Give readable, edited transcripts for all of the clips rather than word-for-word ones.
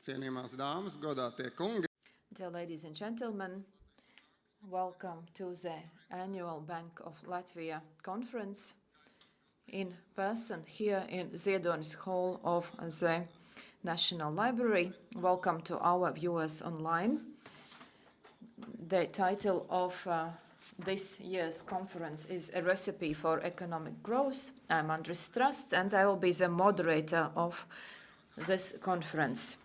Cienījamās dāmas, godātie kungi. Dear ladies and gentlemen, welcome to the annual Bank of Latvia conference in person here in Ziedonis Hall of the National Library. Welcome to our viewers online. The title of this year's conference is A Recipe for Economic Growth. I'm Andris Strazds, and I will be the moderator of this conference.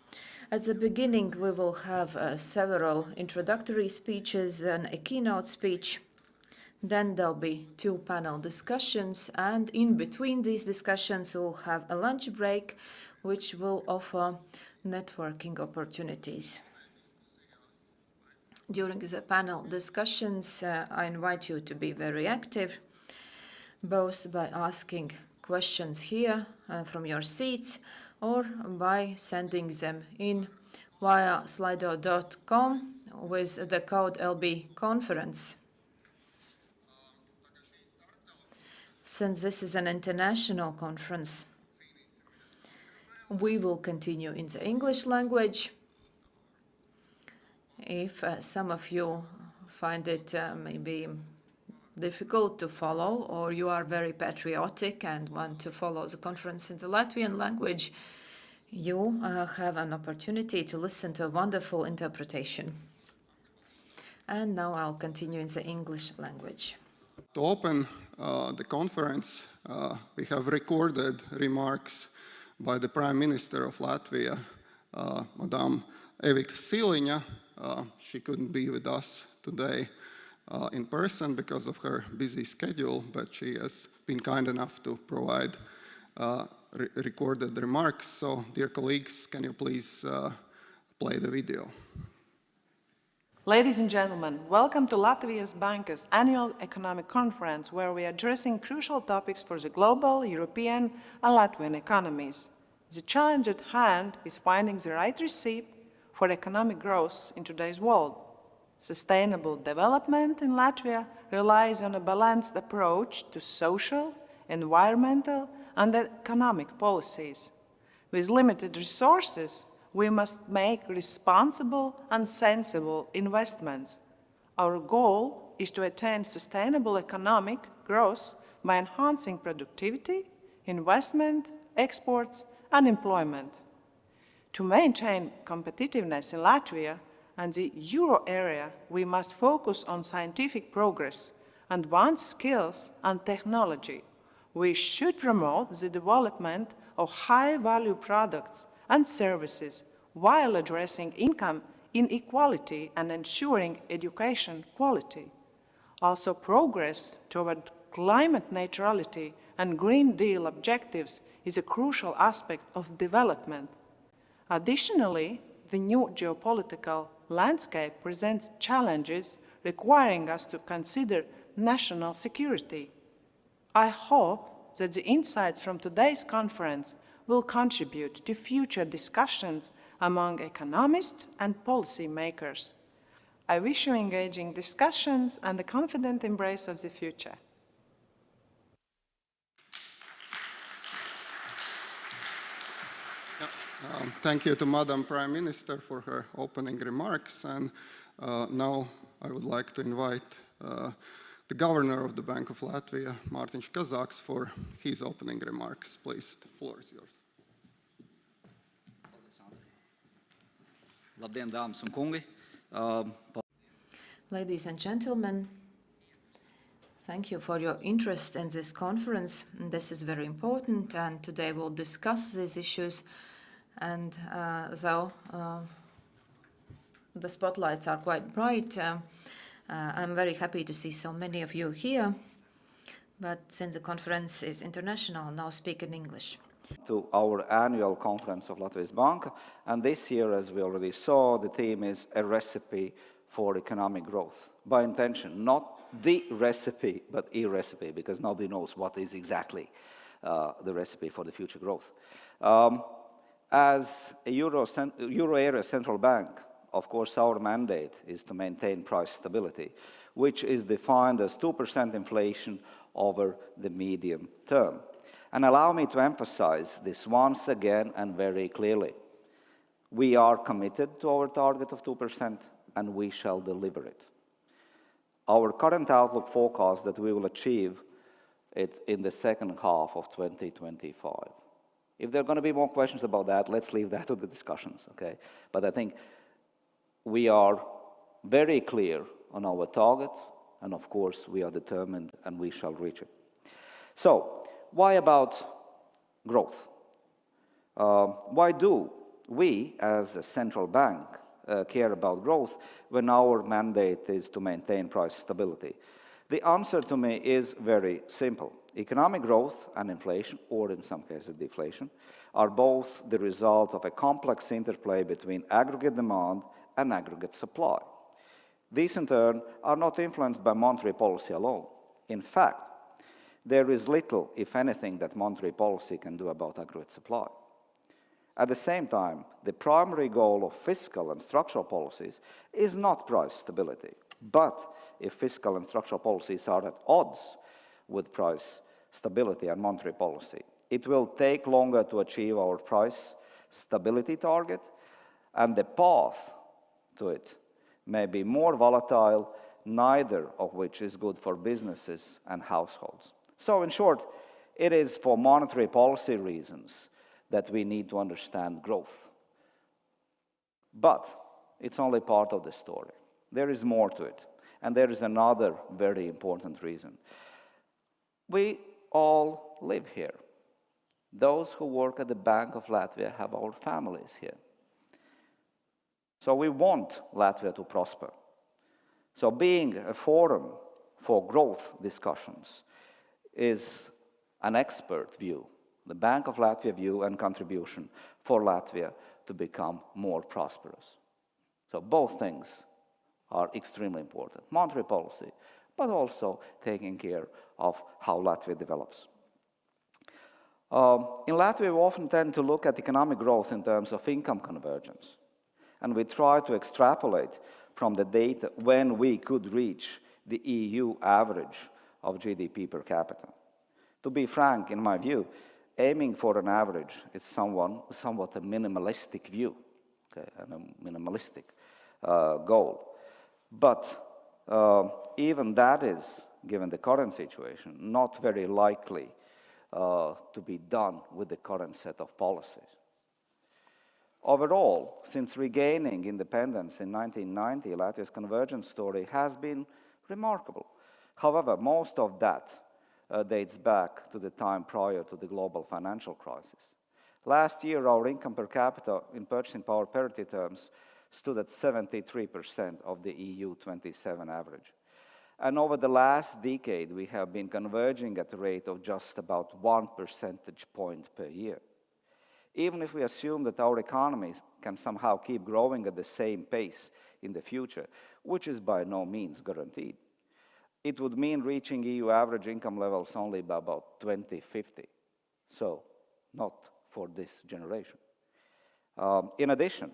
At the beginning, we will have several introductory speeches and a keynote speech. Then there'll be 2 panel discussions, and in between these discussions, we'll have a lunch break, which will offer networking opportunities. During the panel discussions, I invite you to be very active, both by asking questions here from your seats or by sending them in via slido.com with the code LB-conference. Since this is an international conference, we will continue in the English language. If some of you find it maybe difficult to follow, or you are very patriotic and want to follow the conference in the Latvian language, you have an opportunity to listen to a wonderful interpretation. And now I'll continue in the English language. To open the conference, we have recorded remarks by the Prime Minister of Latvia, Madame Evika Siliņa. She couldn't be with us today in person because of her busy schedule, but she has been kind enough to provide recorded remarks. So, dear colleagues, can you please play the video? Ladies and gentlemen, welcome to Latvijas Banka's annual economic conference, where we are addressing crucial topics for the global, European, and Latvian economies. The challenge at hand is finding the right recipe for economic growth in today's world. Sustainable development in Latvia relies on a balanced approach to social, environmental, and economic policies. With limited resources, we must make responsible and sensible investments. Our goal is to attain sustainable economic growth by enhancing productivity, investment, exports, and employment. To maintain competitiveness in Latvia and the euro area, we must focus on scientific progress, advanced skills, and technology. We should promote the development of high-value products and services while addressing income inequality and ensuring education quality. Also, progress toward climate neutrality and Green Deal objectives is a crucial aspect of development. Additionally, the new geopolitical landscape presents challenges requiring us to consider national security. I hope that the insights from today's conference will contribute to future discussions among economists and policymakers. I wish you engaging discussions and the confident embrace of the future. Thank you to Madam Prime Minister for her opening remarks. And now I would like to invite the Governor of the Bank of Latvia, Mārtiņš Kazāks, for his opening remarks. Please, the floor is yours. Labdien, dāmas un kungi. Ladies and gentlemen, thank you for your interest in this conference. This is very important, and today we'll discuss these issues. And though the spotlights are quite bright, I'm very happy to see so many of you here. But since the conference is international, I'll now speak in English. To our annual conference of Latvijas Banka, and this year, as we already saw, the theme is a recipe for economic growth. By intention, not the recipe, but a recipe, because nobody knows what is exactly the recipe for the future growth. As a Euro area central bank, of course, our mandate is to maintain price stability, which is defined as 2% inflation over the medium term. And allow me to emphasize this once again and very clearly. We are committed to our target of 2%, and we shall deliver it. Our current outlook forecasts that we will achieve it in the second half of 2025. If there are going to be more questions about that, let's leave that to the discussions, okay? But I think we are very clear on our target, and of course, we are determined and we shall reach it. So, why about growth? Why do we, as a central bank, care about growth when our mandate is to maintain price stability? The answer to me is very simple. Economic growth and inflation, or in some cases deflation, are both the result of a complex interplay between aggregate demand and aggregate supply. These, in turn, are not influenced by monetary policy alone. In fact, there is little, if anything, that monetary policy can do about aggregate supply. At the same time, the primary goal of fiscal and structural policies is not price stability. But if fiscal and structural policies are at odds with price stability and monetary policy, it will take longer to achieve our price stability target, and the path to it may be more volatile, neither of which is good for businesses and households. So in short, it is for monetary policy reasons that we need to understand growth. But it's only part of the story. There is more to it. And there is another very important reason. We all live here. Those who work at the Bank of Latvia have our families here. So we want Latvia to prosper. So being a forum for growth discussions is an expert view, the Bank of Latvia view and contribution for Latvia to become more prosperous. So both things are extremely important. Monetary policy, but also taking care of how Latvia develops. In Latvia, we often tend to look at economic growth in terms of income convergence. And we try to extrapolate from the data when we could reach the EU average of GDP per capita. To be frank, in my view, aiming for an average is somewhat a minimalistic view, okay, and a minimalistic goal. But even that is, given the current situation, not very likely to be done with the current set of policies. Overall, since regaining independence in 1990, Latvia's convergence story has been remarkable. However, most of that dates back to the time prior to the global financial crisis. Last year, our income per capita in purchasing power parity terms stood at 73% of the EU 27 average. And over the last decade, we have been converging at a rate of just about 1 percentage point per year. Even if we assume that our economy can somehow keep growing at the same pace in the future, which is by no means guaranteed, it would mean reaching EU average income levels only by about 2050. So, not for this generation. In addition,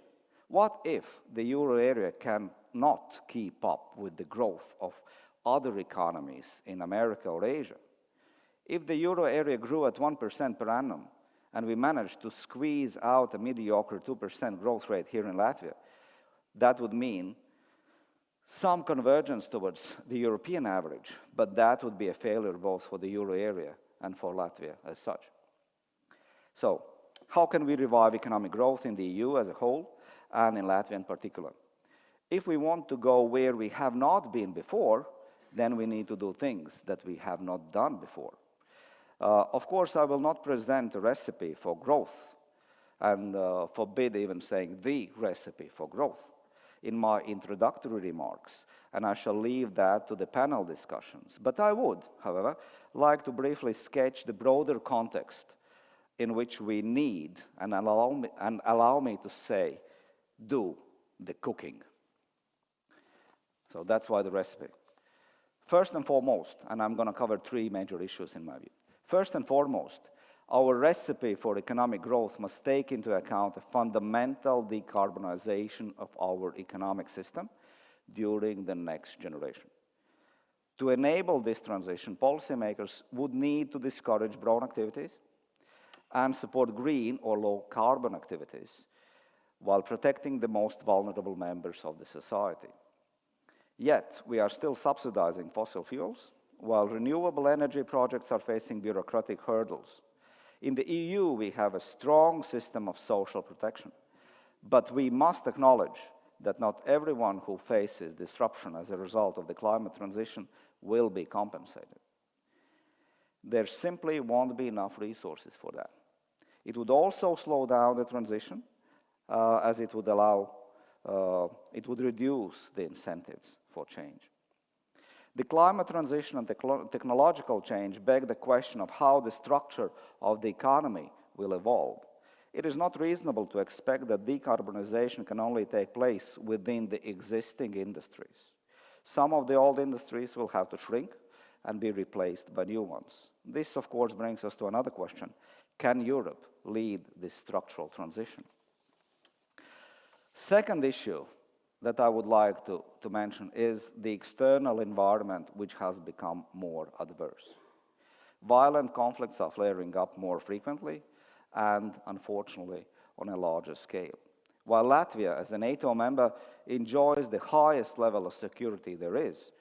what if the euro area cannot keep up with the growth of other economies in America or Asia? If the euro area grew at 1% per annum, and we managed to squeeze out a mediocre 2% growth rate here in Latvia, that would mean some convergence towards the European average, but that would be a failure both for the euro area and for Latvia as such. So, how can we revive economic growth in the EU as a whole, and in Latvia in particular? If we want to go where we have not been before, then we need to do things that we have not done before. Of course, I will not present a recipe for growth, and forbid even saying the recipe for growth in my introductory remarks, and I shall leave that to the panel discussions. But I would, however, like to briefly sketch the broader context in which we need, and allow me to say, do the cooking. So that's why the recipe. First and foremost, and I'm going to cover 3 major issues in my view. First and foremost, our recipe for economic growth must take into account a fundamental decarbonization of our economic system during the next generation. To enable this transition, policymakers would need to discourage brown activities and support green or low-carbon activities while protecting the most vulnerable members of the society. Yet, we are still subsidizing fossil fuels, while renewable energy projects are facing bureaucratic hurdles. In the EU, we have a strong system of social protection, but we must acknowledge that not everyone who faces disruption as a result of the climate transition will be compensated. There simply won't be enough resources for that. It would also slow down the transition, as it would reduce the incentives for change. The climate transition and technological change beg the question of how the structure of the economy will evolve. It is not reasonable to expect that decarbonization can only take place within the existing industries. Some of the old industries will have to shrink and be replaced by new ones. This, of course, brings us to another question. Can Europe lead this structural transition? Second issue that I would like to mention is the external environment, which has become more adverse. Violent conflicts are flaring up more frequently and, unfortunately, on a larger scale. While Latvia, as a NATO member, enjoys the highest level of security there is,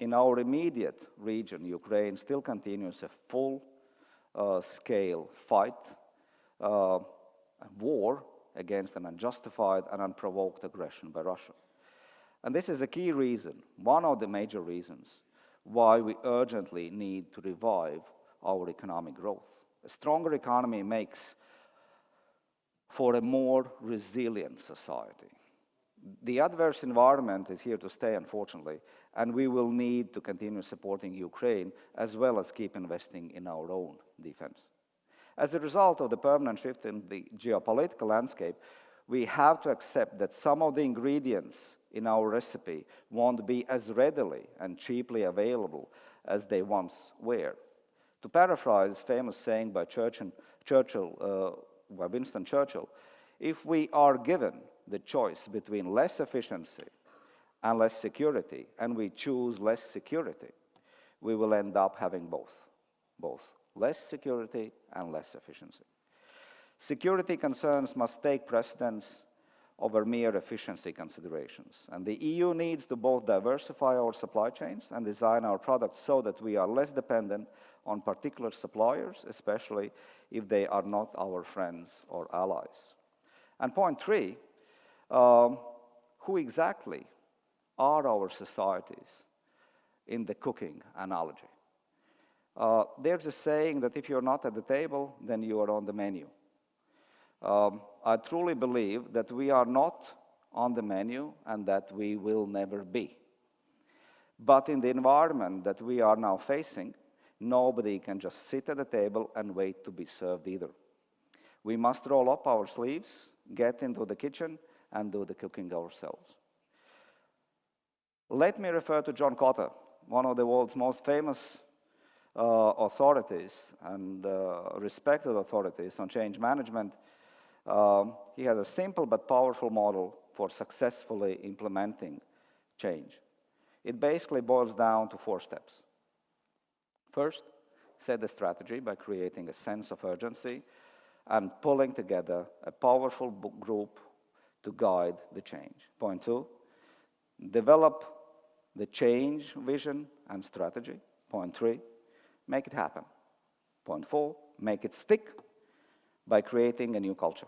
in our immediate region, Ukraine still continues a full-scale fight, a war against an unjustified and unprovoked aggression by Russia. And this is a key reason, one of the major reasons, why we urgently need to revive our economic growth. A stronger economy makes for a more resilient society. The adverse environment is here to stay, unfortunately, and we will need to continue supporting Ukraine as well as keep investing in our own defense. As a result of the permanent shift in the geopolitical landscape, we have to accept that some of the ingredients in our recipe won't be as readily and cheaply available as they once were. To paraphrase a famous saying by Winston Churchill, if we are given the choice between less efficiency and less security, and we choose less security, we will end up having both less security and less efficiency. Security concerns must take precedence over mere efficiency considerations, and the EU needs to both diversify our supply chains and design our products so that we are less dependent on particular suppliers, especially if they are not our friends or allies. And point three, who exactly are our societies in the cooking analogy? There's a saying that if you're not at the table, then you are on the menu. I truly believe that we are not on the menu and that we will never be. But in the environment that we are now facing, nobody can just sit at the table and wait to be served either. We must roll up our sleeves, get into the kitchen, and do the cooking ourselves. Let me refer to John Cotter, one of the world's most famous authorities and respected authorities on change management. He has a simple but powerful model for successfully implementing change. It basically boils down to 4 steps. First, set the strategy by creating a sense of urgency and pulling together a powerful group to guide the change. Point 2, develop the change vision and strategy. Point 3, make it happen. Point 4, make it stick by creating a new culture.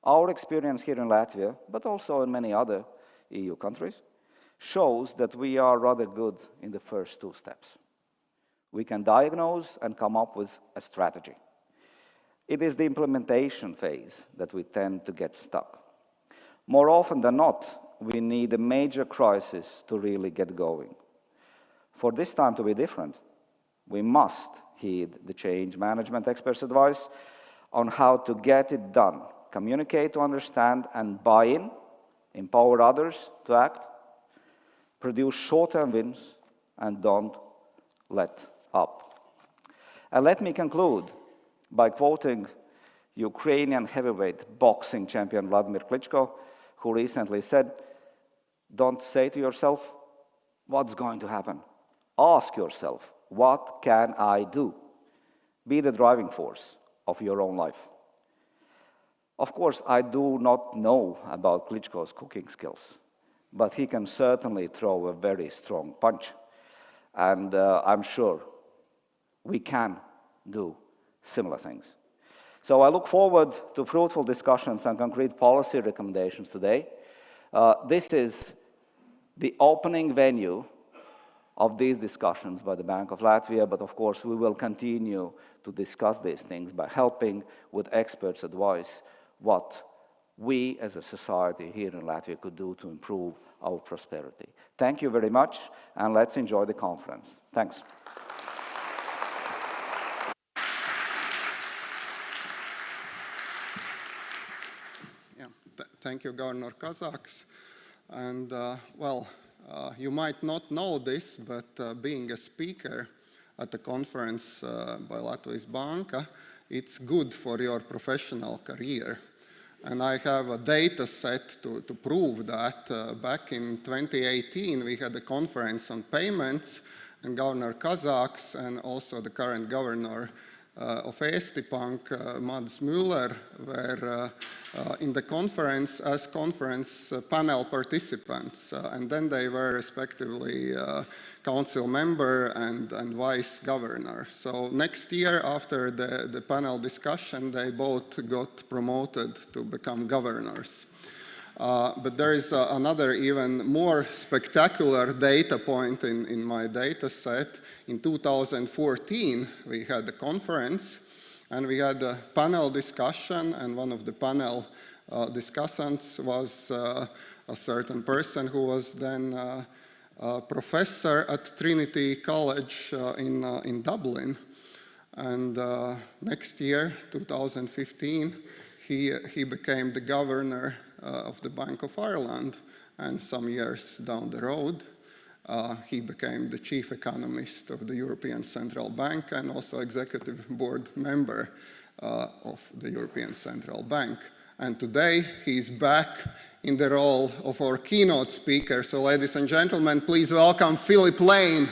Our experience here in Latvia, but also in many other EU countries, shows that we are rather good in the first 2 steps. We can diagnose and come up with a strategy. It is the implementation phase that we tend to get stuck. More often than not, we need a major crisis to really get going. For this time to be different, we must heed the change management experts' advice on how to get it done, communicate to understand and buy in, empower others to act, produce short-term wins, and don't let up. And let me conclude by quoting Ukrainian heavyweight boxing champion Vladimir Klitschko, who recently said, "Don't say to yourself, what's going to happen? Ask yourself, what can I do? be the driving force of your own life. Of course, I do not know about Klitschko's cooking skills, but he can certainly throw a very strong punch. And I'm sure we can do similar things. So I look forward to fruitful discussions and concrete policy recommendations today. This is the opening venue of these discussions by the Bank of Latvia, but of course we will continue to discuss these things by helping with experts' advice what we as a society here in Latvia could do to improve our prosperity. Thank you very much, and let's enjoy the conference. Thanks. Thank you, Governor Kazāks. And you might not know this, but being a speaker at the conference by Latvijas Banka, it's good for your professional career. And I have a data set to prove that. Back in 2018, we had a conference on payments, and Governor Kazāks and also the current governor of Eesti Pank, Mads Müller, were in the conference as conference panel participants. And then they were respectively council member and vice governor. So next year, after the panel discussion, they both got promoted to become governors. But there is another even more spectacular data point in my data set. In 2014, we had a conference and we had a panel discussion, and one of the panel discussants was a certain person who was then a professor at Trinity College in Dublin. And next year, 2015, he became the governor of the Bank of Ireland, and some years down the road, he became the chief economist of the European Central Bank and also executive board member of the European Central Bank. And today, he's back in the role of our keynote speaker. So ladies and gentlemen, please welcome Philip Lane.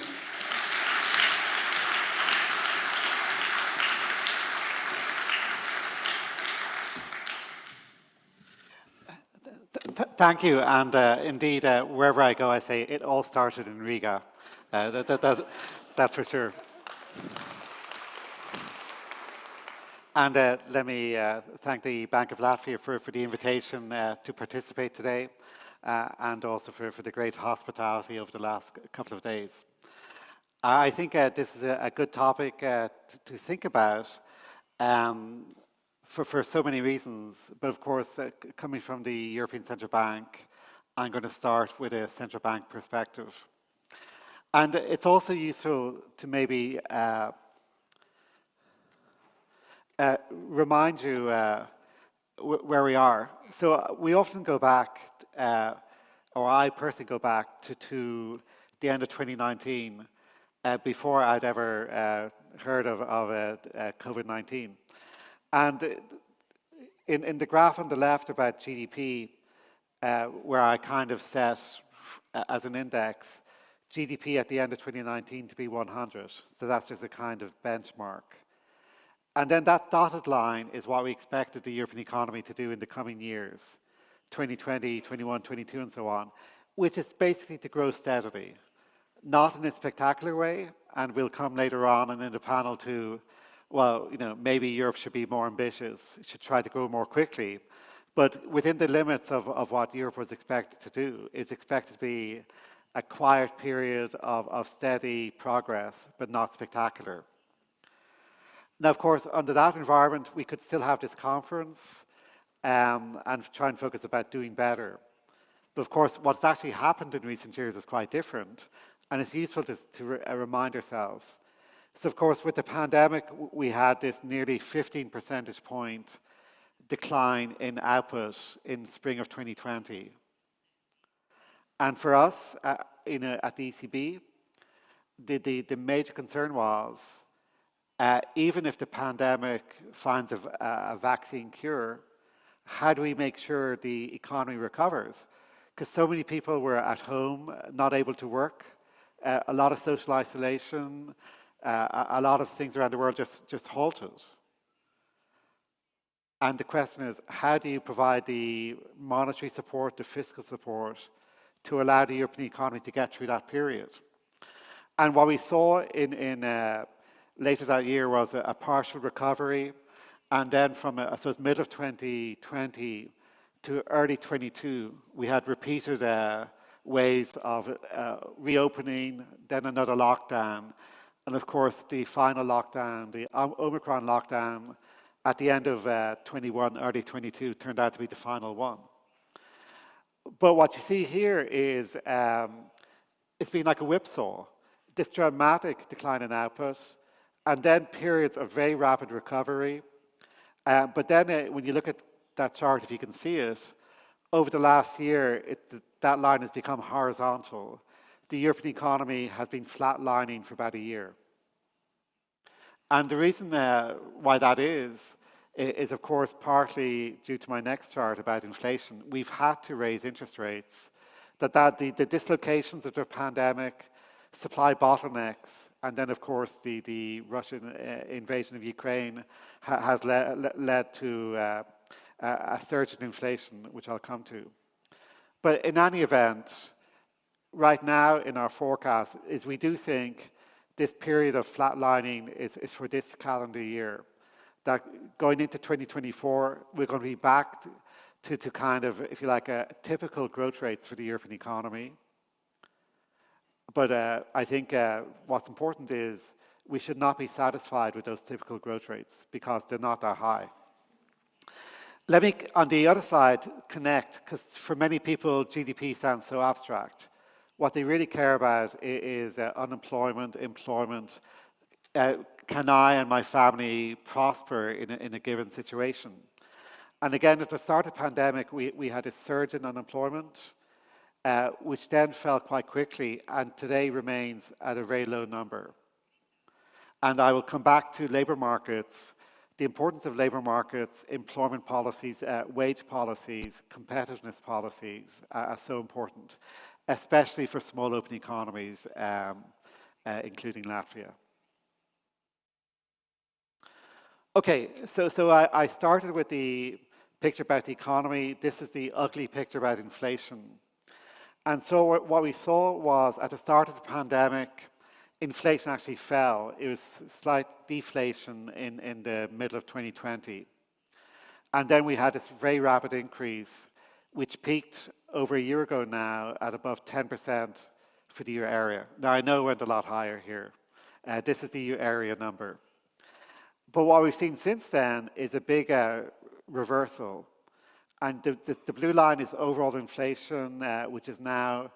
Thank you, and indeed, wherever I go, I say it all started in Riga. That's for sure. And let me thank the Bank of Latvia for the invitation to participate today, and also for the great hospitality over the last couple of days. I think this is a good topic to think about. For so many reasons, but of course, coming from the European Central Bank, I'm going to start with a central bank perspective. And it's also useful to maybe remind you where we are. So we often go back, or I personally go back to the end of 2019, before I'd ever heard of COVID-19. And in the graph on the left about GDP, where I kind of set as an index, GDP at the end of 2019 to be 100. So that's just a kind of benchmark. And then that dotted line is what we expected the European economy to do in the coming years, 2020, 21, 22, and so on, which is basically to grow steadily, not in a spectacular way, and we'll come later on and in the panel to, well, maybe Europe should be more ambitious, should try to grow more quickly, but within the limits of what Europe was expected to do. It's expected to be a quiet period of steady progress, but not spectacular. Now, of course, under that environment, we could still have this conference and try and focus about doing better. But of course, what's actually happened in recent years is quite different, and it's useful to remind ourselves. So, of course, with the pandemic, we had this nearly 15 percentage point decline in output in spring of 2020. And for us, at the ECB, the major concern was, even if the pandemic finds a vaccine cure, how do we make sure the economy recovers? Because so many people were at home, not able to work, a lot of social isolation, a lot of things around the world just halted. And the question is, how do you provide the monetary support, the fiscal support, to allow the European economy to get through that period? And what we saw in later that year was a partial recovery, and then from, I suppose, mid of 2020 to early 22, we had repeated waves of reopening, then another lockdown, and of course the final lockdown, the Omicron lockdown, at the end of 21, early 22, turned out to be the final one. But what you see here is it's been like a whipsaw. This dramatic decline in output, and then periods of very rapid recovery. But then when you look at that chart, if you can see it, over the last year, that line has become horizontal. The European economy has been flatlining for about a year. And the reason why that is of course partly due to my next chart about inflation. We've had to raise interest rates. The dislocations of the pandemic, supply bottlenecks, and then of course the Russian invasion of Ukraine has led to a surge in inflation, which I'll come to. But in any event, right now in our forecast is we do think this period of flatlining is for this calendar year. That going into 2024, we're going to be back to kind of, if you like, typical growth rates for the European economy. But I think what's important is we should not be satisfied with those typical growth rates because they're not that high. Let me, on the other side, connect, because for many people, GDP sounds so abstract. What they really care about is unemployment, employment. Can I and my family prosper in a given situation? And again, at the start of the pandemic, we had a surge in unemployment, which then fell quite quickly and today remains at a very low number. And I will come back to labour markets, the importance of labour markets, employment policies, wage policies, competitiveness policies are so important, especially for small open economies, including Latvia. Okay, so I started with the picture about the economy. This is the ugly picture about inflation. And so what we saw was at the start of the pandemic, inflation actually fell. It was slight deflation in the middle of 2020. And then we had this very rapid increase, which peaked over a year ago now at above 10% for the euro area. Now I know it went a lot higher here. This is the euro area number. But what we've seen since then is a big reversal. And the blue line is overall inflation, which is now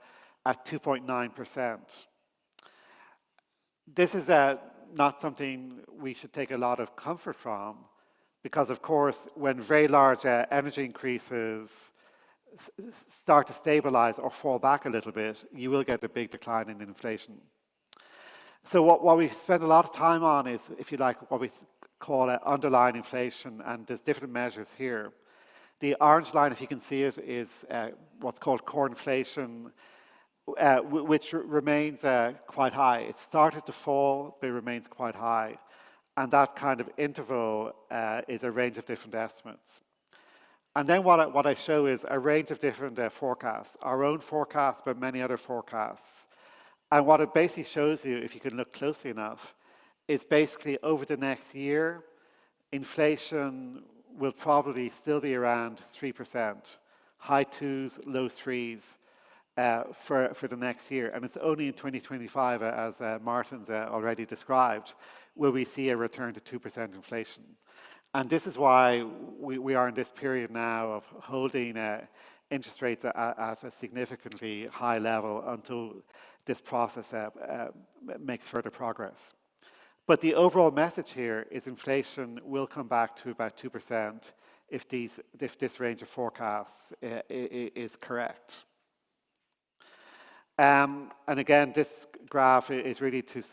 at 2.9%. This is not something we should take a lot of comfort from, because of course, when very large energy increases start to stabilize or fall back a little bit, you will get a big decline in inflation. So what we spend a lot of time on is, if you like, what we call underlying inflation, and there's different measures here. The orange line, if you can see it, is what's called core inflation, which remains quite high. It started to fall, but it remains quite high. And that kind of interval is a range of different estimates. And then what I show is a range of different forecasts, our own forecasts, but many other forecasts. And what it basically shows you, if you can look closely enough, is basically over the next year, inflation will probably still be around 3%, high 2s, low 3s for the next year. And it's only in 2025, as Martin's already described, will we see a return to 2% inflation. And this is why we are in this period now of holding interest rates at a significantly high level until this process makes further progress. But the overall message here is inflation will come back to about 2% if this range of forecasts is correct. And again, this graph is really to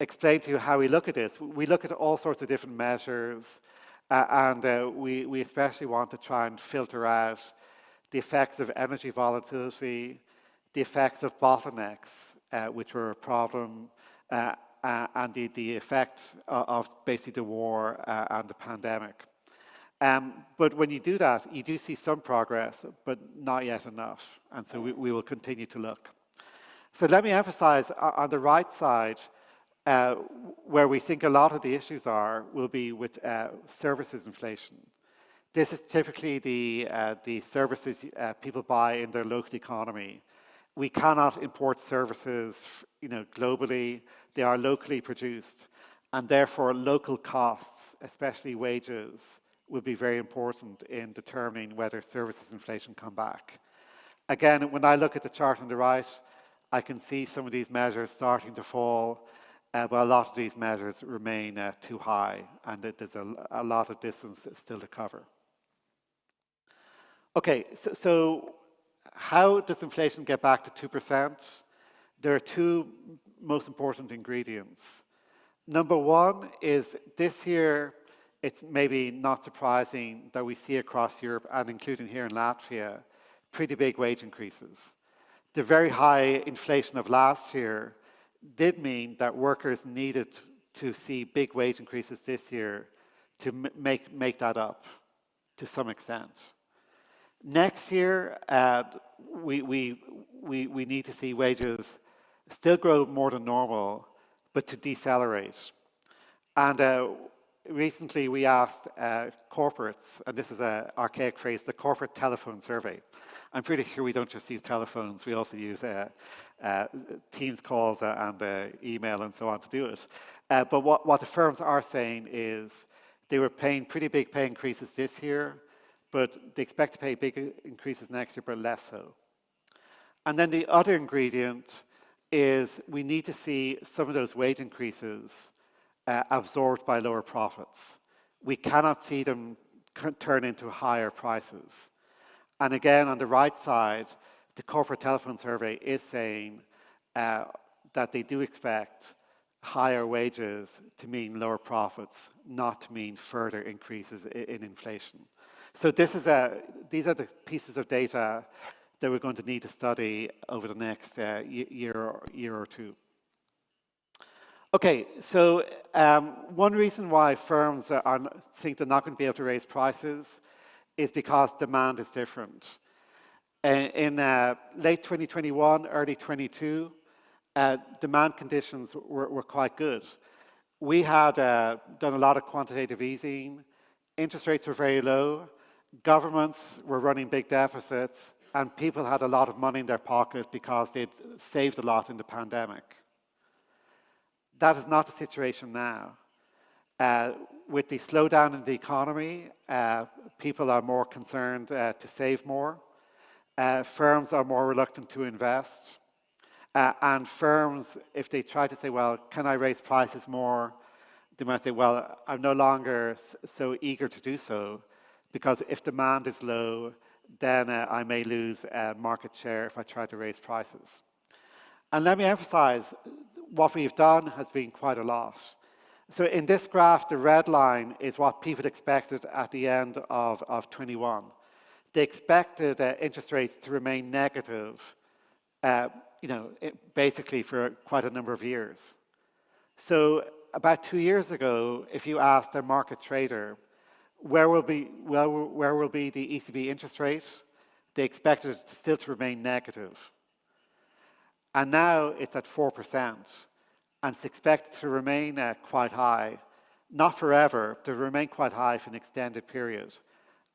explain to you how we look at this. We look at all sorts of different measures, and we especially want to try and filter out the effects of energy volatility, the effects of bottlenecks, which were a problem, and the effect of basically the war and the pandemic. But when you do that, you do see some progress, but not yet enough. And so we will continue to look. So let me emphasize on the right side, where we think a lot of the issues will be with services inflation. This is typically the services people buy in their local economy. We cannot import services, globally. They are locally produced, and therefore local costs, especially wages, will be very important in determining whether services inflation come back. Again, when I look at the chart on the right, I can see some of these measures starting to fall, but a lot of these measures remain too high, and there's a lot of distance still to cover. Okay, so how does inflation get back to 2%? There are two most important ingredients. Number one is this year, it's maybe not surprising that we see across Europe, and including here in Latvia, pretty big wage increases. The very high inflation of last year did mean that workers needed to see big wage increases this year to make that up to some extent. Next year, we need to see wages still grow more than normal, but to decelerate. And recently we asked corporates, and this is an archaic phrase, the corporate telephone survey. I'm pretty sure we don't just use telephones, we also use Teams calls and email and so on to do it. But what the firms are saying is they were paying pretty big pay increases this year, but they expect to pay big increases next year, but less so. And then the other ingredient is we need to see some of those wage increases absorbed by lower profits. We cannot see them turn into higher prices. And again, on the right side, the corporate telephone survey is saying that they do expect higher wages to mean lower profits, not to mean further increases in inflation. So these are the pieces of data that we're going to need to study over the next year or two. Okay, so one reason why firms think they're not going to be able to raise prices is because demand is different. In late 2021, early 22, demand conditions were quite good. We had done a lot of quantitative easing, interest rates were very low, governments were running big deficits, and people had a lot of money in their pocket because they'd saved a lot in the pandemic. That is not the situation now. With the slowdown in the economy, people are more concerned to save more. Firms are more reluctant to invest. And firms, if they try to say, well, can I raise prices more? They might say, well, I'm no longer so eager to do so, because if demand is low, then I may lose market share if I try to raise prices. And let me emphasize, what we've done has been quite a lot. So in this graph, the red line is what people expected at the end of 21. They expected interest rates to remain negative, basically for quite a number of years. So about 2 years ago, if you asked a market trader, where will be the ECB interest rate, they expected it still to remain negative. And now it's at 4%, and it's expected to remain quite high, not forever, to remain quite high for an extended period.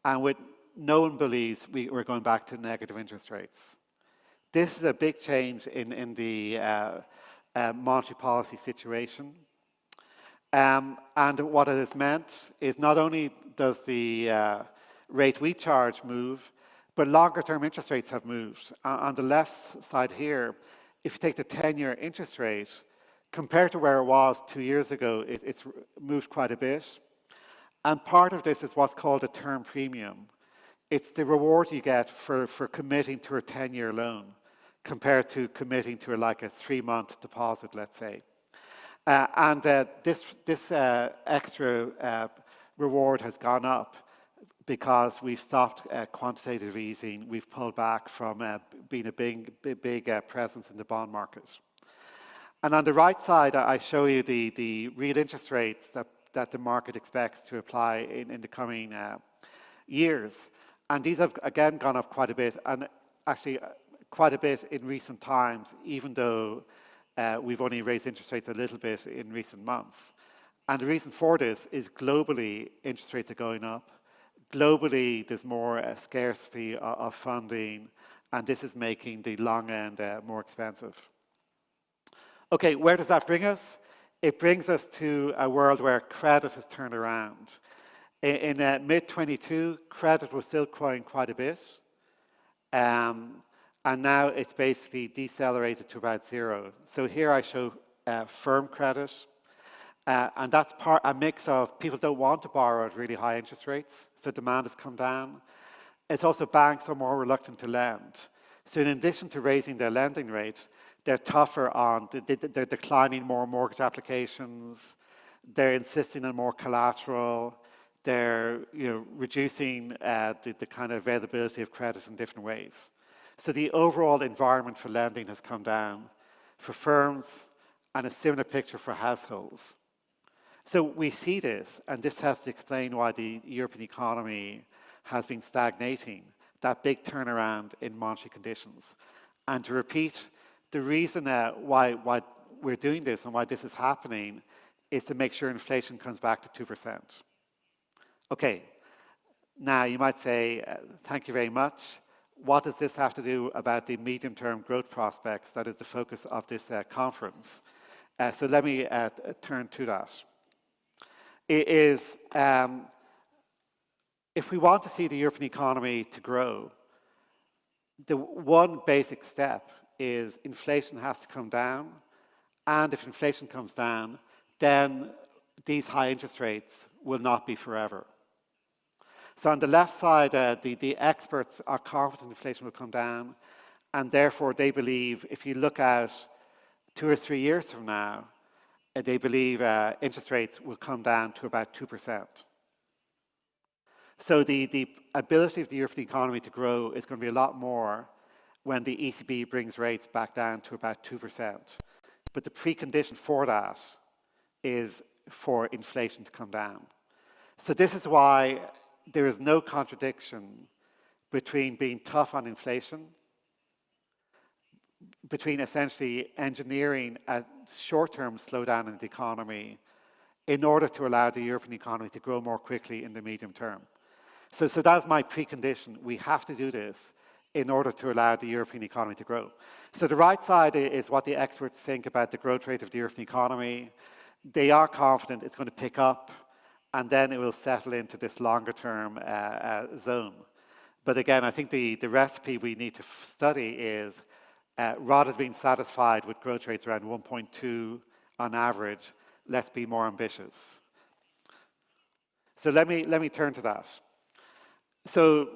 And no one believes we're going back to negative interest rates. This is a big change in the monetary policy situation. And what it has meant is not only does the rate we charge move, but longer term interest rates have moved. On the left side here, if you take the 10-year interest rate, compared to where it was 2 years ago, it's moved quite a bit. And part of this is what's called a term premium. It's the reward you get for committing to a 10-year loan compared to committing to like a 3-month deposit, let's say. And this extra reward has gone up because we've stopped quantitative easing. We've pulled back from being a big presence in the bond market. And on the right side, I show you the real interest rates that the market expects to apply in the coming years. And these have, again, gone up quite a bit, and actually quite a bit in recent times, even though we've only raised interest rates a little bit in recent months. And the reason for this is globally, interest rates are going up. Globally, there's more scarcity of funding, and this is making the long end more expensive. Okay, where does that bring us? It brings us to a world where credit has turned around. In mid-22, credit was still growing quite a bit, and now it's basically decelerated to about zero. So here I show firm credit, and that's a mix of people don't want to borrow at really high interest rates, so demand has come down. It's also banks are more reluctant to lend. So in addition to raising their lending rate, they're tougher on, they're declining more mortgage applications, they're insisting on more collateral, they're reducing the kind of availability of credit in different ways. So the overall environment for lending has come down for firms, and a similar picture for households. So we see this, and this helps to explain why the European economy has been stagnating, that big turnaround in monetary conditions. And to repeat, the reason why we're doing this and why this is happening is to make sure inflation comes back to 2%. Okay, now you might say, thank you very much. What does this have to do about the medium-term growth prospects that is the focus of this conference? So let me turn to that. It is, if we want to see the European economy to grow, the one basic step is inflation has to come down, and if inflation comes down, then these high interest rates will not be forever. So on the left side, the experts are confident inflation will come down, and therefore they believe if you look at 2 or 3 years from now, they believe interest rates will come down to about 2%. So the ability of the European economy to grow is going to be a lot more when the ECB brings rates back down to about 2%. But the precondition for that is for inflation to come down. So this is why there is no contradiction between being tough on inflation, between essentially engineering a short-term slowdown in the economy in order to allow the European economy to grow more quickly in the medium term. So that's my precondition. We have to do this in order to allow the European economy to grow. So the right side is what the experts think about the growth rate of the European economy. They are confident it's going to pick up, and then it will settle into this longer-term zone. But again, I think the recipe we need to study is rather than being satisfied with growth rates around 1.2 on average, let's be more ambitious. So let me turn to that. So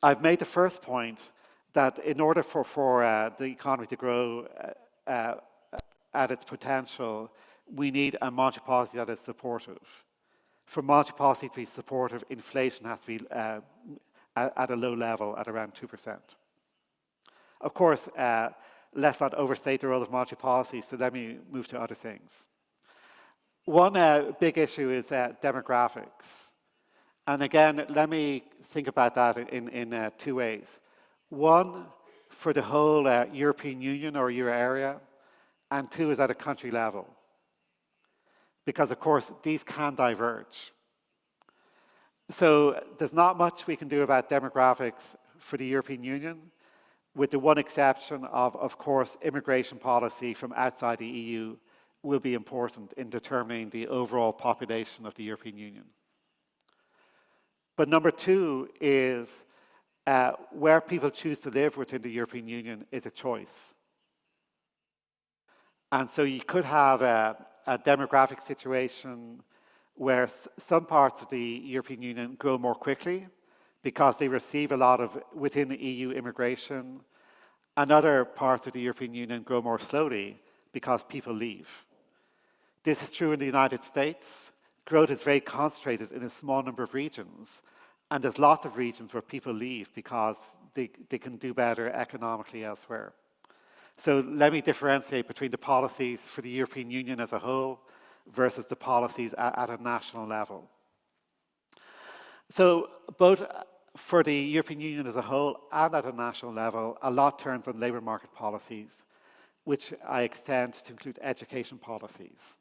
I've made the first point that in order for the economy to grow at its potential, we need a monetary policy that is supportive. For monetary policy to be supportive, inflation has to be at a low level at around 2%. Of course, let's not overstate the role of monetary policy, so let me move to other things. One big issue is demographics. And again, let me think about that in 2 ways. One, for the whole European Union or Euro area, and 2 is at a country level. Because, of course, these can diverge. So there's not much we can do about demographics for the European Union, with the one exception of course, immigration policy from outside the EU will be important in determining the overall population of the European Union. But number 2 is where people choose to live within the European Union is a choice. And so you could have a demographic situation where some parts of the European Union grow more quickly because they receive a lot of within the EU immigration, and other parts of the European Union grow more slowly because people leave. This is true in the United States. Growth is very concentrated in a small number of regions, and there's lots of regions where people leave because they can do better economically elsewhere. So let me differentiate between the policies for the European Union as a whole versus the policies at a national level. So both for the European Union as a whole and at a national level, a lot turns on labour market policies, which I extend to include education policies.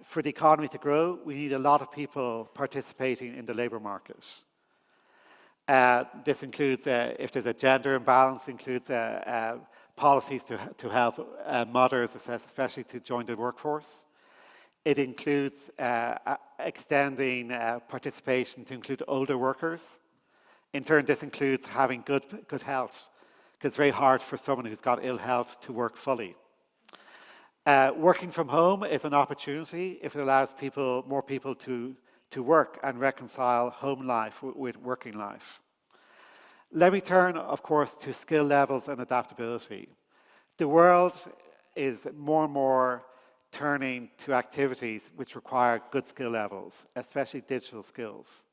For the economy to grow, we need a lot of people participating in the labour market. This includes, if there's a gender imbalance, includes policies to help mothers, especially to join the workforce. It includes extending participation to include older workers. In turn, this includes having good health, because it's very hard for someone who's got ill health to work fully. Working from home is an opportunity if it allows more people to work and reconcile home life with working life. Let me turn, of course, to skill levels and adaptability. The world is more and more turning to activities which require good skill levels, especially digital skills.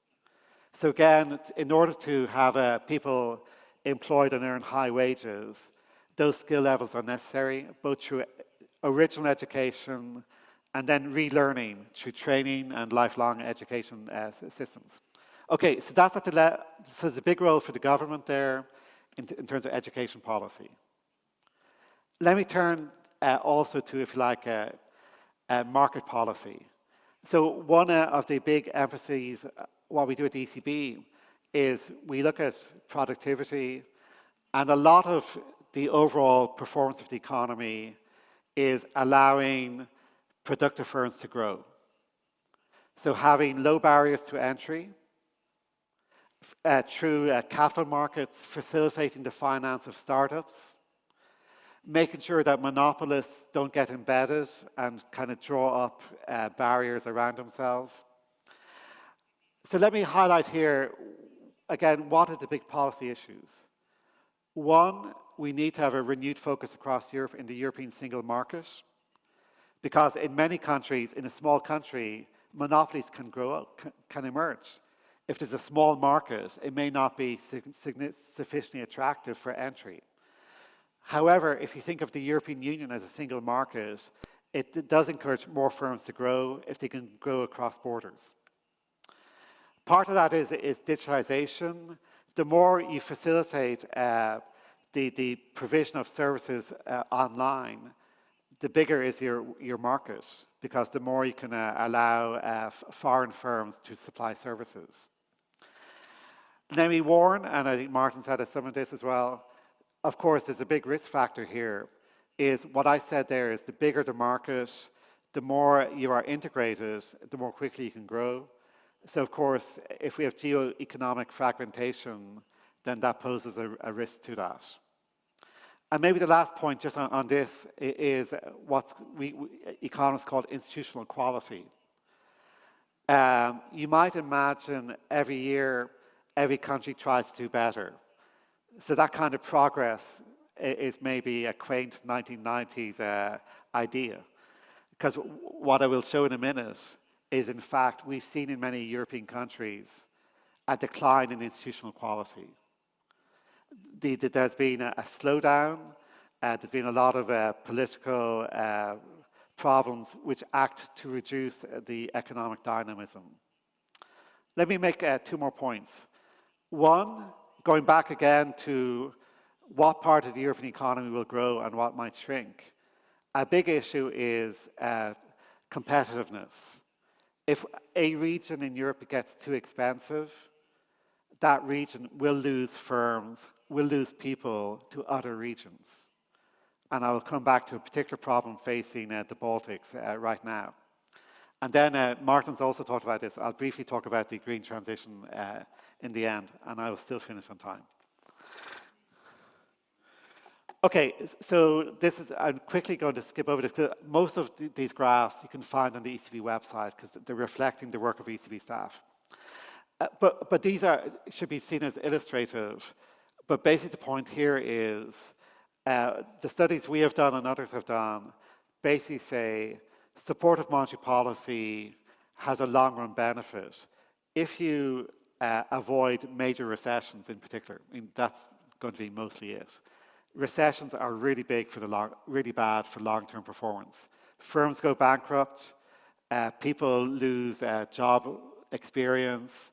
So again, in order to have people employed and earn high wages, those skill levels are necessary, both through original education and then relearning through training and lifelong education systems. Okay, so that's so there's a big role for the government there in terms of education policy. Let me turn also to, if you like, market policy. So one of the big emphases, what we do at the ECB, is we look at productivity, and a lot of the overall performance of the economy is allowing productive firms to grow. So having low barriers to entry, through capital markets, facilitating the finance of startups, making sure that monopolists don't get embedded and kind of draw up barriers around themselves. So let me highlight here, again, what are the big policy issues? One, we need to have a renewed focus across Europe in the European single market, because in many countries, in a small country, monopolies can grow up, can emerge. If there's a small market, it may not be sufficiently attractive for entry. However, if you think of the European Union as a single market, it does encourage more firms to grow if they can grow across borders. Part of that is digitalization. The more you facilitate the provision of services online, the bigger is your market, because the more you can allow foreign firms to supply services. Let me warn, and I think Mārtiņš said some of this as well, of course there's a big risk factor here, is what I said there is the bigger the market, the more you are integrated, the more quickly you can grow. So of course, if we have geo-economic fragmentation, then that poses a risk to that. And maybe the last point just on this is what we economists call institutional quality. You might imagine every year, every country tries to do better. So that kind of progress is maybe a quaint 1990s idea. Because what I will show in a minute is, in fact, we've seen in many European countries a decline in institutional quality. There's been a slowdown, there's been a lot of political problems which act to reduce the economic dynamism. Let me make 2 more points. One, going back again to what part of the European economy will grow and what might shrink. A big issue is competitiveness. If a region in Europe gets too expensive, that region will lose firms, will lose people to other regions. And I will come back to a particular problem facing the Baltics right now. And then Mārtiņš also talked about this. I'll briefly talk about the green transition in the end, and I will still finish on time. Okay, so this is, I'm quickly going to skip over this. Most of these graphs you can find on the ECB website because they're reflecting the work of ECB staff. But these should be seen as illustrative. But basically the point here is the studies we have done and others have done basically say supportive monetary policy has a long-run benefit if you avoid major recessions in particular. I mean, that's going to be mostly it. recessions are really really bad for long-term performance. Firms go bankrupt, people lose job experience,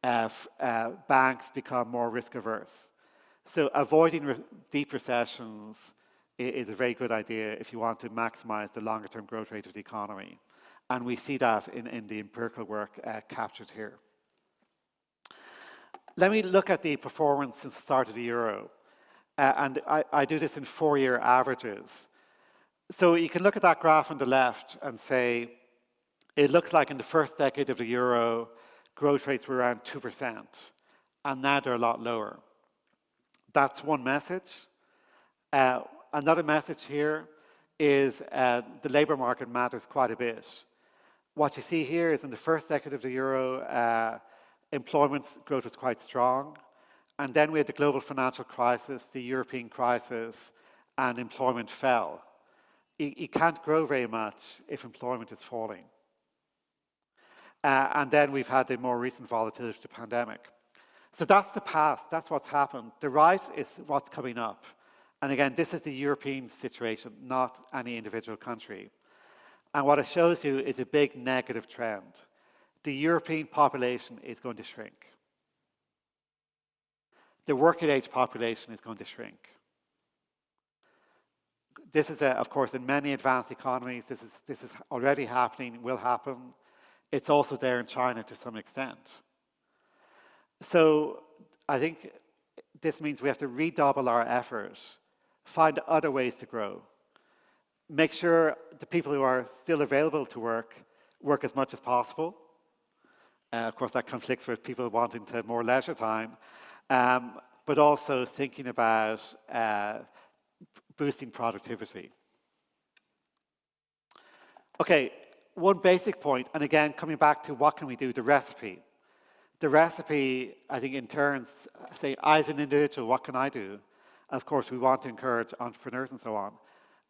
banks become more risk averse. So avoiding deep recessions is a very good idea if you want to maximize the longer term growth rate of the economy. And we see that in the empirical work captured here. Let me look at the performance since the start of the euro. And I do this in 4-year averages. So you can look at that graph on the left and say, it looks like in the first decade of the euro, growth rates were around 2%, and now they're a lot lower. That's one message. Another message here is the labour market matters quite a bit. What you see here is in the first decade of the euro, employment growth was quite strong. And then we had the global financial crisis, the European crisis, and employment fell. You can't grow very much if employment is falling. And then we've had the more recent volatility of the pandemic. So that's the past, that's what's happened. The right is what's coming up. And again, this is the European situation, not any individual country. And what it shows you is a big negative trend. The European population is going to shrink. The working age population is going to shrink. This is, of course, in many advanced economies, this is already happening, will happen. It's also there in China to some extent. So I think this means we have to redouble our effort, find other ways to grow, make sure the people who are still available to work as much as possible. Of course, that conflicts with people wanting to have more leisure time, but also thinking about boosting productivity. Okay, one basic point, and again, coming back to what can we do, the recipe. The recipe, I think, in turns, say, I as an individual, what can I do? Of course, we want to encourage entrepreneurs and so on,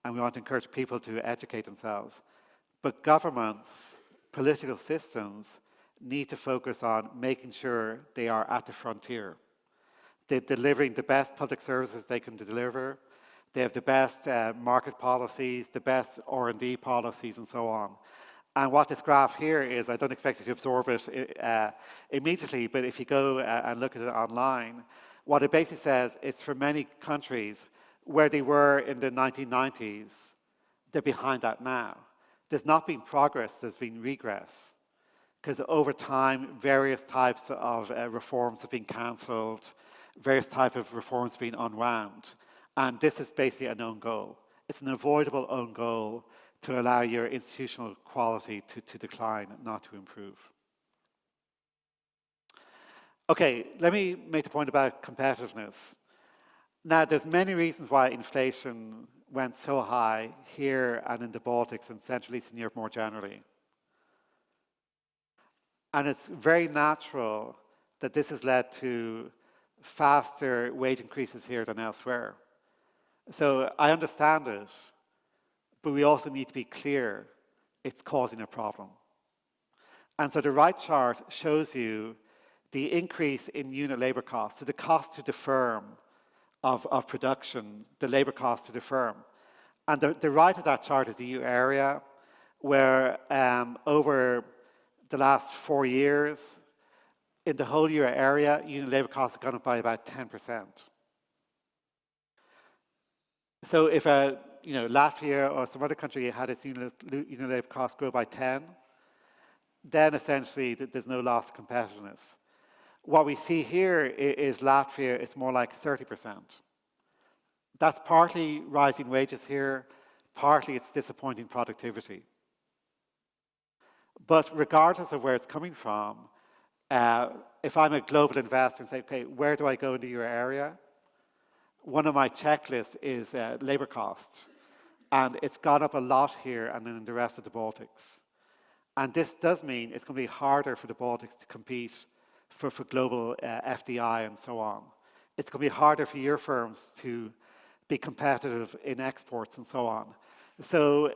and we want to encourage people to educate themselves. But governments, political systems, need to focus on making sure they are at the frontier. They're delivering the best public services they can deliver. They have the best market policies, the best R&D policies, and so on. And what this graph here is, I don't expect you to absorb it immediately, but if you go and look at it online, what it basically says is for many countries where they were in the 1990s, they're behind that now. There's not been progress, there's been regress. Because over time, various types of reforms have been cancelled, various types of reforms have been unwound. And this is basically an own goal. It's an avoidable own goal to allow your institutional quality to decline, not to improve. Okay, let me make the point about competitiveness. Now, there's many reasons why inflation went so high here and in the Baltics and Central Eastern Europe more generally. And it's very natural that this has led to faster wage increases here than elsewhere. So I understand it, but we also need to be clear it's causing a problem. And so the right chart shows you the increase in unit labor costs, so the cost to the firm of production, the labor cost to the firm. And the right of that chart is the EU area, where over the last 4 years, in the whole euro area, unit labor costs have gone up by about 10%. So if Latvia or some other country had its unit labor costs grow by 10, then essentially there's no loss of competitiveness. What we see here is Latvia, it's more like 30%. That's partly rising wages here, partly it's disappointing productivity. But regardless of where it's coming from, if I'm a global investor and say, okay, where do I go in the euro area? One of my checklists is labor cost. And it's gone up a lot here and in the rest of the Baltics. And this does mean it's going to be harder for the Baltics to compete for global FDI and so on. It's going to be harder for your firms to be competitive in exports and so on. So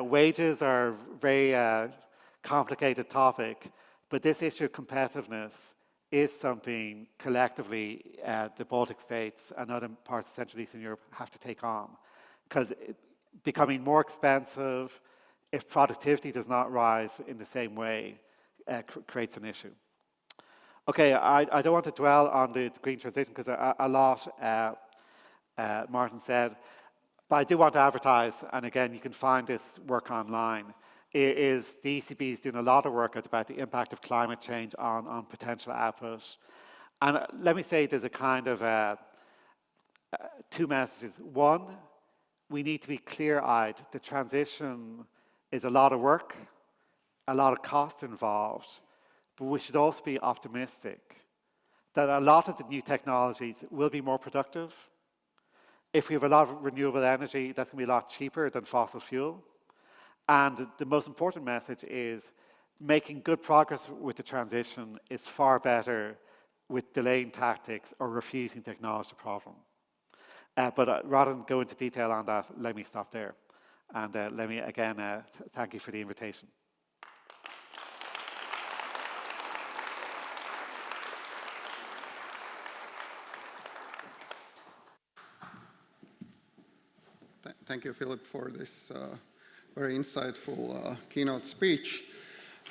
wages are a very complicated topic, but this issue of competitiveness is something collectively the Baltic states and other parts of Central Eastern Europe have to take on. Because becoming more expensive, if productivity does not rise in the same way, creates an issue. Okay, I don't want to dwell on the green transition because a lot Martin said, but I do want to advertise, and again, you can find this work online, is the ECB is doing a lot of work about the impact of climate change on potential output. And let me say there's a kind of two messages. One, we need to be clear-eyed. The transition is a lot of work, a lot of cost involved, but we should also be optimistic that a lot of the new technologies will be more productive. If we have a lot of renewable energy, that's going to be a lot cheaper than fossil fuel. And the most important message is making good progress with the transition is far better with delaying tactics or refusing to acknowledge the problem. But rather than go into detail on that, let me stop there. And let me again thank you for the invitation. Thank you, Philip, for this very insightful keynote speech.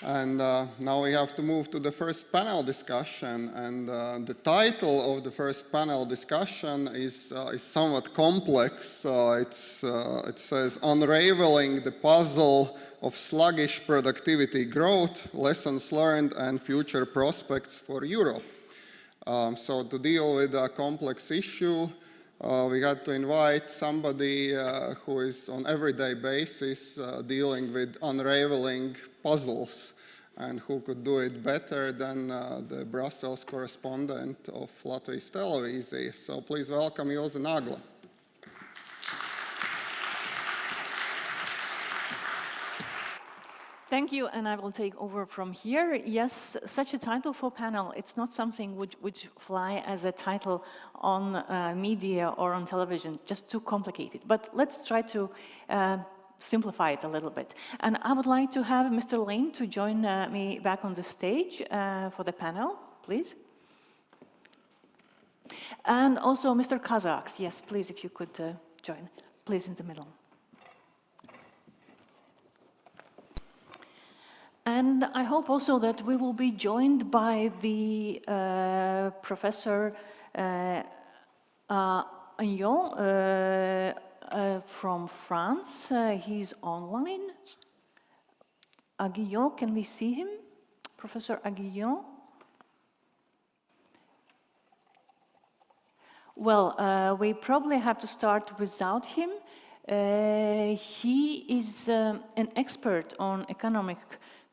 And now we have to move to the first panel discussion. And the title of the first panel discussion is somewhat complex. It says, Unraveling the Puzzle of Sluggish Productivity Growth, Lessons Learned and Future Prospects for Europe. So to deal with a complex issue, we had to invite somebody who is on everyday basis dealing with unraveling puzzles and who could do it better than the Brussels correspondent of Latvijas Televīzija. So please welcome Ilze Nagla. Thank you, and I will take over from here. Yes, such a title for panel, it's not something which fly as a title on media or on television, just too complicated. But let's try to simplify it a little bit. And I would like to have Mr. Lane to join me back on the stage for the panel, please. And also Mr. Kazāks, yes, please, if you could join, please, in the middle. And I hope also that we will be joined by the Professor Agnon from France. He's online. Agnon, can we see him? Professor Agnon? Well, we probably have to start without him. He is an expert on economic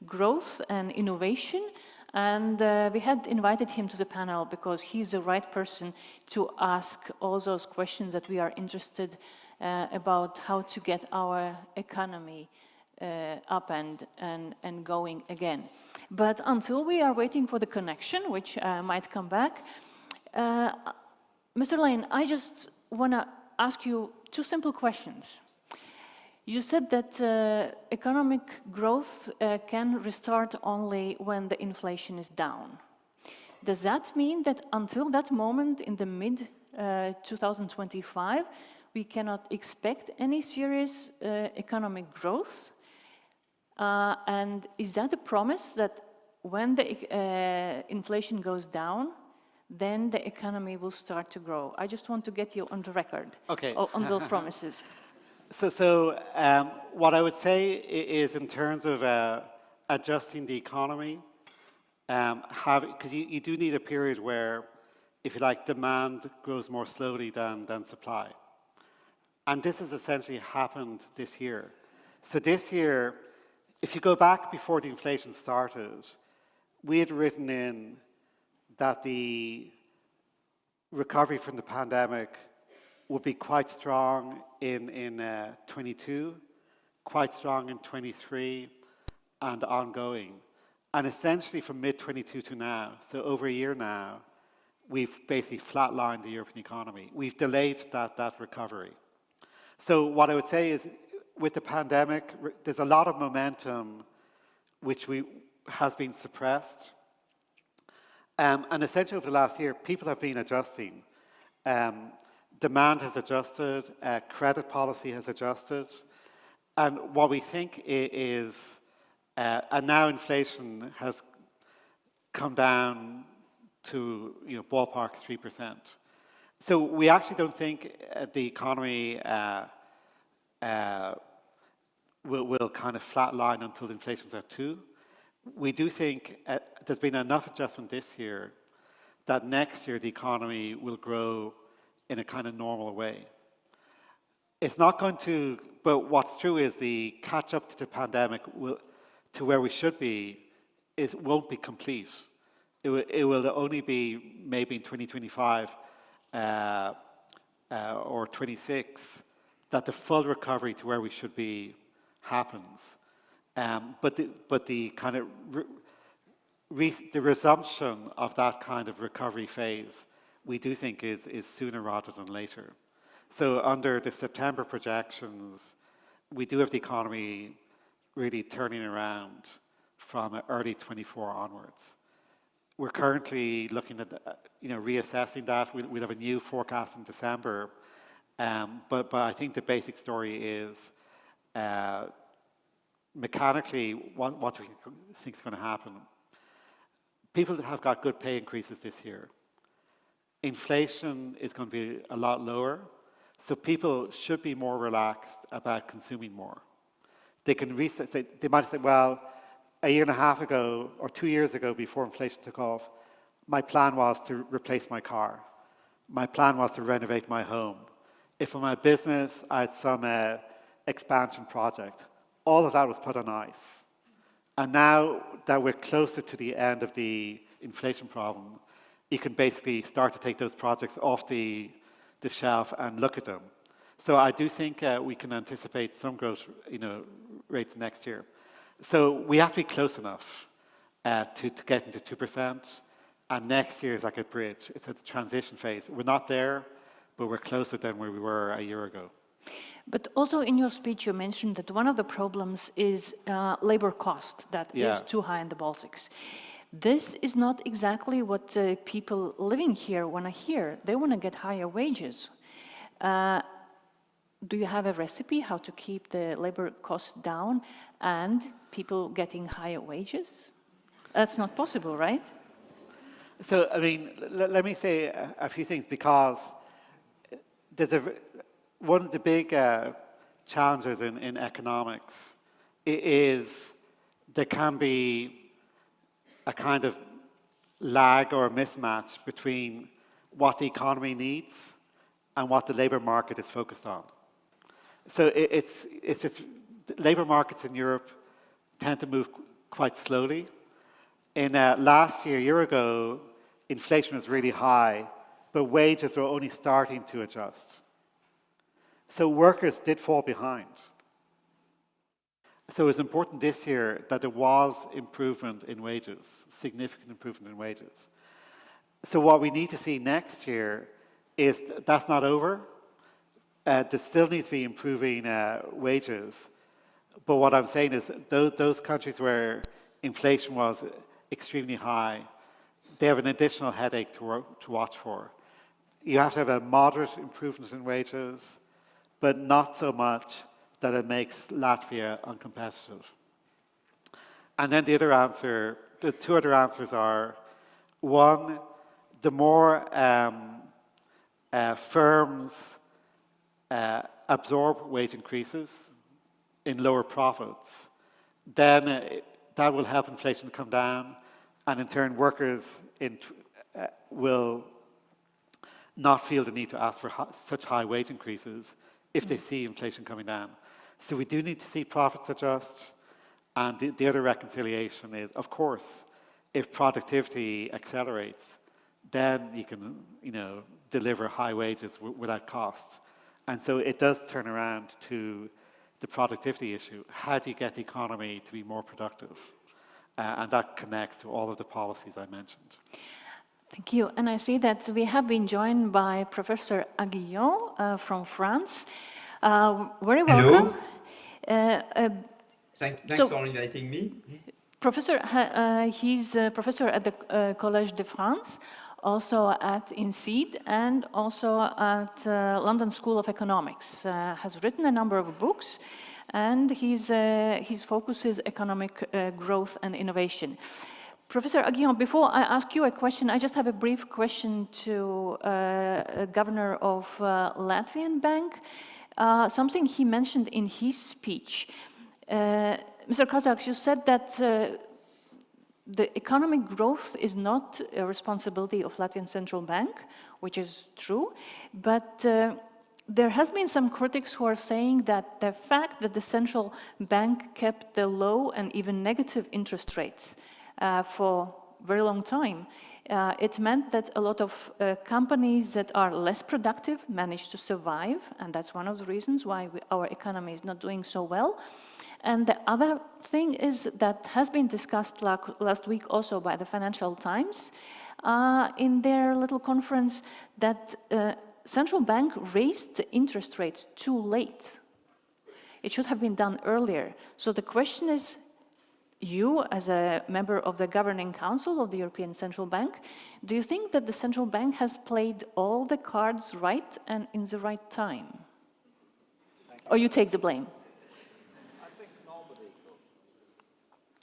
growth and innovation, and we had invited him to the panel because he's the right person to ask all those questions that we are interested about how to get our economy up and going again. But until we are waiting for the connection, which might come back, Mr. Lane, I just want to ask you two simple questions. You said that economic growth can restart only when the inflation is down. Does that mean that until that moment in the mid-2025, we cannot expect any serious economic growth? And is that a promise that when the inflation goes down, then the economy will start to grow? I just want to get you on the record on those promises. So what I would say is in terms of adjusting the economy, because you do need a period where, if you like, demand grows more slowly than supply. And this has essentially happened this year. So this year, if you go back before the inflation started, we had written in that the recovery from the pandemic would be quite strong in 22, quite strong in 23, and ongoing. And essentially from mid-22 to now, so over a year now, we've basically flatlined the European economy. We've delayed that recovery. So what I would say is, with the pandemic, there's a lot of momentum which has been suppressed. And essentially over the last year, people have been adjusting. Demand has adjusted, credit policy has adjusted, and what we think is, and now inflation has come down to ballpark 3%. So we actually don't think the economy will kind of flatline until inflation's at 2. We do think there's been enough adjustment this year that next year the economy will grow in a kind of normal way. It's not going to, but what's true is the catch up to the pandemic to where we should be won't be complete. It will only be maybe in 2025 or 26 that the full recovery to where we should be happens. But the kind of the resumption of that kind of recovery phase, we do think is sooner rather than later. So under the September projections, we do have the economy really turning around from early 24 onwards. We're currently looking at reassessing that. We'll have a new forecast in December, but I think the basic story is mechanically what do we think is going to happen. People have got good pay increases this year. Inflation is going to be a lot lower, so people should be more relaxed about consuming more. They can they might say, well, a year and a half ago or 2 years ago before inflation took off, my plan was to replace my car. My plan was to renovate my home. If for my business, I had some expansion project. All of that was put on ice. And now that we're closer to the end of the inflation problem, you can basically start to take those projects off the shelf and look at them. So I do think we can anticipate some growth rates next year. So we have to be close enough to get into 2%. And next year is like a bridge. It's a transition phase. We're not there, but we're closer than where we were a year ago. But also in your speech, you mentioned that one of the problems is labor cost that is too high in the Baltics. This is not exactly what people living here want to hear. They want to get higher wages. Do you have a recipe how to keep the labor costs down and people getting higher wages? That's not possible, right? So, I mean, let me say a few things, because there's one of the big challenges in economics is there can be a kind of lag or a mismatch between what the economy needs and what the labor market is focused on. So it's just labor markets in Europe tend to move quite slowly. In last year, a year ago, inflation was really high, but wages were only starting to adjust. So workers did fall behind. So it was important this year that there was improvement in wages, significant improvement in wages. So what we need to see next year is that's not over. There still needs to be improving wages. But what I'm saying is those countries where inflation was extremely high, they have an additional headache to watch for. You have to have a moderate improvement in wages, but not so much that it makes Latvia uncompetitive. And then the two other answers are, one, the more firms absorb wage increases in lower profits, then that will help inflation come down, and in turn workers will not feel the need to ask for such high wage increases if they see inflation coming down. So we do need to see profits adjust, and the other reconciliation is, of course, if productivity accelerates, then you can deliver high wages without cost. And so it does turn around to the productivity issue. How do you get the economy to be more productive? And that connects to all of the policies I mentioned. Thank you. And I see that we have been joined by Professor Aguillon from France. Very welcome. Thanks for inviting me. He's a professor at the Collège de France, also at INSEAD, and also at London School of Economics. Has written a number of books, and his focus is economic growth and innovation. Professor Aguillon, before I ask you a question, I just have a brief question to Governor of Latvian Bank. Something he mentioned in his speech. Mr. Kazāks, you said that the economic growth is not a responsibility of Latvian Central Bank, which is true, but there has been some critics who are saying that the fact that the central bank kept the low and even negative interest rates for a very long time, it meant that a lot of companies that are less productive managed to survive, and that's one of the reasons why our economy is not doing so well. And the other thing is that has been discussed last week also by the Financial Times in their little conference, that central bank raised the interest rates too late. It should have been done earlier. So the question is, you as a member of the Governing Council of the European Central Bank, do you think that the central bank has played all the cards right and in the right time? Or you take the blame?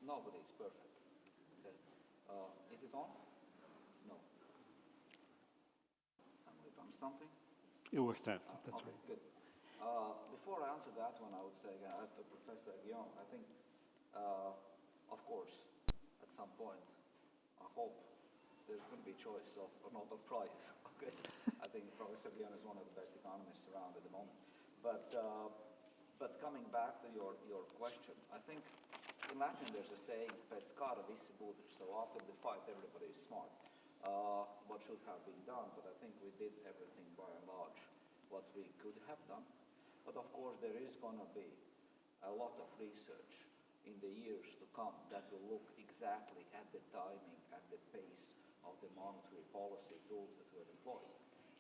Nobody's perfect. Okay. Is it on? No. Am I done something? It works out. That's okay, right. Good. Before I answer that one, I would say, to Professor Guillaume, I think, of course, at some point, I hope there's going to be choice of a not of price. Okay. I think Professor Guillaume is one of the best economists around at the moment. But coming back to your question, I think in Latin there's a saying, "Pēc kara visi gudri." So after the fight, everybody is smart. What should have been done, but I think we did everything by and large what we could have done. But of course, there is going to be a lot of research in the years to come that will look exactly at the timing and the pace of the monetary policy tools that were employed.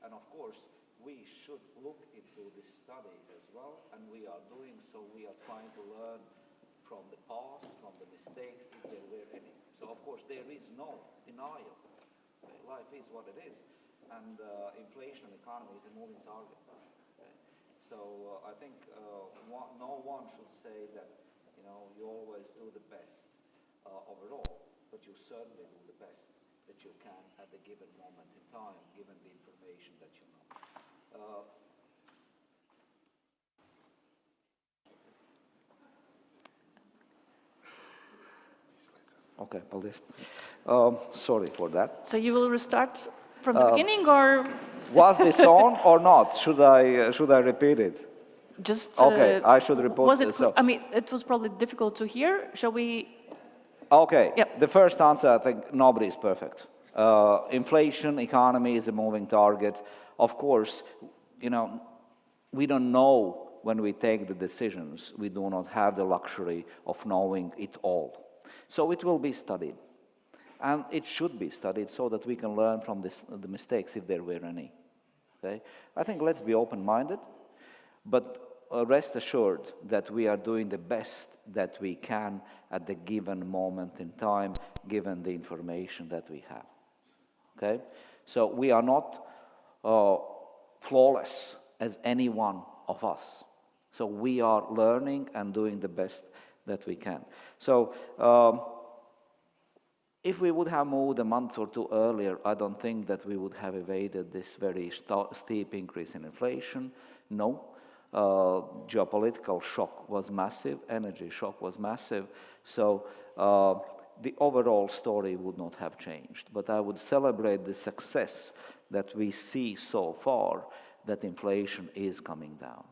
And of course, we should look into this study as well, and we are doing so. We are trying to learn from the past, from the mistakes, if there were any. So of course, there is no denial. Life is what it is, and inflation economy is a moving target. Okay? So I think no one should say that you always do the best overall, but you certainly do the best that you can at the given moment in time, given the information that you know. Okay, paldies. Sorry for that. So you will restart from the beginning, or was this on or not? Should I repeat it? Just okay, I should report. Was it? So. I mean, it was probably difficult to hear. Shall we? Okay. Yep. The first answer, I think nobody is perfect. Inflation, economy is a moving target. Of course, we don't know when we take the decisions. We do not have the luxury of knowing it all. So it will be studied. And it should be studied so that we can learn from the mistakes if there were any. Okay? I think let's be open-minded, but rest assured that we are doing the best that we can at the given moment in time, given the information that we have. Okay? So we are not flawless as any one of us. So we are learning and doing the best that we can. So if we would have moved a month or two earlier, I don't think that we would have evaded this very steep increase in inflation. No. Geopolitical shock was massive, energy shock was massive, so the overall story would not have changed. But I would celebrate the success that we see so far, that inflation is coming down.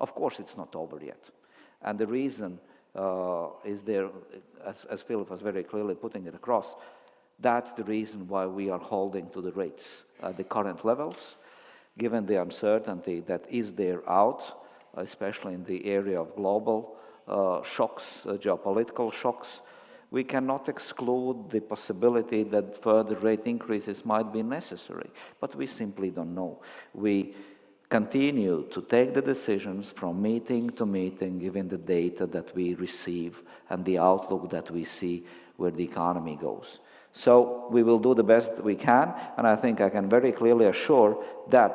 Of course, it's not over yet. And the reason is there, as Philip was very clearly putting it across, that's the reason why we are holding to the rates at the current levels, given the uncertainty that is there out, especially in the area of global shocks, geopolitical shocks. We cannot exclude the possibility that further rate increases might be necessary, but we simply don't know. We continue to take the decisions from meeting to meeting, given the data that we receive and the outlook that we see where the economy goes. So we will do the best we can, and I think I can very clearly assure that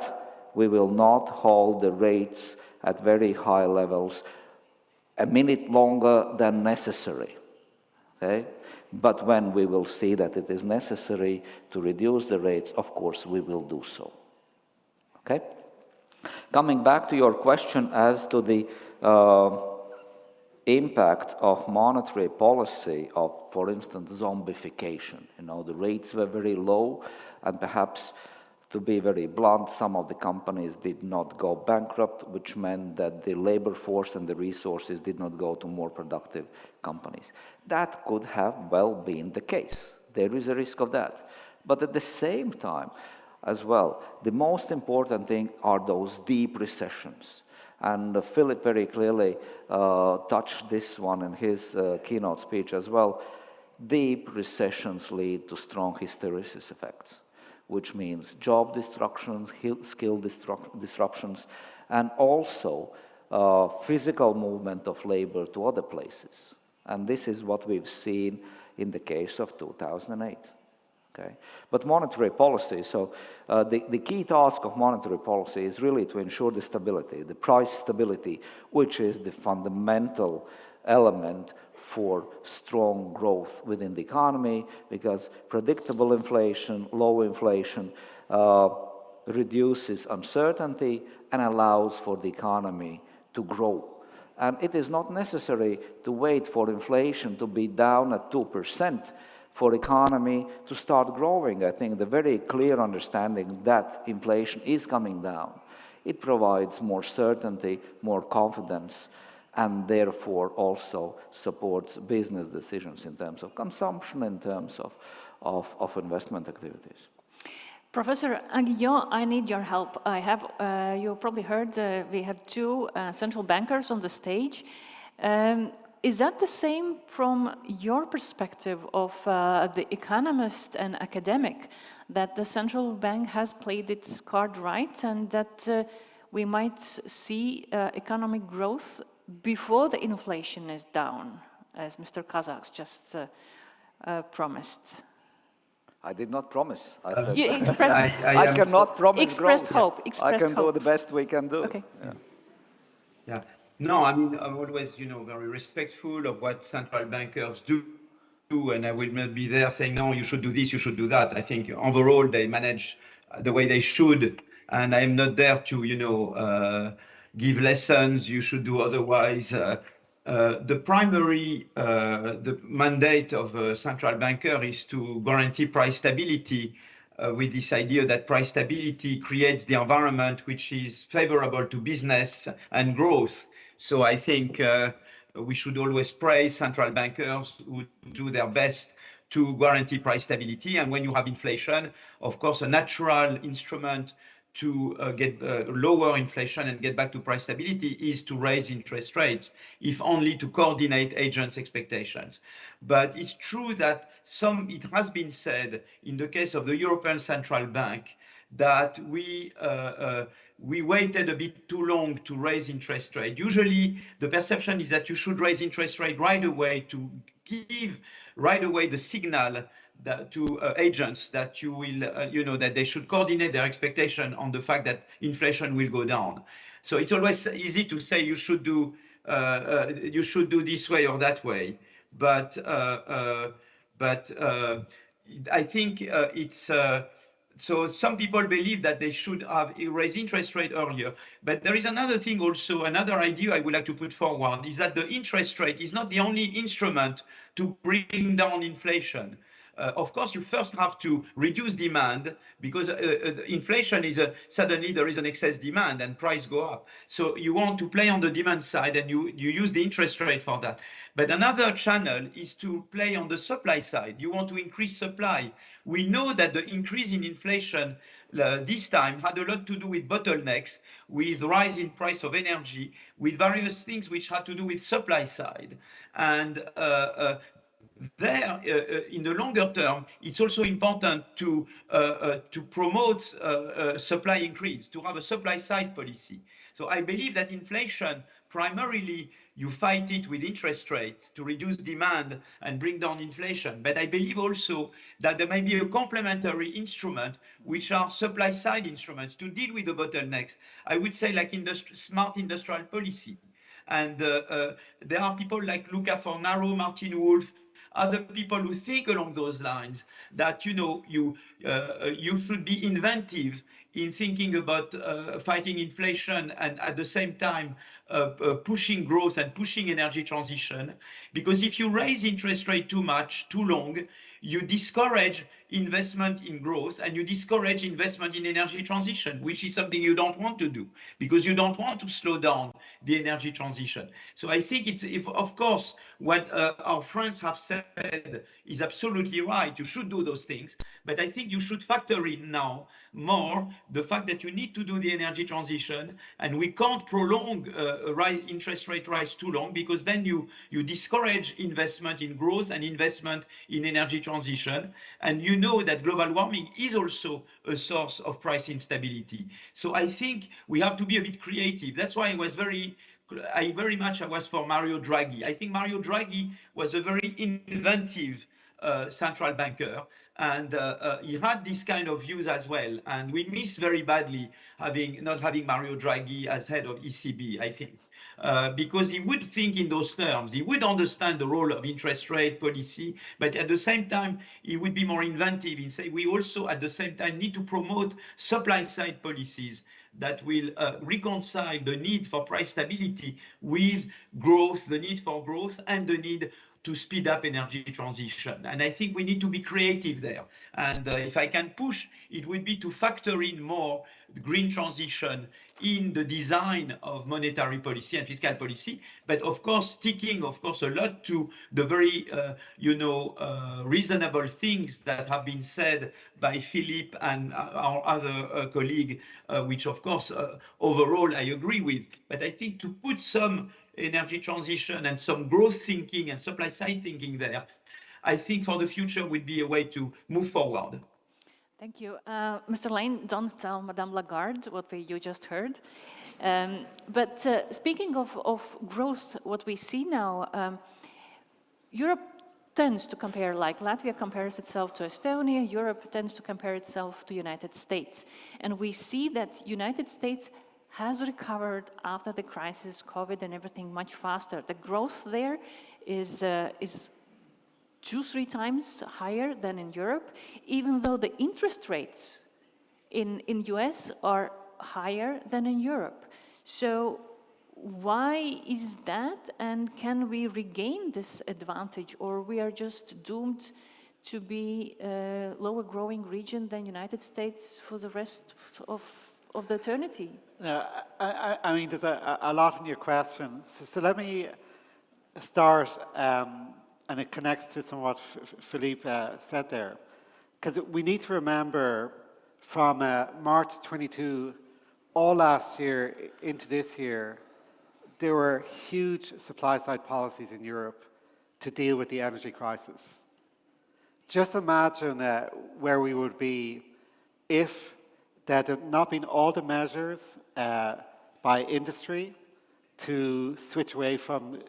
we will not hold the rates at very high levels a minute longer than necessary. Okay? But when we will see that it is necessary to reduce the rates, of course we will do so. Okay? Coming back to your question as to the impact of monetary policy of, for instance, zombification. You know, the rates were very low, and perhaps, to be very blunt, some of the companies did not go bankrupt, which meant that the labor force and the resources did not go to more productive companies. That could have well been the case. There is a risk of that. But at the same time, as well, the most important thing are those deep recessions. And Philip very clearly touched this one in his keynote speech as well. Deep recessions lead to strong hysteresis effects, which means job destructions, skill disruptions, and also physical movement of labor to other places. And this is what we've seen in the case of 2008. Okay. But monetary policy, so the key task of monetary policy is really to ensure the stability, the price stability, which is the fundamental element for strong growth within the economy, because predictable inflation, low inflation, reduces uncertainty and allows for the economy to grow. And it is not necessary to wait for inflation to be down at 2% for economy to start growing. I think the very clear understanding that inflation is coming down, it provides more certainty, more confidence, and therefore also supports business decisions in terms of consumption, in terms of investment activities. Professor Aguillon, I need your help. You probably heard we have two central bankers on the stage. Is that the same from your perspective of the economist and academic, that the central bank has played its card right and that we might see economic growth before the inflation is down, as Mr. Kazāks just promised? I did not promise. I said You expressed, I cannot promise expressed growth. hope. Expressed I can hope. do the best we can do. Okay. Yeah. Yeah. No, I mean, I'm always, very respectful of what central bankers do, and I will not be there saying, no, you should do this, you should do that. I think overall they manage the way they should, and I'm not there to, give lessons, you should do otherwise. The primary the mandate of a central banker is to guarantee price stability, with this idea that price stability creates the environment which is favorable to business and growth. So I think we should always praise central bankers who do their best to guarantee price stability. And when you have inflation, of course, a natural instrument to get lower inflation and get back to price stability is to raise interest rates, if only to coordinate agents' expectations. But it's true that it has been said in the case of the European Central Bank that we waited a bit too long to raise interest rate. Usually the perception is that you should raise interest rate right away to give right away the signal that to agents that you will, that they should coordinate their expectation on the fact that inflation will go down. So it's always easy to say you should do this way or that way, but I think it's. So some people believe that they should have raised interest rate earlier. But there is another thing also, another idea I would like to put forward is that the interest rate is not the only instrument to bring down inflation. Of course, you first have to reduce demand because inflation is suddenly there is an excess demand and price go up. So you want to play on the demand side and you use the interest rate for that. But another channel is to play on the supply side. You want to increase supply. We know that the increase in inflation this time had a lot to do with bottlenecks, with rise in price of energy, with various things which had to do with supply side. And there, in the longer term, it's also important to promote supply increase, to have a supply side policy. So I believe that inflation, primarily, you fight it with interest rates to reduce demand and bring down inflation. But I believe also that there may be a complementary instrument, which are supply side instruments to deal with the bottlenecks. I would say like smart industrial policy. And there are people like Luca Fornaro, Martin Wolf, other people who think along those lines, that you should be inventive in thinking about fighting inflation and at the same time pushing growth and pushing energy transition. Because if you raise interest rate too much, too long, you discourage investment in growth and you discourage investment in energy transition, which is something you don't want to do because you don't want to slow down the energy transition. So I think of course, what our friends have said is absolutely right. You should do those things, but I think you should factor in now more the fact that you need to do the energy transition, and we can't prolong interest rate rise too long, because then you discourage investment in growth and investment in energy transition. And you know that global warming is also a source of price instability. So I think we have to be a bit creative. That's why I was for Mario Draghi. I think Mario Draghi was a very inventive central banker, and he had this kind of views as well. And we missed very badly not having Mario Draghi as head of ECB, I think. Because he would think in those terms. He would understand the role of interest rate policy, but at the same time, he would be more inventive in saying we also at the same time need to promote supply side policies that will reconcile the need for price stability with growth, the need for growth, and the need to speed up energy transition. And I think we need to be creative there. And if I can push, it would be to factor in more green transition in the design of monetary policy and fiscal policy, but of course sticking, a lot to the very, reasonable things that have been said by Philippe and our other colleague, which of course overall I agree with. But I think to put some energy transition and some growth thinking and supply side thinking there, I think for the future would be a way to move forward. Thank you. Mr. Lane, don't tell Madame Lagarde what you just heard. But speaking of growth, what we see now, Europe tends to compare, like Latvia compares itself to Estonia, Europe tends to compare itself to United States. And we see that United States has recovered after the crisis, COVID and everything much faster. The growth there is 2-3 times higher than in Europe, even though the interest rates in US are higher than in Europe. So why is that, and can we regain this advantage, or we are just doomed to be a lower growing region than United States for the rest of the eternity? I mean, there's a lot in your question. So let me start, and it connects to some of what Philippe said there. Because we need to remember from March 22, all last year into this year, there were huge supply-side policies in Europe to deal with the energy crisis. Just imagine where we would be if there had not been all the measures by industry to switch away from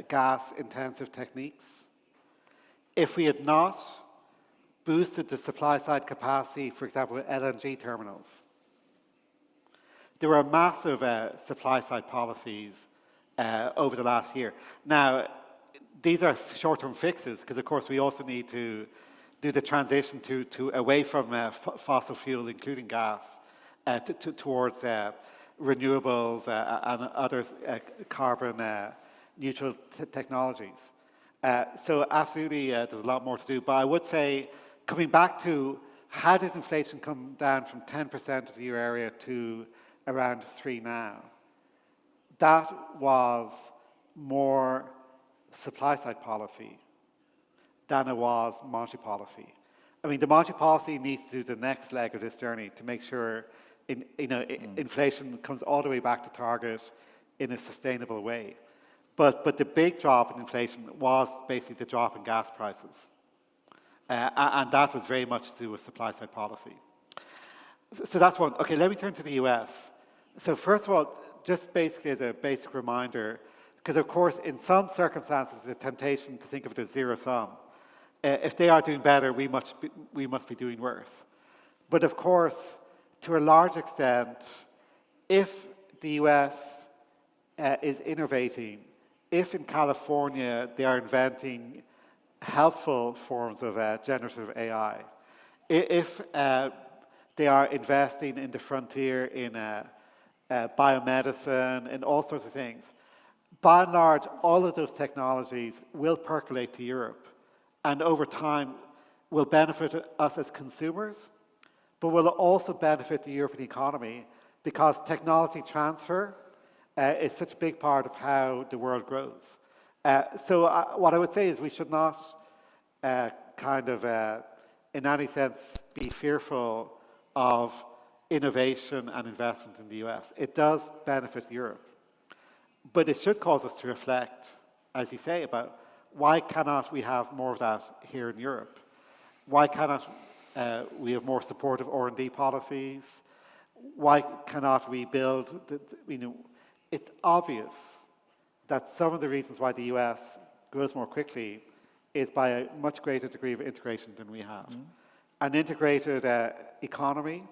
gas-intensive techniques, if we had not boosted the supply-side capacity, for example, with LNG terminals. There were massive supply-side policies over the last year. Now, these are short-term fixes, because of course we also need to do the transition to away from fossil fuel, including gas, towards renewables and other carbon neutral technologies. So absolutely, there's a lot more to do. But I would say, coming back to how did inflation come down from 10% of the euro area to around 3% now? That was more supply-side policy than it was monetary policy. I mean, the monetary policy needs to do the next leg of this journey to make sure inflation comes all the way back to target in a sustainable way. But the big drop in inflation was basically the drop in gas prices. And that was very much to do with supply-side policy. So that's one. Okay, let me turn to the US. So first of all, just basically as a basic reminder, because of course in some circumstances there's a temptation to think of it as zero sum. If they are doing better, we must be doing worse. But of course, to a large extent, if the US is innovating, if in California they are inventing helpful forms of generative AI, if they are investing in the frontier in biomedicine and all sorts of things, by and large, all of those technologies will percolate to Europe and over time will benefit us as consumers, but will also benefit the European economy because technology transfer is such a big part of how the world grows. So what I would say is we should not in any sense be fearful of innovation and investment in the US. It does benefit Europe. But it should cause us to reflect, as you say, about why cannot we have more of that here in Europe? Why cannot we have more supportive R&D policies? Why cannot we build, it's obvious that some of the reasons why the US grows more quickly is by a much greater degree of integration than we have. An integrated economy,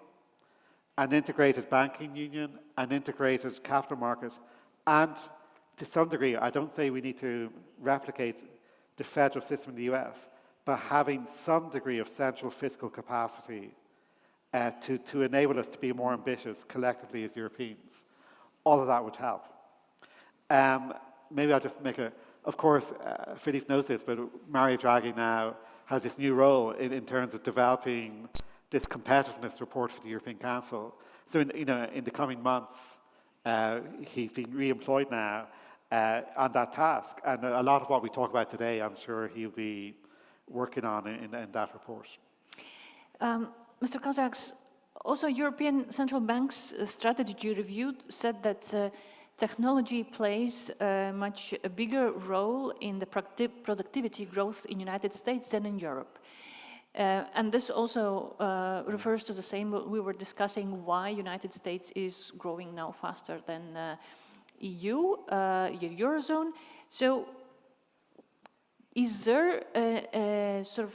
an integrated banking union, an integrated capital market, and to some degree, I don't say we need to replicate the federal system in the US, but having some degree of central fiscal capacity to enable us to be more ambitious collectively as Europeans. All of that would help. Maybe I'll just make of course, Philippe knows this, but Mario Draghi now has this new role in terms of developing this competitiveness report for the European Council. So in the coming months, he's been re-employed now on that task. And a lot of what we talk about today, I'm sure he'll be working on in that report. Mr. Kazāks, also European Central Bank's strategy review said that technology plays a much bigger role in the productivity growth in the United States than in Europe. And this also refers to the same, we were discussing why United States is growing now faster than EU, Eurozone. So is there a sort of,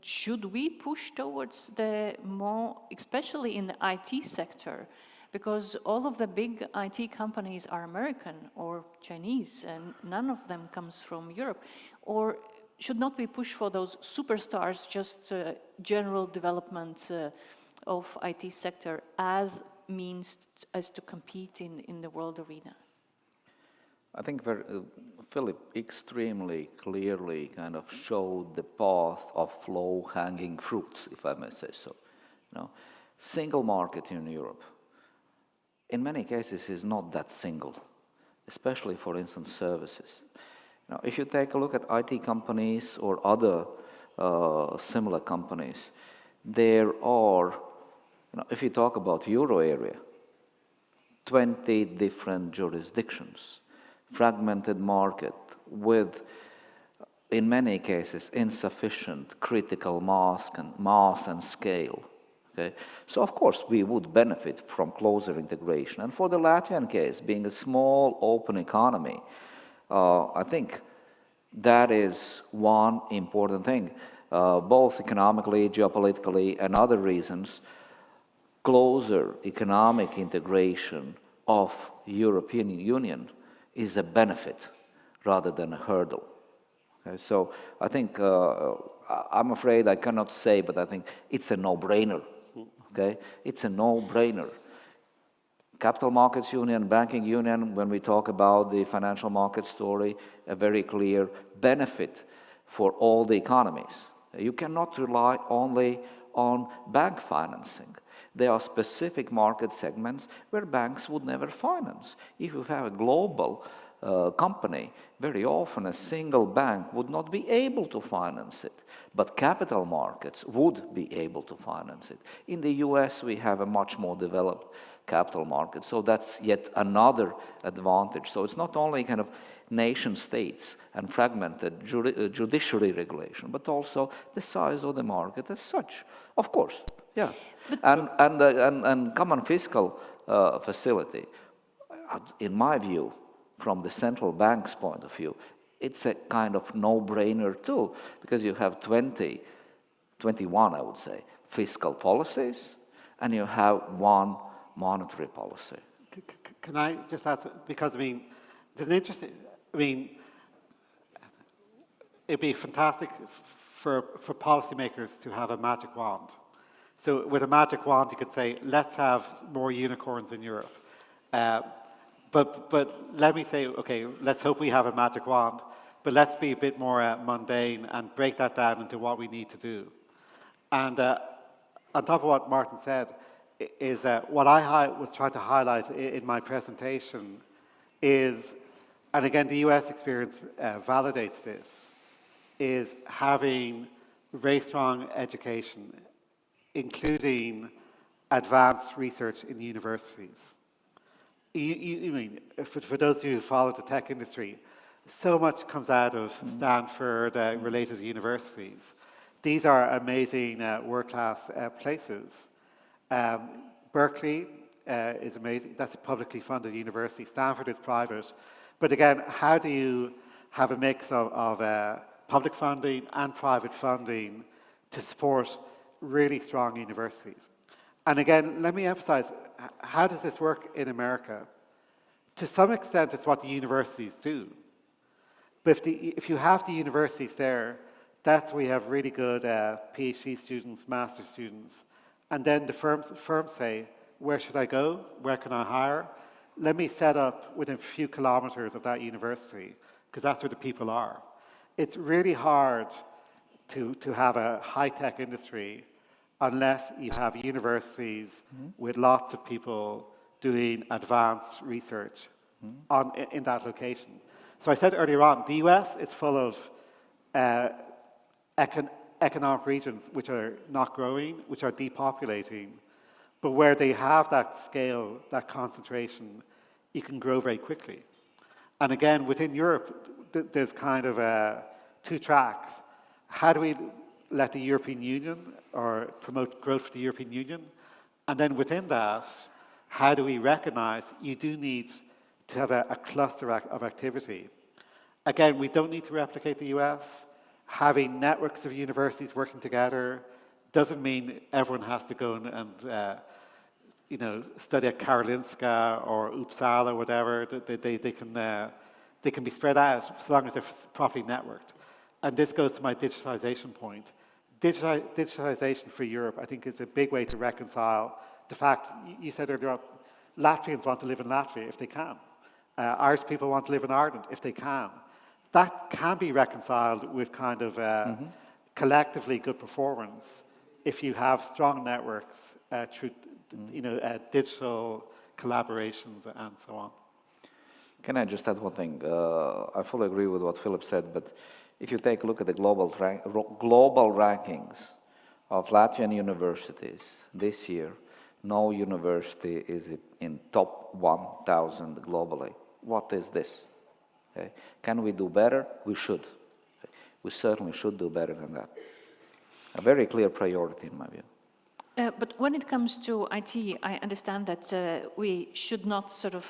should we push towards the more, especially in the IT sector, because all of the big IT companies are American or Chinese and none of them comes from Europe? Or should not we push for those superstars, just general development of IT sector as means as to compete in the world arena? I think Philip extremely clearly kind of showed the path of low-hanging fruits, if I may say so. Single market in Europe, in many cases, is not that single, especially, for instance, services. Now, if you take a look at IT companies or other similar companies, there are, if you talk about Euro area, 20 different jurisdictions, fragmented market with, in many cases, insufficient critical mass and scale. Okay? So, of course, we would benefit from closer integration. And for the Latvian case, being a small, open economy, I think that is one important thing, both economically, geopolitically, and other reasons. Closer economic integration of European Union is a benefit rather than a hurdle. Okay? So I think, I'm afraid I cannot say, but I think it's a no-brainer. Okay? It's a no-brainer. Capital Markets Union, Banking Union, when we talk about the financial market story, a very clear benefit for all the economies. You cannot rely only on bank financing. There are specific market segments where banks would never finance. If you have a global company, very often a single bank would not be able to finance it, but capital markets would be able to finance it. In the US, we have a much more developed capital market, so that's yet another advantage. So it's not only kind of nation states and fragmented judiciary regulation, but also the size of the market as such. Of course, yeah. And common fiscal facility, in my view, from the central bank's point of view, it's a kind of no-brainer too, because you have 21, I would say, fiscal policies, and you have one monetary policy. Can I just ask, because I mean, there's an interesting, I mean, it'd be fantastic for policymakers to have a magic wand. So with a magic wand, you could say, let's have more unicorns in Europe. But let me say, okay, let's hope we have a magic wand, but let's be a bit more mundane and break that down into what we need to do. And on top of what Martin said, is what I was trying to highlight in my presentation is, and again, the US experience validates this, is having very strong education, including advanced research in universities. I mean, for those of you who follow the tech industry, so much comes out of Stanford related universities. These are amazing world-class places. Berkeley is amazing. That's a publicly funded university. Stanford is private. But again, how do you have a mix of public funding and private funding to support really strong universities? And again, let me emphasize, how does this work in America? To some extent, it's what the universities do. But if you have the universities there, that's where you have really good PhD students, master students. And then the firms say, where should I go? Where can I hire? Let me set up within a few kilometers of that university, because that's where the people are. It's really hard to have a high-tech industry unless you have universities with lots of people doing advanced research in that location. So I said earlier on, the US is full of economic regions which are not growing, which are depopulating, but where they have that scale, that concentration, you can grow very quickly. And again, within Europe, there's kind of two tracks. How do we let the European Union or promote growth for the European Union? And then within that, how do we recognize you do need to have a cluster of activity? Again, we don't need to replicate the US. Having networks of universities working together doesn't mean everyone has to go and study at Karolinska or Uppsala or whatever. They can be spread out so long as they're properly networked. And this goes to my digitalization point. Digitalization for Europe, I think, is a big way to reconcile the fact, you said earlier on, Latvians want to live in Latvia if they can. Irish people want to live in Ireland if they can. That can be reconciled with kind of collectively good performance if you have strong networks through digital collaborations and so on. Can I just add one thing? I fully agree with what Philip said, but if you take a look at the global rankings of Latvian universities this year, no university is in top 1,000 globally. What is this? Okay. Can we do better? We should. Okay. We certainly should do better than that. A very clear priority in my view. But when it comes to IT, I understand that we should not sort of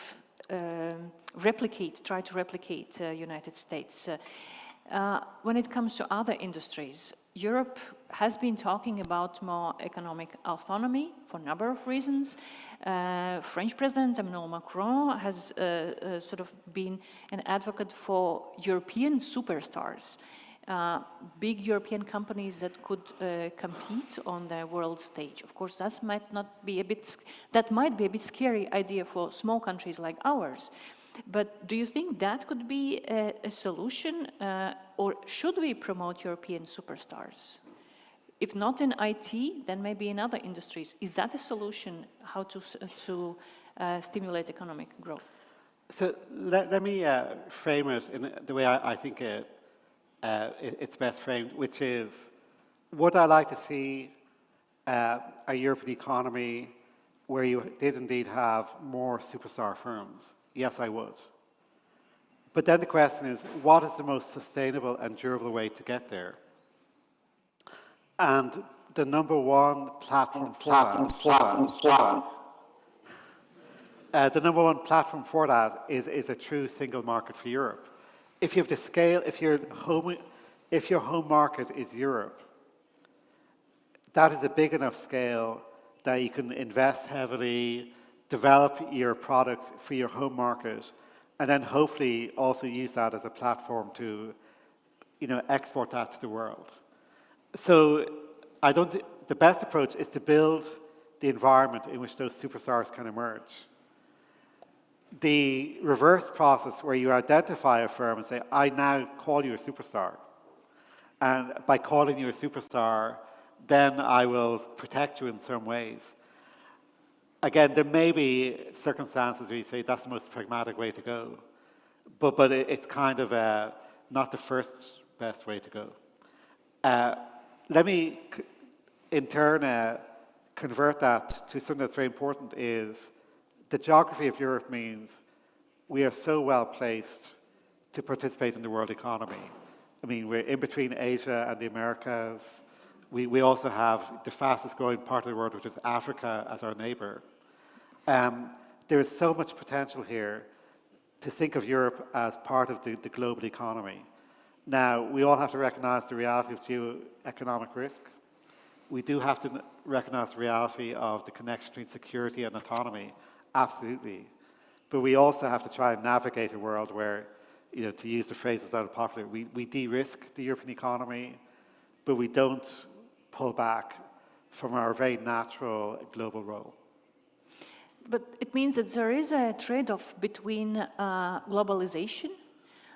try to replicate United States. When it comes to other industries, Europe has been talking about more economic autonomy for a number of reasons. French President Emmanuel Macron has sort of been an advocate for European superstars, big European companies that could compete on the world stage. Of course, that might be a bit scary idea for small countries like ours. But do you think that could be a solution, or should we promote European superstars? If not in IT, then maybe in other industries. Is that a solution, how to stimulate economic growth? So let me frame it in the way I think it's best framed, which is, would I like to see a European economy where you did indeed have more superstar firms? Yes, I would. But then the question is, what is the most sustainable and durable way to get there? And the number one platform for that is a true single market for Europe. If you have the scale, if your home market is Europe, that is a big enough scale that you can invest heavily, develop your products for your home market, and then hopefully also use that as a platform to, export that to the world. So I don't think the best approach is to build the environment in which those superstars can emerge. The reverse process where you identify a firm and say, I now call you a superstar. And by calling you a superstar, then I will protect you in some ways. Again, there may be circumstances where you say that's the most pragmatic way to go, but it's kind of not the first best way to go. Let me, in turn, convert that to something that's very important is the geography of Europe means we are so well placed to participate in the world economy. I mean, we're in between Asia and the Americas. We also have the fastest growing part of the world, which is Africa, as our neighbor. There is so much potential here to think of Europe as part of the global economy. Now, we all have to recognize the reality of geo-economic risk. We do have to recognize the reality of the connection between security and autonomy, absolutely. But we also have to try and navigate a world where, to use the phrases that are popular, we de-risk the European economy, but we don't pull back from our very natural global role. But it means that there is a trade-off between globalization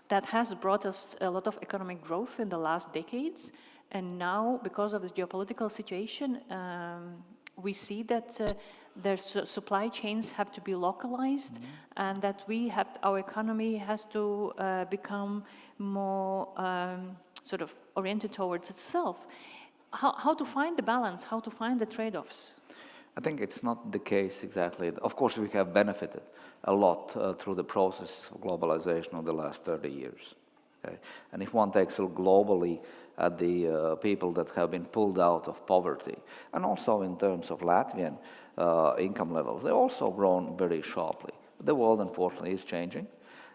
that has brought us a lot of economic growth in the last decades, and now, because of the geopolitical situation, we see that their supply chains have to be localized, and that our economy has to become more sort of oriented towards itself. How to find the balance? How to find the trade-offs? I think it's not the case exactly. Of course, we have benefited a lot through the process of globalization of the last 30 years. Okay? And if one takes a look globally at the people that have been pulled out of poverty, and also in terms of Latvian income levels, they've also grown very sharply. The world, unfortunately, is changing,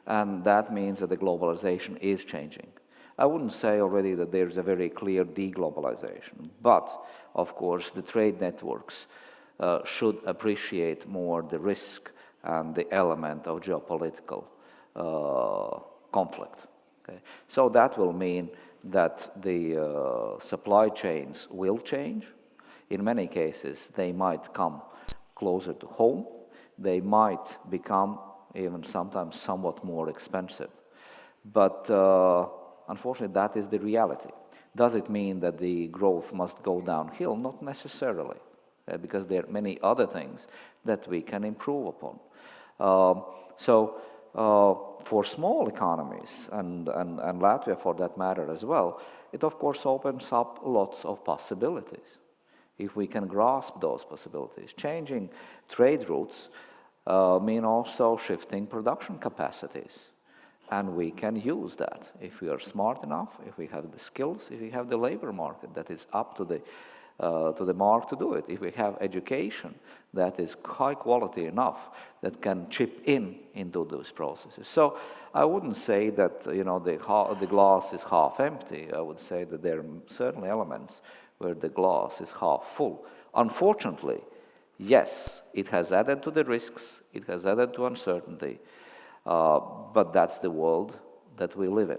and that means that the globalization is changing. I wouldn't say already that there's a very clear deglobalization, but of course the trade networks should appreciate more the risk and the element of geopolitical conflict. Okay? So that will mean that the supply chains will change. In many cases, they might come closer to home. They might become even sometimes somewhat more expensive. But unfortunately, that is the reality. Does it mean that the growth must go downhill? Not necessarily, because there are many other things that we can improve upon. For small economies, and Latvia for that matter as well, it of course opens up lots of possibilities. If we can grasp those possibilities, changing trade routes mean also shifting production capacities. And we can use that if we are smart enough, if we have the skills, if we have the labor market that is up to the mark to do it, if we have education that is high quality enough that can chip into those processes. So I wouldn't say that the glass is half empty. I would say that there are certainly elements where the glass is half full. Unfortunately, yes, it has added to the risks, it has added to uncertainty, but that's the world that we live in.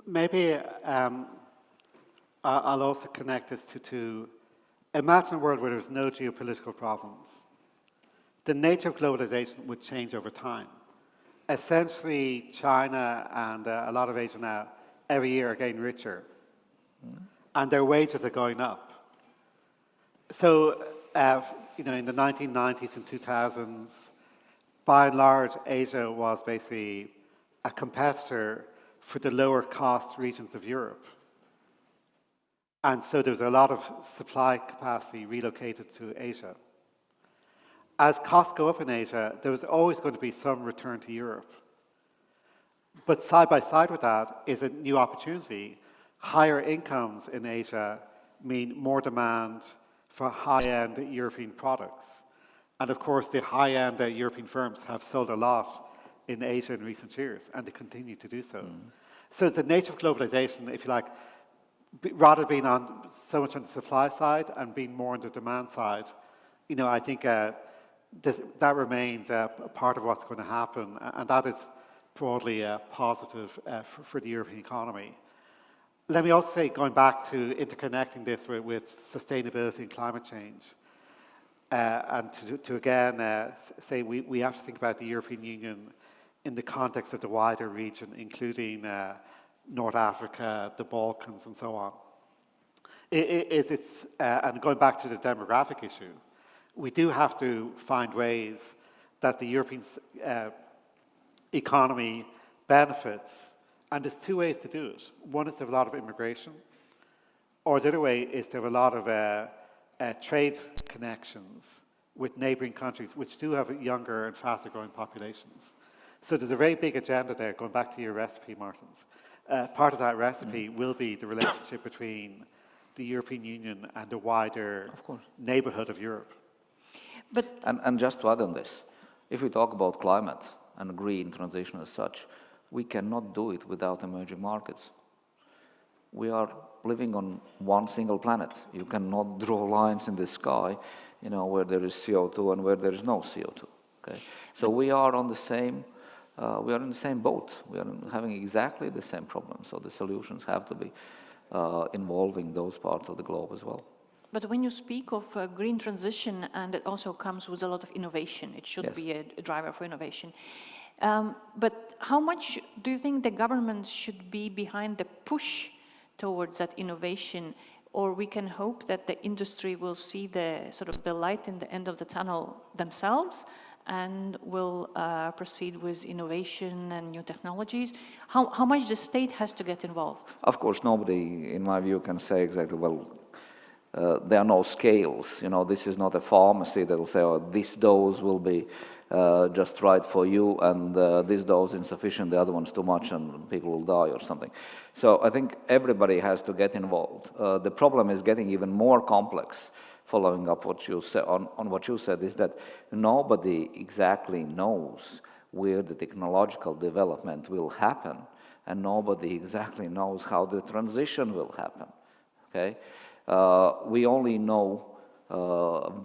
Maybe I'll also connect this to imagine a world where there's no geopolitical problems. The nature of globalization would change over time. Essentially, China and a lot of Asia now, every year are getting richer, and their wages are going up. So, in the 1990s and 2000s, by and large, Asia was basically a competitor for the lower cost regions of Europe. And so there's a lot of supply capacity relocated to Asia. as costs go up in Asia, there was always going to be some return to Europe. But side by side with that is a new opportunity. Higher incomes in Asia mean more demand for high-end European products. And of course, the high-end European firms have sold a lot in Asia in recent years, and they continue to do so. So it's the nature of globalization, if you like, rather being on so much on the supply side and being more on the demand side. You know, I think that remains part of what's going to happen, and that is broadly positive for the European economy. Let me also say, going back to interconnecting this with sustainability and climate change, and to again say we have to think about the European Union in the context of the wider region, including North Africa, the Balkans, and so on. And going back to the demographic issue, we do have to find ways that the European economy benefits, and there's two ways to do it. One is to have a lot of immigration, or the other way is to have a lot of trade connections with neighbouring countries, which do have younger and faster growing populations. So there's a very big agenda there, going back to your recipe, Martins. Part of that recipe will be the relationship between the European Union and the wider neighbourhood of Europe. But and just to add on this, if we talk about climate and green transition as such, we cannot do it without emerging markets. We are living on one single planet. You cannot draw lines in the sky, you know, where there is CO2 and where there is no CO2. Okay, so we are on the same. We are in the same boat. We are having exactly the same problem. So the solutions have to be involving those parts of the globe as well. But when you speak of green transition, and it also comes with a lot of innovation, it should be a driver for innovation. But how much do you think the government should be behind the push towards that innovation, or we can hope that the industry will see the sort of the light in the end of the tunnel themselves and will proceed with innovation and new technologies? How much the state has to get involved? Of course, nobody, in my view, can say exactly, well, there are no scales. You know, this is not a pharmacy that will say, oh, this dose will be just right for you, and this dose insufficient, the other one's too much, and people will die or something. So I think everybody has to get involved. The problem is getting even more complex. Following up what you said, on what you said, is that nobody exactly knows where the technological development will happen, and nobody exactly knows how the transition will happen. Okay, we only know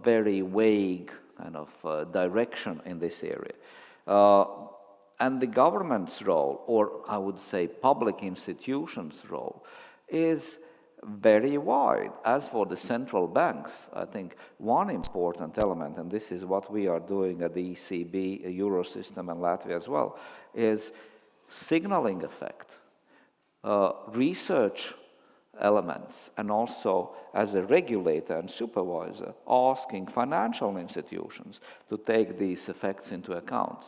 very vague kind of direction in this area, and the government's role, or I would say public institutions' role, is very wide. As for the central banks, I think one important element, and this is what we are doing at the ECB, Eurosystem, and Latvia as well, is signaling effect, research elements, and also as a regulator and supervisor, asking financial institutions to take these effects into account.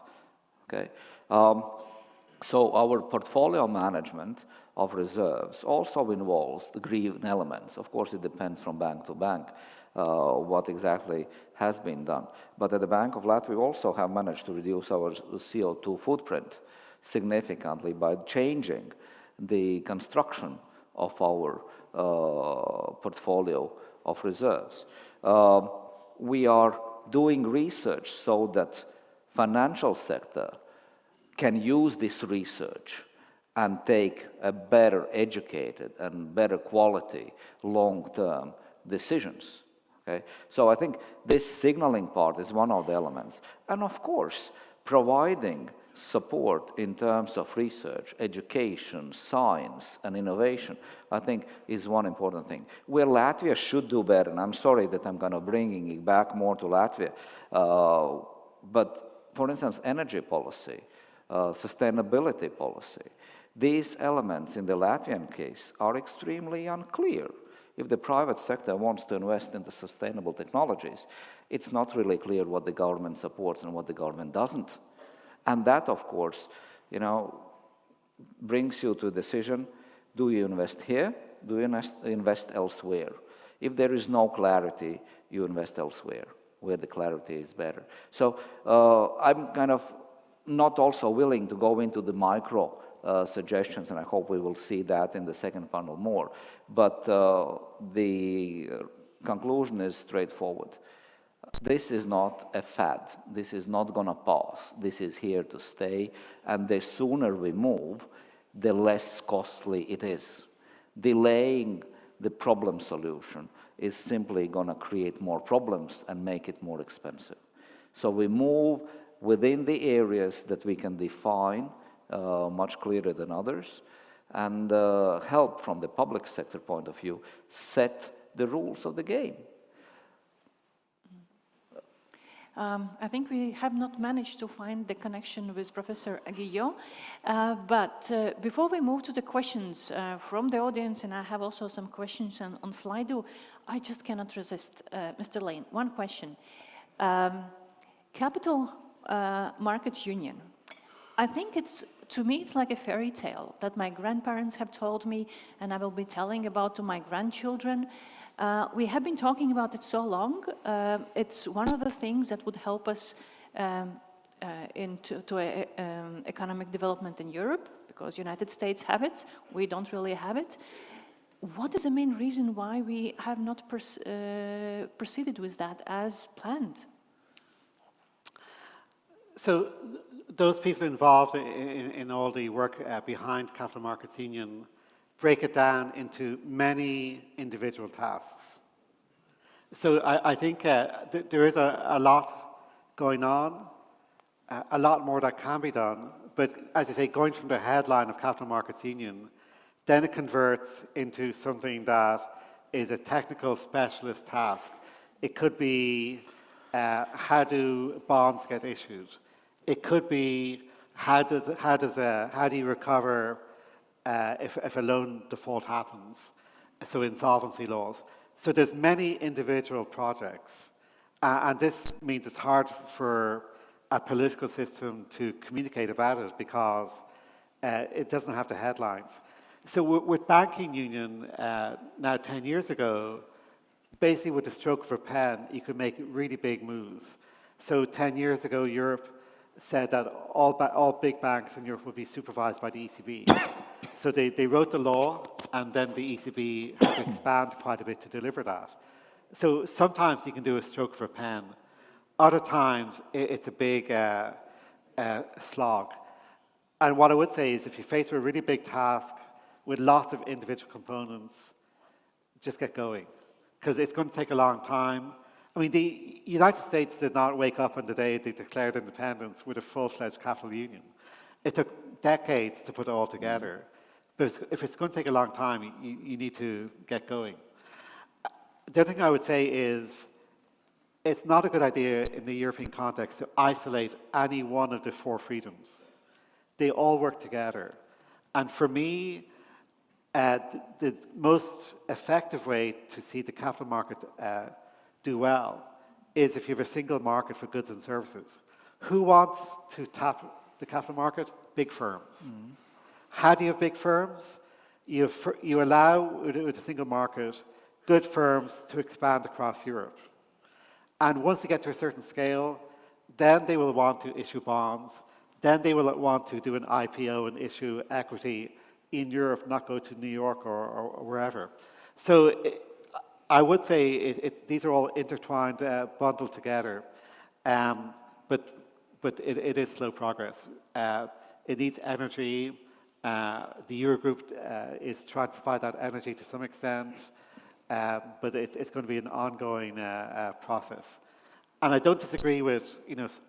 Okay, so our portfolio management of reserves also involves the green elements. Of course, it depends from bank to bank what exactly has been done. But at the Bank of Latvia, we also have managed to reduce our CO2 footprint significantly by changing the construction of our portfolio of reserves. We are doing research so that financial sector can use this research and take a better educated and better quality long-term decisions. Okay? So I think this signaling part is one of the elements. And of course, providing support in terms of research, education, science, and innovation, I think is one important thing. Where Latvia should do better, and I'm sorry that I'm kind of bringing it back more to Latvia, but for instance, energy policy, sustainability policy, these elements in the Latvian case are extremely unclear. If the private sector wants to invest into sustainable technologies, it's not really clear what the government supports and what the government doesn't. And that, of course, you know, brings you to a decision, do you invest here, do you invest elsewhere? If there is no clarity, you invest elsewhere. where the clarity is better. So I'm kind of not also willing to go into the micro suggestions, and I hope we will see that in the second panel more. But the conclusion is straightforward. This is not a fad. This is not going to pass. This is here to stay. And the sooner we move, the less costly it is. Delaying the problem solution is simply going to create more problems and make it more expensive. So we move within the areas that we can define much clearer than others, and help from the public sector point of view set the rules of the game. I think we have not managed to find the connection with Professor Aguillon, but before we move to the questions from the audience, and I have also some questions on Slido, I just cannot resist. Mr. Lane, one question. Capital Markets Union. I think to me, it's like a fairy tale that my grandparents have told me, and I will be telling about to my grandchildren. We have been talking about it so long. It's one of the things that would help us into economic development in Europe, because United States have it, we don't really have it. What is the main reason why we have not proceeded with that as planned? So those people involved in all the work behind Capital Markets Union break it down into many individual tasks. So I think there is a lot going on, a lot more that can be done, but as I say, going from the headline of Capital Markets Union, then it converts into something that is a technical specialist task. It could be how do bonds get issued? It could be how do you recover if a loan default happens? So insolvency laws. So there's many individual projects, and this means it's hard for a political system to communicate about it because it doesn't have the headlines. So with banking union, now 10 years ago, basically with the stroke of a pen, you could make really big moves. So 10 years ago, Europe said that all big banks in Europe would be supervised by the ECB. So they wrote the law, and then the ECB had to expand quite a bit to deliver that. So sometimes you can do a stroke of a pen. Other times, it's a big slog. And what I would say is if you're faced with a really big task with lots of individual components, just get going, because it's going to take a long time. I mean, the United States did not wake up on the day they declared independence with a full-fledged capital union. It took decades to put it all together. But if it's going to take a long time, you need to get going. The other thing I would say is it's not a good idea in the European context to isolate any one of the four freedoms. They all work together. And for me, the most effective way to see the capital market do well is if you have a single market for goods and services. Who wants to tap the capital market? Big firms. Mm-hmm. How do you have big firms? You allow, with a single market, good firms to expand across Europe. And once they get to a certain scale, then they will want to issue bonds. Then they will want to do an IPO and issue equity in Europe, not go to New York or wherever. So I would say these are all intertwined, bundled together. But it is slow progress. It needs energy. The Eurogroup is trying to provide that energy to some extent, but it's going to be an ongoing process. And I don't disagree with,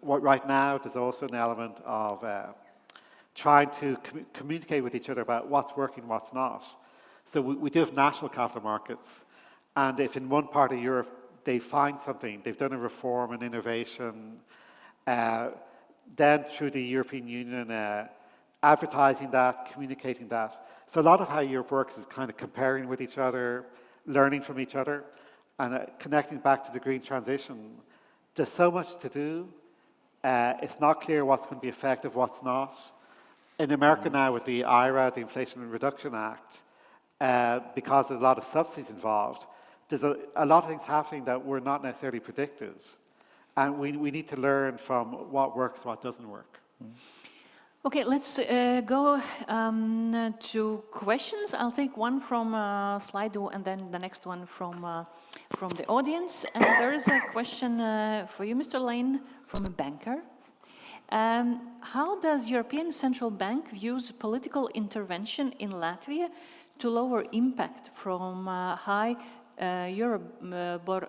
right now there's also an element of trying to communicate with each other about what's working, what's not. So we do have national capital markets, and if in one part of Europe they find something, they've done a reform and innovation, then through the European Union, advertising that, communicating that. So a lot of how Europe works is kind of comparing with each other, learning from each other, and connecting back to the green transition. There's so much to do. It's not clear what's going to be effective, what's not. In America now with the IRA, the Inflation Reduction Act, because there's a lot of subsidies involved, there's a lot of things happening that were not necessarily predicted. and we need to learn from what works, what doesn't work. Okay, let's go to questions. I'll take one from Slido and then the next one from the audience. And there is a question for you, Mr. Lane, from a banker. How does European Central Bank views political intervention in Latvia to lower impact from high Euribor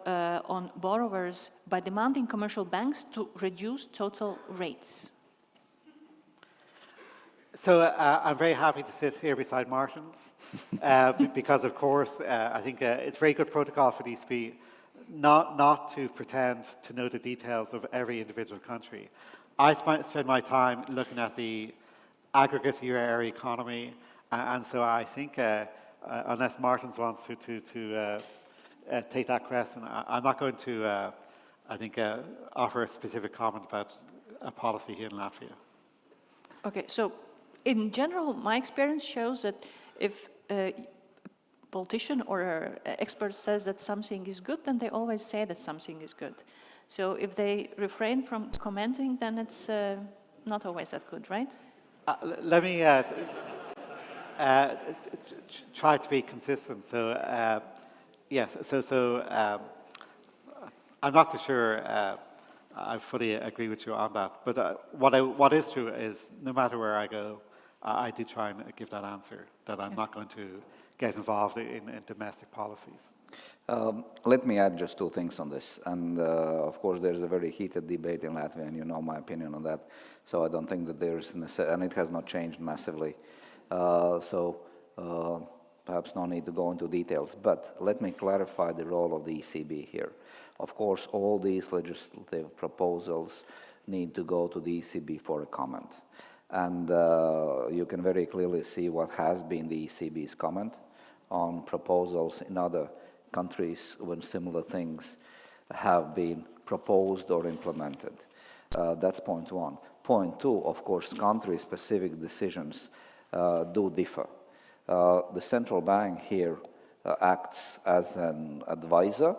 on borrowers by demanding commercial banks to reduce total rates? So I'm very happy to sit here beside Mārtiņš because, of course, I think it's very good protocol for the ECB not to pretend to know the details of every individual country. I spend my time looking at the aggregate euro area economy, and so I think unless Mārtiņš wants to take that question, I'm not going to, I think, offer a specific comment about a policy here in Latvia. Okay, so in general, my experience shows that if a politician or expert says that something is good, then they always say that something is good. So if they refrain from commenting, then it's not always that good, right? Let me try to be consistent. So, yes, I'm not so sure I fully agree with you on that. But what is true is no matter where I go, I do try and give that answer, that I'm not going to get involved in domestic policies. Let me add just two things on this. And of course, there's a very heated debate in Latvia, and you know my opinion on that. So I don't think that there's, and it has not changed massively. Perhaps no need to go into details. But let me clarify the role of the ECB here. Of course, all these legislative proposals need to go to the ECB for a comment. And you can very clearly see what has been the ECB's comment on proposals in other countries when similar things have been proposed or implemented. That's point one. Point two, of course, country-specific decisions do differ. The central bank here acts as an advisor.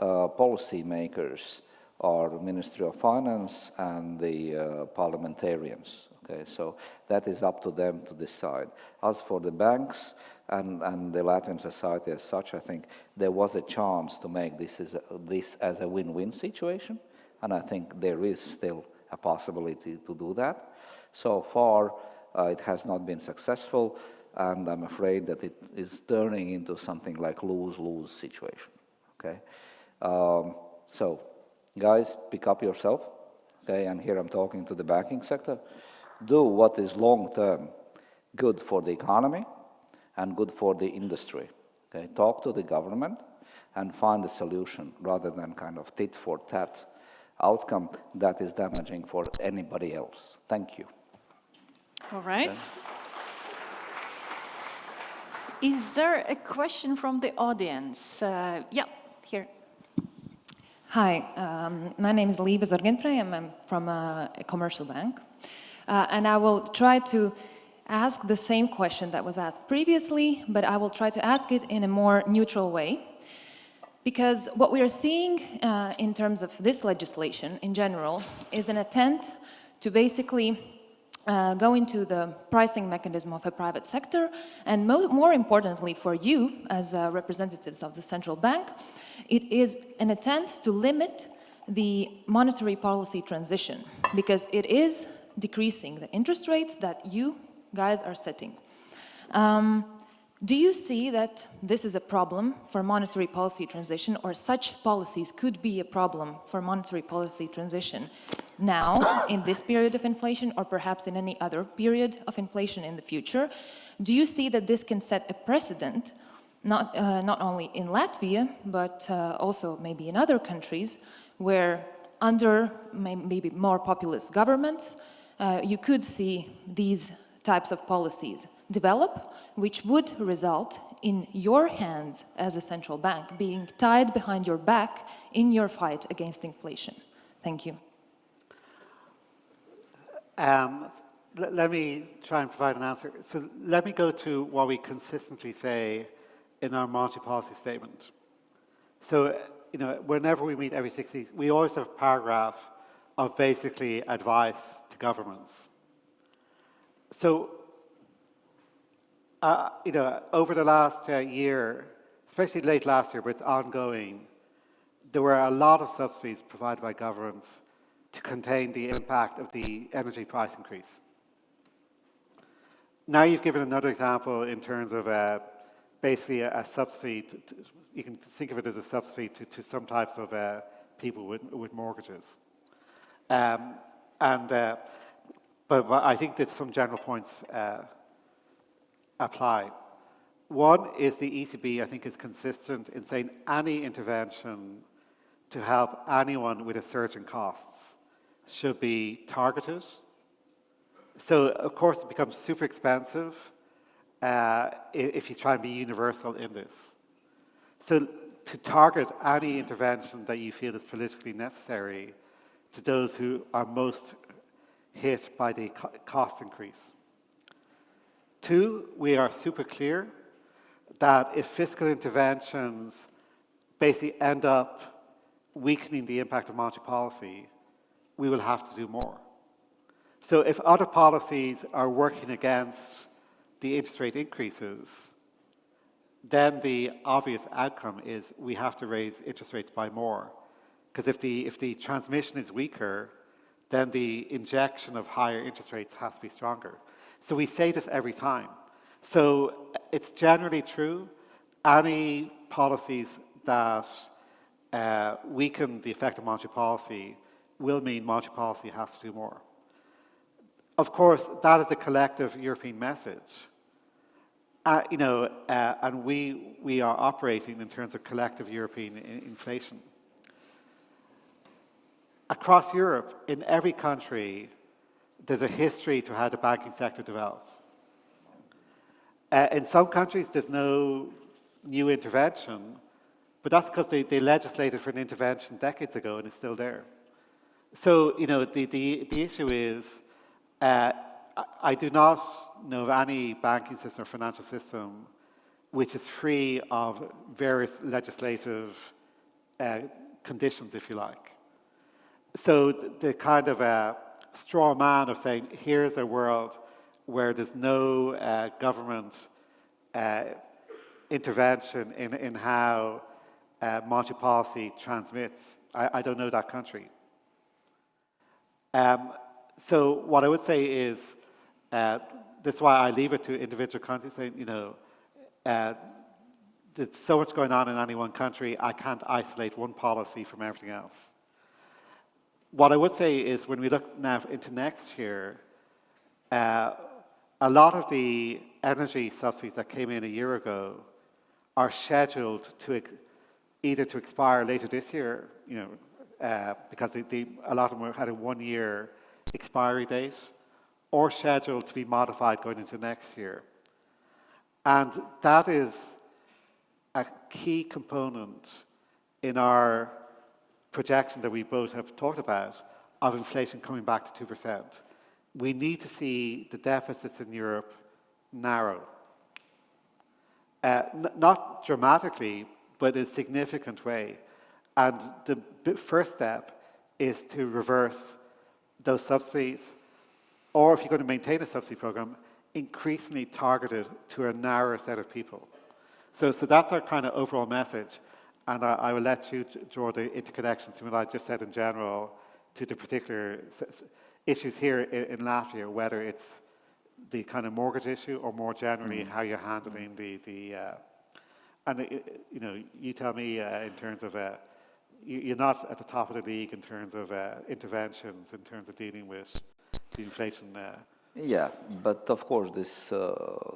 Policymakers are the Ministry of Finance and the parliamentarians. Okay, so that is up to them to decide. As for the banks and the Latvian society as such, I think there was a chance to make this as a win-win situation, and I think there is still a possibility to do that. So far, it has not been successful, and I'm afraid that it is turning into something like lose-lose situation. Okay, so guys, pick up yourself. Okay, and here I'm talking to the banking sector. Do what is long-term good for the economy and good for the industry. Okay? Talk to the government and find a solution rather than kind of tit-for-tat outcome that is damaging for anybody else. Thank you. All right. Okay. Is there a question from the audience? Yeah, here. Hi, my name is Līva Zorgenprei. I'm from a commercial bank. And I will try to ask the same question that was asked previously, but I will try to ask it in a more neutral way. Because what we are seeing in terms of this legislation in general is an attempt to basically go into the pricing mechanism of a private sector, and more importantly for you as representatives of the central bank, it is an attempt to limit the monetary policy transition, because it is decreasing the interest rates that you guys are setting. Do you see that this is a problem for monetary policy transition, or such policies could be a problem for monetary policy transition now, in this period of inflation, or perhaps in any other period of inflation in the future? Do you see that this can set a precedent, not only in Latvia, but also maybe in other countries, where under maybe more populist governments, you could see these types of policies develop, which would result in your hands as a central bank being tied behind your back in your fight against inflation? Thank you. Let me try and provide an answer. So let me go to what we consistently say in our monetary policy statement. So whenever we meet every 6 weeks, we always have a paragraph of basically advice to governments. So, over the last year, especially late last year, but it's ongoing, there were a lot of subsidies provided by governments to contain the impact of the energy price increase. Now you've given another example in terms of basically a subsidy. You can think of it as a subsidy to some types of people with mortgages. But I think that some general points apply. One is the ECB, I think, is consistent in saying any intervention to help anyone with a surge in costs should be targeted. So, of course, it becomes super expensive if you try and be universal in this. So, to target any intervention that you feel is politically necessary to those who are most hit by the cost increase. Two, we are super clear that if fiscal interventions basically end up weakening the impact of monetary policy, we will have to do more. So if other policies are working against the interest rate increases, then the obvious outcome is we have to raise interest rates by more. Because if the transmission is weaker, then the injection of higher interest rates has to be stronger. So we say this every time. So it's generally true, any policies that weaken the effect of monetary policy will mean monetary policy has to do more. Of course, that is a collective European message. And we are operating in terms of collective European inflation. Across Europe, in every country, there's a history to how the banking sector develops. In some countries, there's no new intervention, but that's because they legislated for an intervention decades ago and it's still there. So, the issue is, I do not know of any banking system or financial system which is free of various legislative conditions, if you like. So the kind of straw man of saying, here's a world where there's no government intervention in how monetary policy transmits. I don't know that country. So what I would say is, that's why I leave it to individual countries saying, there's so much going on in any one country, I can't isolate one policy from everything else. What I would say is when we look now into next year, a lot of the energy subsidies that came in a year ago are scheduled to either to expire later this year, because a lot of them had a 1-year expiry date, or scheduled to be modified going into next year. And that is a key component in our projection that we both have talked about of inflation coming back to 2%. We need to see the deficits in Europe narrow. Not dramatically, but in a significant way. And the first step is to reverse those subsidies, or if you're going to maintain a subsidy program, increasingly targeted to a narrower set of people. So that's our kind of overall message. And I will let you draw the interconnections from what I just said in general to the particular issues here in Latvia, whether it's the kind of mortgage issue or more generally how you're handling you tell me in terms of, you're not at the top of the league in terms of interventions, in terms of dealing with the inflation. Yeah, but of course this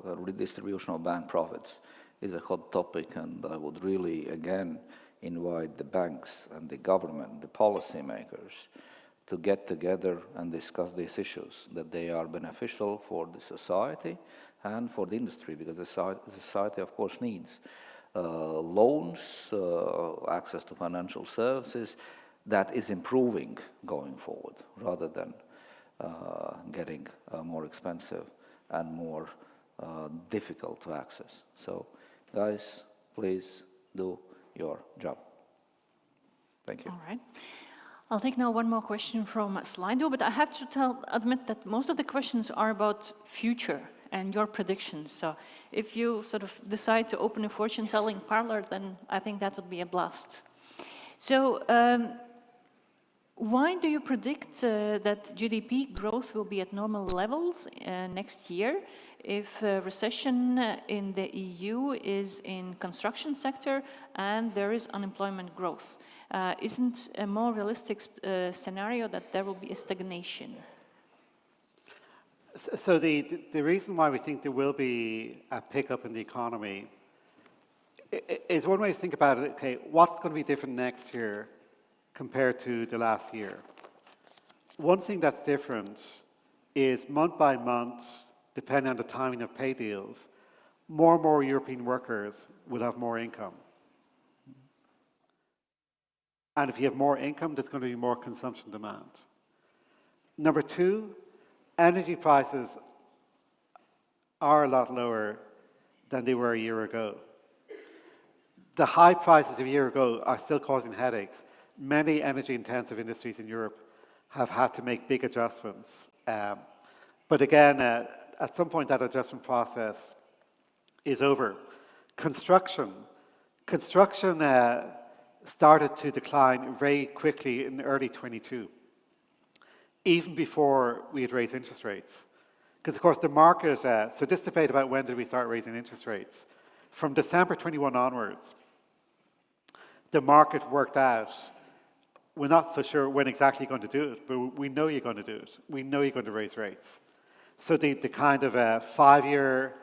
redistribution of bank profits is a hot topic, and I would really again invite the banks and the government, the policymakers, to get together and discuss these issues, that they are beneficial for the society and for the industry, because the society of course needs loans, access to financial services that is improving going forward, rather than getting more expensive and more difficult to access. So guys, please do your job. Thank you. All right. I'll take now one more question from Slido, but I have to admit that most of the questions are about future and your predictions. So if you sort of decide to open a fortune-telling parlor, then I think that would be a blast. So why do you predict that GDP growth will be at normal levels next year if recession in the EU is in construction sector and there is unemployment growth? Isn't a more realistic scenario that there will be a stagnation? So the reason why we think there will be a pickup in the economy is one way to think about it, okay, what's going to be different next year compared to the last year? One thing that's different is month by month, depending on the timing of pay deals, more and more European workers will have more income. And if you have more income, there's going to be more consumption demand. Number two, energy prices are a lot lower than they were a year ago. The high prices of a year ago are still causing headaches. Many energy-intensive industries in Europe have had to make big adjustments. But again, at some point that adjustment process is over. Construction started to decline very quickly in early 22, even before we had raised interest rates. Because of course the market, so this debate about when did we start raising interest rates, from December 21 onwards, the market worked out, we're not so sure when exactly you're going to do it, but we know you're going to do it. We know you're going to raise rates. So the kind of 5-year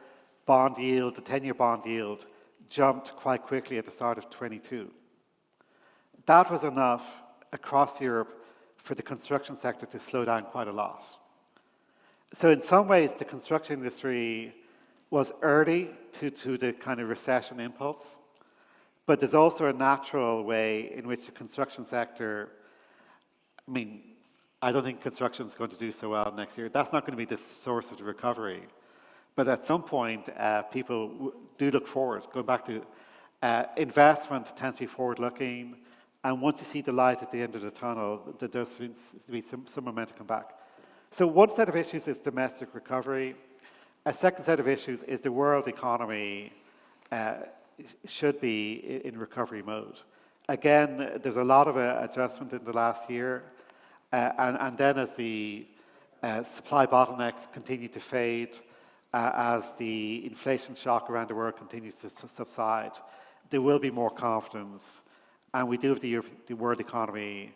bond yield, the 10-year bond yield jumped quite quickly at the start of 22. That was enough across Europe for the construction sector to slow down quite a lot. So in some ways, the construction industry was early to the kind of recession impulse, but there's also a natural way in which the construction sector, I mean, I don't think construction is going to do so well next year. That's not going to be the source of the recovery. But at some point, people do look forward. Going back to investment tends to be forward-looking, and once you see the light at the end of the tunnel, there does seem to be some momentum come back. So one set of issues is domestic recovery. A second set of issues is the world economy should be in recovery mode. Again, there's a lot of adjustment in the last year, and then as the supply bottlenecks continue to fade, as the inflation shock around the world continues to subside, there will be more confidence, and we do have the world economy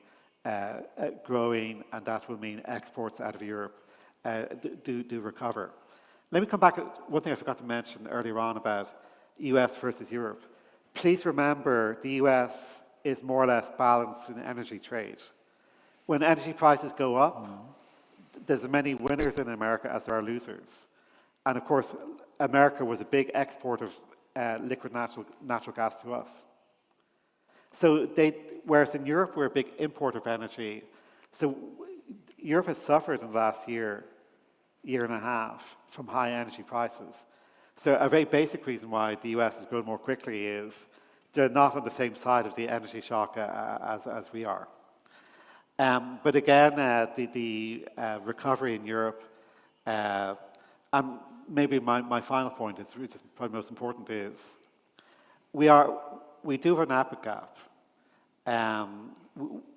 growing, and that will mean exports out of Europe do recover. Let me come back to one thing I forgot to mention earlier on about US versus Europe. Please remember the US is more or less balanced in energy trade. When energy prices go up, there's as many winners in America as there are losers. And of course, America was a big exporter of liquid natural gas to us. So whereas in Europe, we're a big importer of energy. So Europe has suffered in the last year and a half from high energy prices. So a very basic reason why the US has grown more quickly is they're not on the same side of the energy shock as we are. But again, the recovery in Europe, and maybe my final point is, which is probably most important, is we do have an output gap.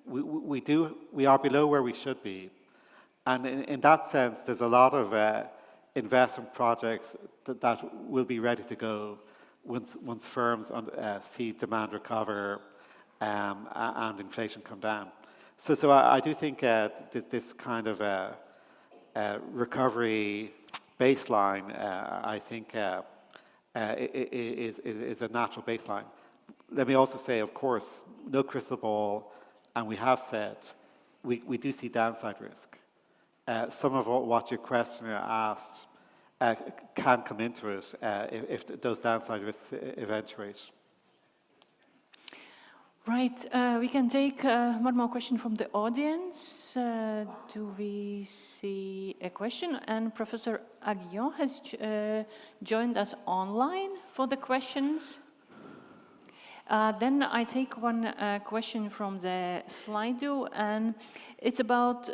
We are below where we should be, and in that sense, there's a lot of investment projects that will be ready to go once firms see demand recover and inflation come down. So I do think this kind of recovery baseline, I think, is a natural baseline. Let me also say, of course, no crystal ball, and we have said we do see downside risk. Some of what your questioner asked can come into it if those downside risks eventuate. Right, we can take one more question from the audience. Do we see a question? And Professor Aguillon has joined us online for the questions. Then I take one question from the Slido, and it's about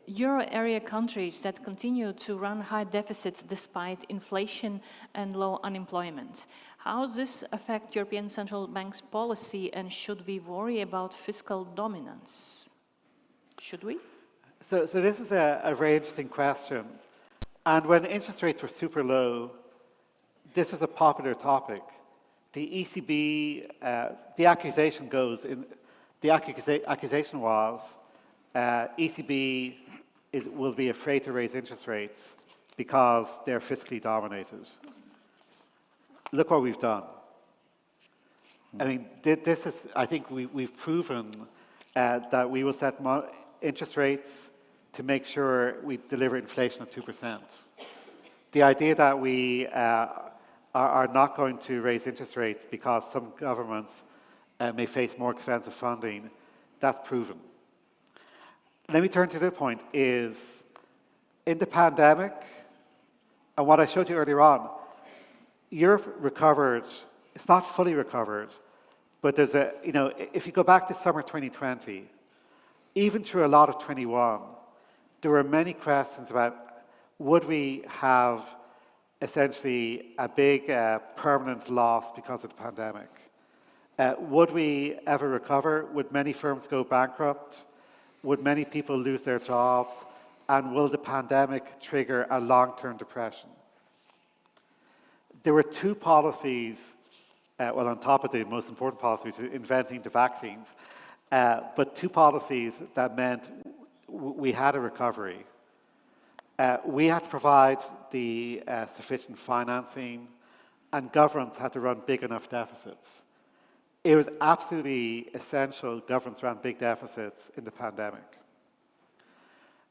euro area countries that continue to run high deficits despite inflation and low unemployment. How does this affect European Central Bank's policy, and should we worry about fiscal dominance? Should we? So this is a very interesting question. And when interest rates were super low, this was a popular topic. The ECB, the accusation was ECB will be afraid to raise interest rates because they're fiscally dominated. Look what we've done. I mean, this is, I think we've proven that we will set interest rates to make sure we deliver inflation of 2%. The idea that we are not going to raise interest rates because some governments may face more expensive funding, that's proven. Let me turn to the point is, in the pandemic, and what I showed you earlier on, Europe recovered, it's not fully recovered, but there's a, you know, if you go back to summer 2020, even through a lot of 21, there were many questions about would we have essentially a big permanent loss because of the pandemic? Would we ever recover? Would many firms go bankrupt? Would many people lose their jobs? And will the pandemic trigger a long-term depression? There were two policies, well, on top of the most important policy, which is inventing the vaccines, but two policies that meant we had a recovery. We had to provide the sufficient financing, and governments had to run big enough deficits. It was absolutely essential governments ran big deficits in the pandemic.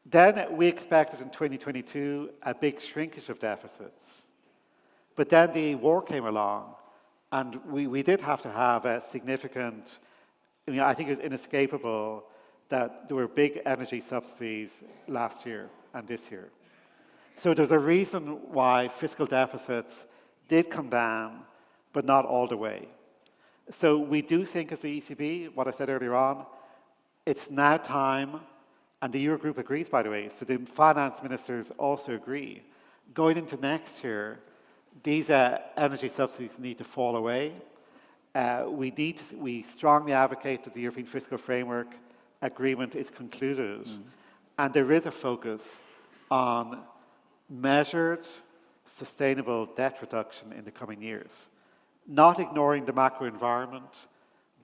Then we expected in 2022 a big shrinkage of deficits. But then the war came along, and we did have to have a significant, I mean, I think it was inescapable that there were big energy subsidies last year and this year. So there's a reason why fiscal deficits did come down, but not all the way. So we do think as the ECB, what I said earlier on, it's now time, and the Eurogroup agrees, by the way, so the finance ministers also agree. Going into next year, these energy subsidies need to fall away. We strongly advocate that the European Fiscal Framework Agreement is concluded, and there is a focus on measured, sustainable debt reduction in the coming years. Not ignoring the macro environment,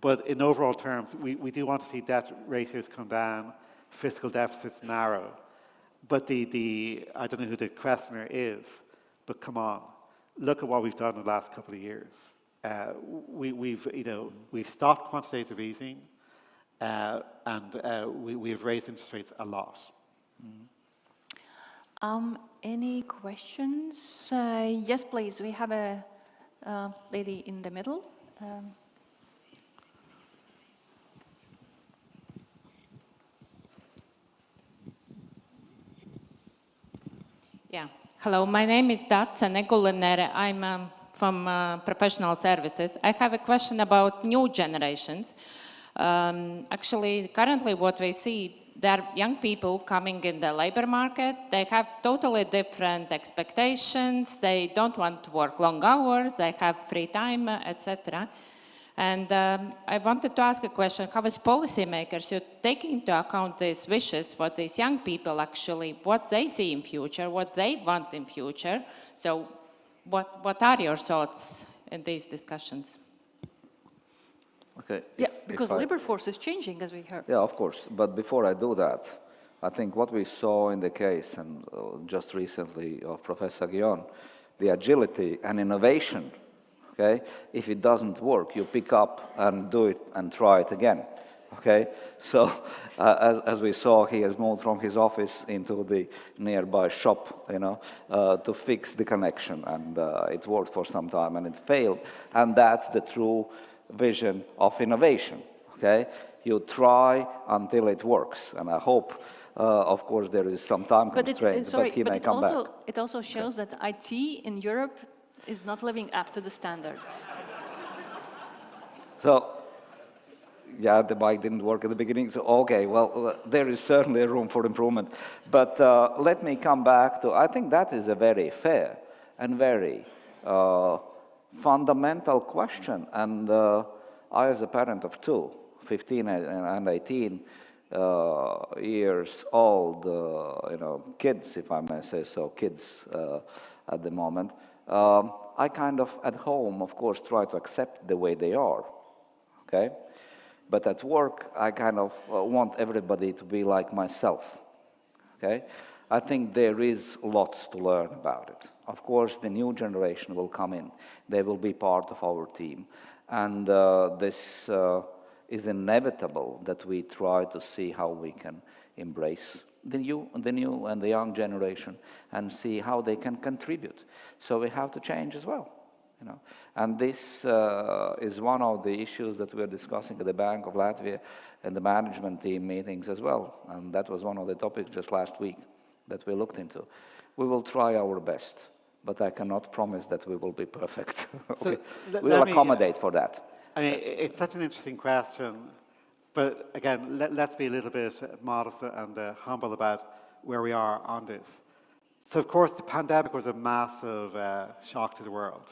but in overall terms, we do want to see debt ratios come down, fiscal deficits narrow. But I don't know who the questioner is, but come on, look at what we've done in the last couple of years. We've stopped quantitative easing, and we've raised interest rates a lot. Any questions? Yes, please. We have a lady in the middle. Yeah. Hello, my name is Datsa Neguliner. I'm from professional services. I have a question about new generations. Actually, currently what we see, there are young people coming in the labor market. They have totally different expectations. They don't want to work long hours. They have free time, etc. And I wanted to ask a question. How as policymakers, you take into account these wishes for these young people, actually, what they see in future, what they want in future. So what are your thoughts in these discussions? Okay. Yeah, because labor force is changing, as we heard. Yeah, of course. But before I do that, I think what we saw in the case, and just recently of Professor Guillon, the agility and innovation, okay? If it doesn't work, you pick up and do it and try it again, okay? So, as we saw, he has moved from his office into the nearby shop, to fix the connection. And it worked for some time, and it failed. And that's the true vision of innovation, okay? You try until it works, and I hope, of course, there is some time constraint, but he may come back. It also shows that IT in Europe is not living up to the standards. So, yeah, the mic didn't work at the beginning, so okay, well, there is certainly room for improvement. But let me come back to, I think that is a very fair and very fundamental question. And I, as a parent of two, 15 and 18 years old, kids, if I may say so, kids at the moment, I kind of, at home, of course, try to accept the way they are, okay? But at work, I kind of want everybody to be like myself, okay? I think there is lots to learn about it. Of course, the new generation will come in. They will be part of our team. And this is inevitable that we try to see how we can embrace the new and the young generation and see how they can contribute. So we have to change as well. And this is one of the issues that we're discussing at the Bank of Latvia and the management team meetings as well. And that was one of the topics just last week that we looked into. We will try our best, but I cannot promise that we will be perfect. Okay. We'll accommodate for that. I mean, it's such an interesting question, but again, let's be a little bit modest and humble about where we are on this. So, of course, the pandemic was a massive shock to the world.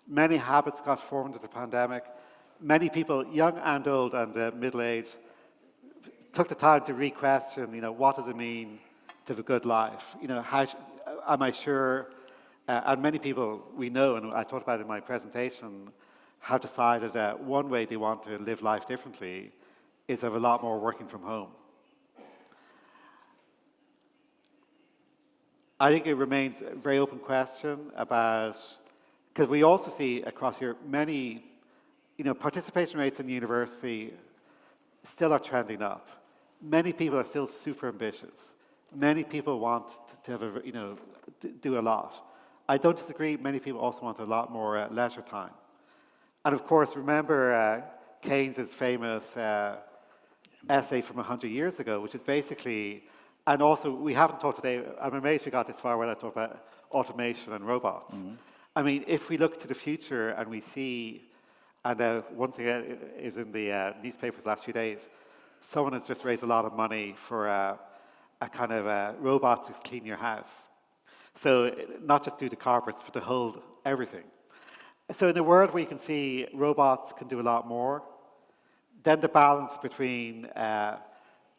Many habits got formed in the pandemic. Many people, young and old and middle-aged, took the time to re-question, what does it mean to have a good life? How am I sure? And many people we know, and I talked about it in my presentation, have decided that one way they want to live life differently is have a lot more working from home. I think it remains a very open question about, because we also see across Europe many, participation rates in university still are trending up. Many people are still super ambitious. Many people want to have do a lot. I don't disagree. Many people also want a lot more leisure time. And of course, remember Keynes' famous essay from 100 years ago, which is basically, and also we haven't talked today, I'm amazed we got this far when I talk about automation and robots. Mm-hmm. I mean, if we look to the future and we see, and one thing is in the newspapers last few days, someone has just raised a lot of money for a kind of a robot to clean your house. So not just do the carpets, but to hold everything. So in a world where you can see robots can do a lot more, then the balance between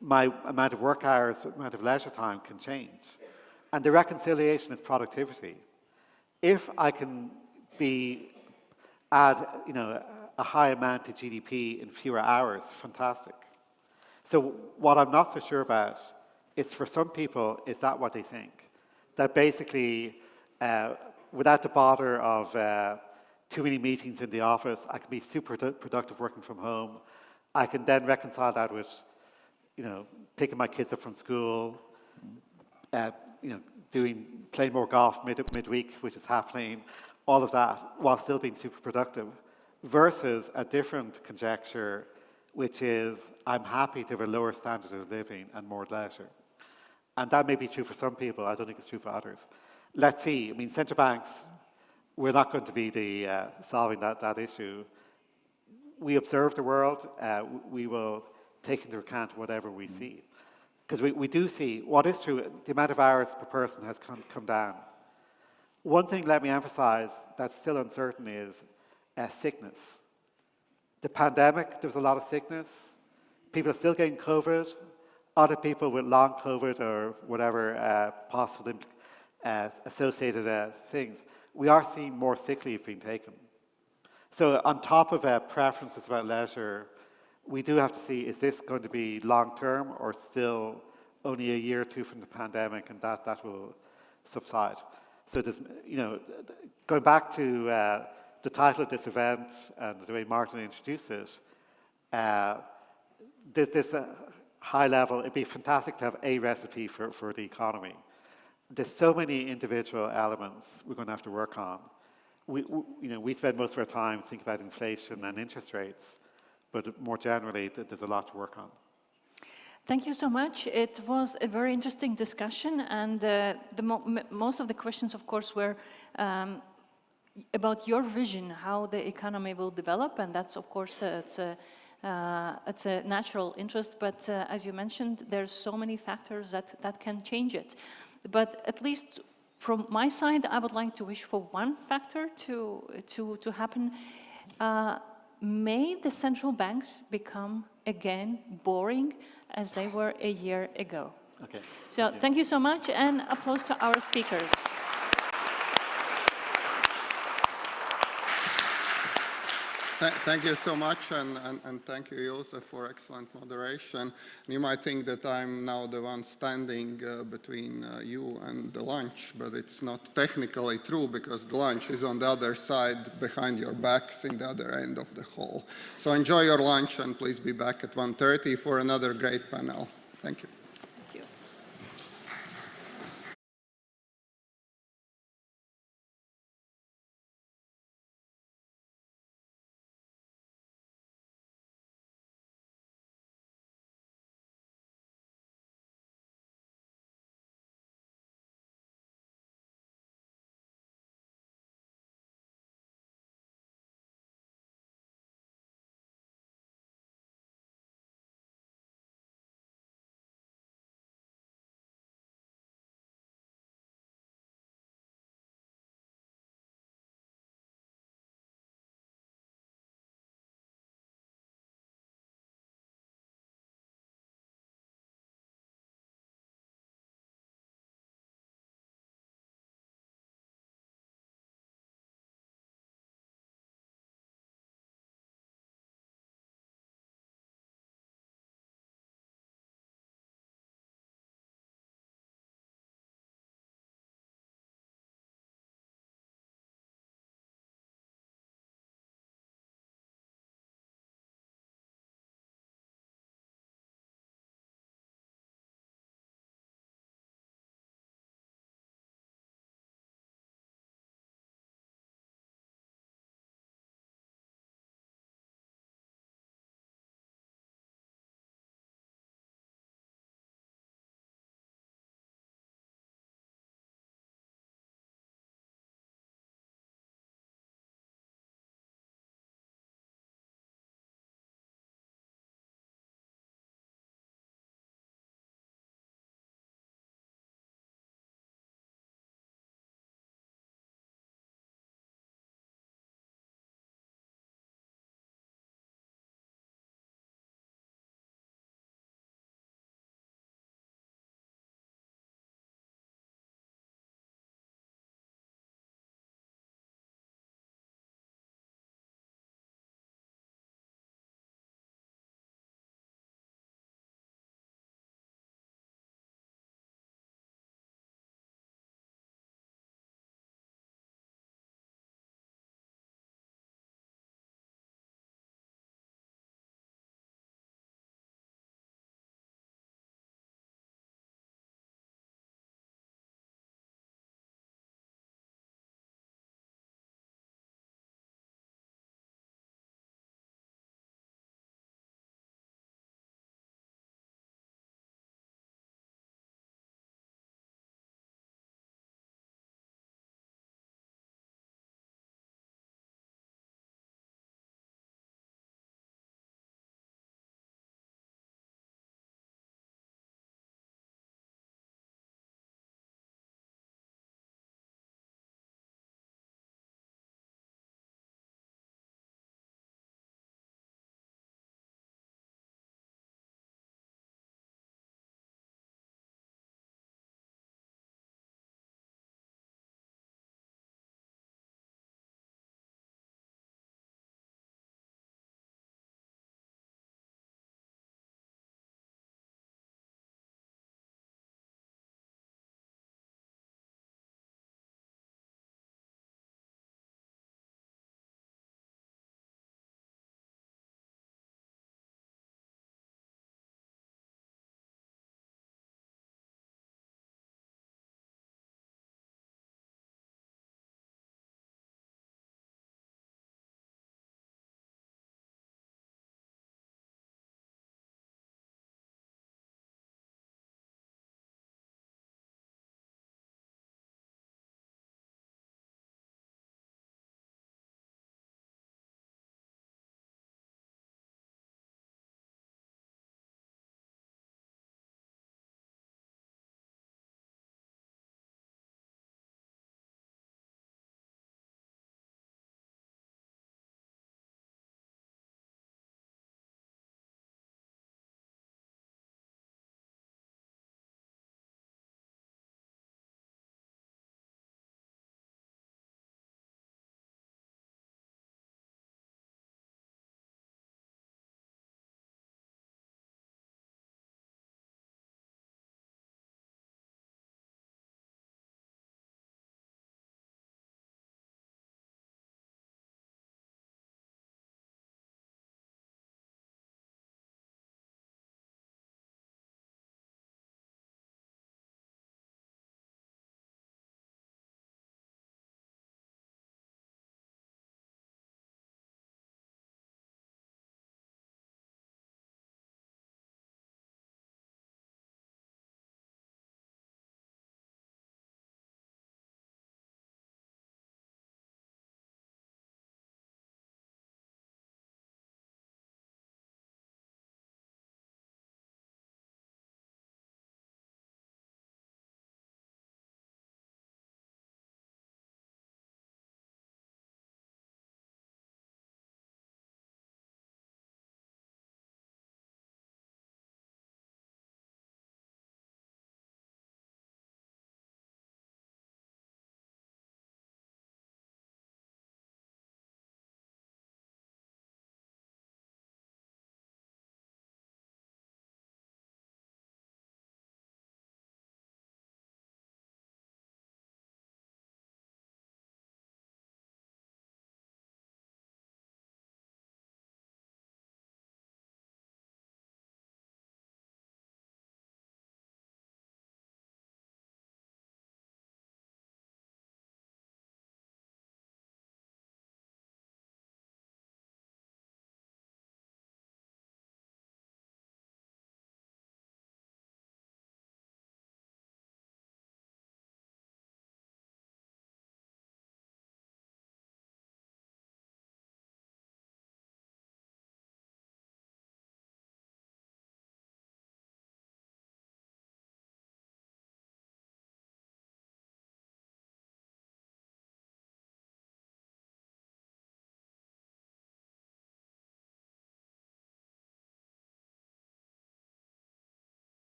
my amount of work hours, amount of leisure time can change. And the reconciliation is productivity. If I can add a high amount to GDP in fewer hours, fantastic. So what I'm not so sure about is, for some people, is that what they think? That basically, without the bother of too many meetings in the office, I can be super productive working from home. I can then reconcile that with, picking my kids up from school, playing more golf midweek, which is happening, all of that, while still being super productive, versus a different conjecture, which is I'm happy to have a lower standard of living and more leisure. And that may be true for some people. I don't think it's true for others. Let's see. I mean, central banks, we're not going to be solving that issue. We observe the world. We will take into account whatever we see. Because we do see, what is true, the amount of hours per person has come down. One thing, let me emphasize, that's still uncertain is sickness. The pandemic, there was a lot of sickness. People are still getting COVID. Other people with long COVID or whatever possible associated things, we are seeing more sick leave being taken. So on top of preferences about leisure, we do have to see, is this going to be long-term or still only a year or two from the pandemic, and that will subside. So there's, going back to the title of this event and the way Martin introduced it, this high level, it'd be fantastic to have a recipe for the economy. There's so many individual elements we're going to have to work on. We spend most of our time thinking about inflation and interest rates, but more generally, there's a lot to work on. Thank you so much. It was a very interesting discussion, and most of the questions, of course, were about your vision, how the economy will develop, and that's of course it's a natural interest. But as you mentioned, there's so many factors that can change it. But at least from my side, I would like to wish for one factor to happen. May the central banks become again boring as they were a year ago. Okay. So thank you so much, and applause to our speakers. Thank you so much, and thank you, Ilse, for excellent moderation. You might think that I'm now the one standing between you and the lunch, but it's not technically true, because the lunch is on the other side, behind your backs, in the other end of the hall. So enjoy your lunch, and please be back at 1:30 for another great panel. Thank you.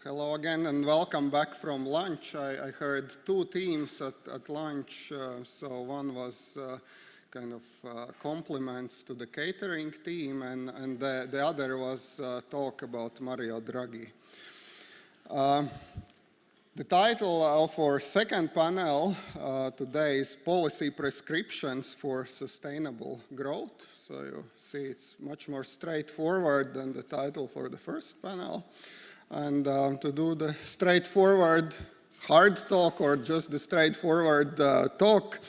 Hello again and welcome back from lunch. I heard two themes at lunch. So one was kind of compliments to the catering team, and the other was talk about Mario Draghi. The title of our second panel today is Policy Prescriptions for Sustainable Growth. So you see it's much more straightforward than the title for the first panel. And to do the straightforward hard talk or just the straightforward talk,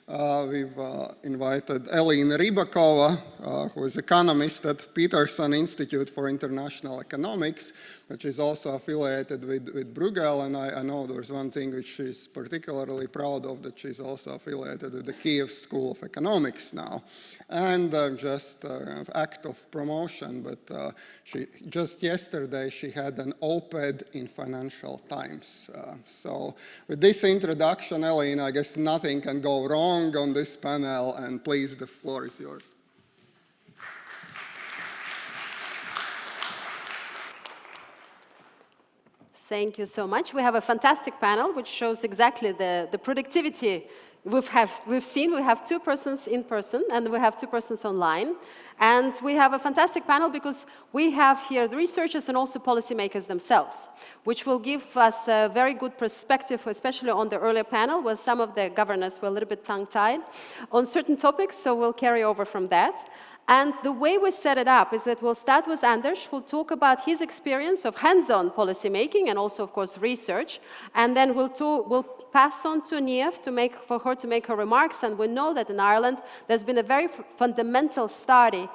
we've invited Elīna Rybakova, who is economist at Peterson Institute for International Economics, which is also affiliated with Bruegel, and I know there's one thing which she's particularly proud of, that she's also affiliated with the Kiev School of Economics now. And just an act of promotion, but just yesterday she had an op-ed in Financial Times. So with this introduction, Elīna, I guess nothing can go wrong on this panel, and please, the floor is yours. Thank you so much. We have a fantastic panel which shows exactly the productivity we've seen. We have 2 persons in person and we have 2 persons online. And we have a fantastic panel because we have here the researchers and also policymakers themselves, which will give us a very good perspective, especially on the earlier panel, where some of the governors were a little bit tongue-tied on certain topics, so we'll carry over from that. And the way we set it up is that we'll start with Andris, who'll talk about his experience of hands-on policy making and also, of course, research. And then we'll pass on to Niamh for her to make her remarks. And we know that in Ireland, there's been a very fundamental study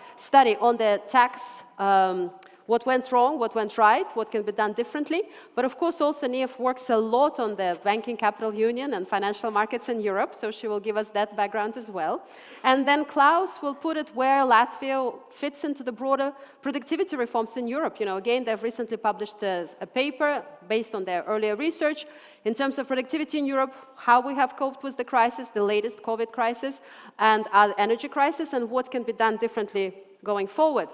on the tax, what went wrong, what went right, what can be done differently. But of course, also Niamh works a lot on the banking capital union and financial markets in Europe, so she will give us that background as well. And then Klaus will put it where Latvia fits into the broader productivity reforms in Europe. You know, again, they've recently published a paper based on their earlier research in terms of productivity in Europe, how we have coped with the crisis, the latest COVID crisis, and our energy crisis, and what can be done differently going forward.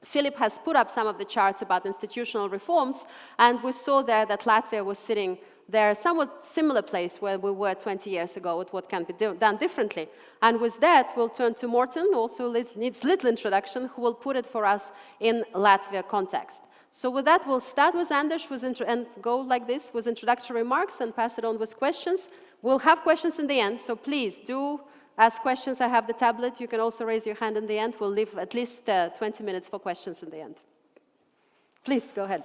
Philip has put up some of the charts about institutional reforms, and we saw there that Latvia was sitting there, somewhat similar place where we were 20 years ago with what can be done differently. And with that, we'll turn to Morten, who also needs little introduction, who will put it for us in Latvia context. So with that, we'll start with Andris and go like this with introductory remarks and pass it on with questions. We'll have questions in the end, so please do ask questions. I have the tablet. You can also raise your hand in the end. We'll leave at least 20 minutes for questions in the end. Please, go ahead.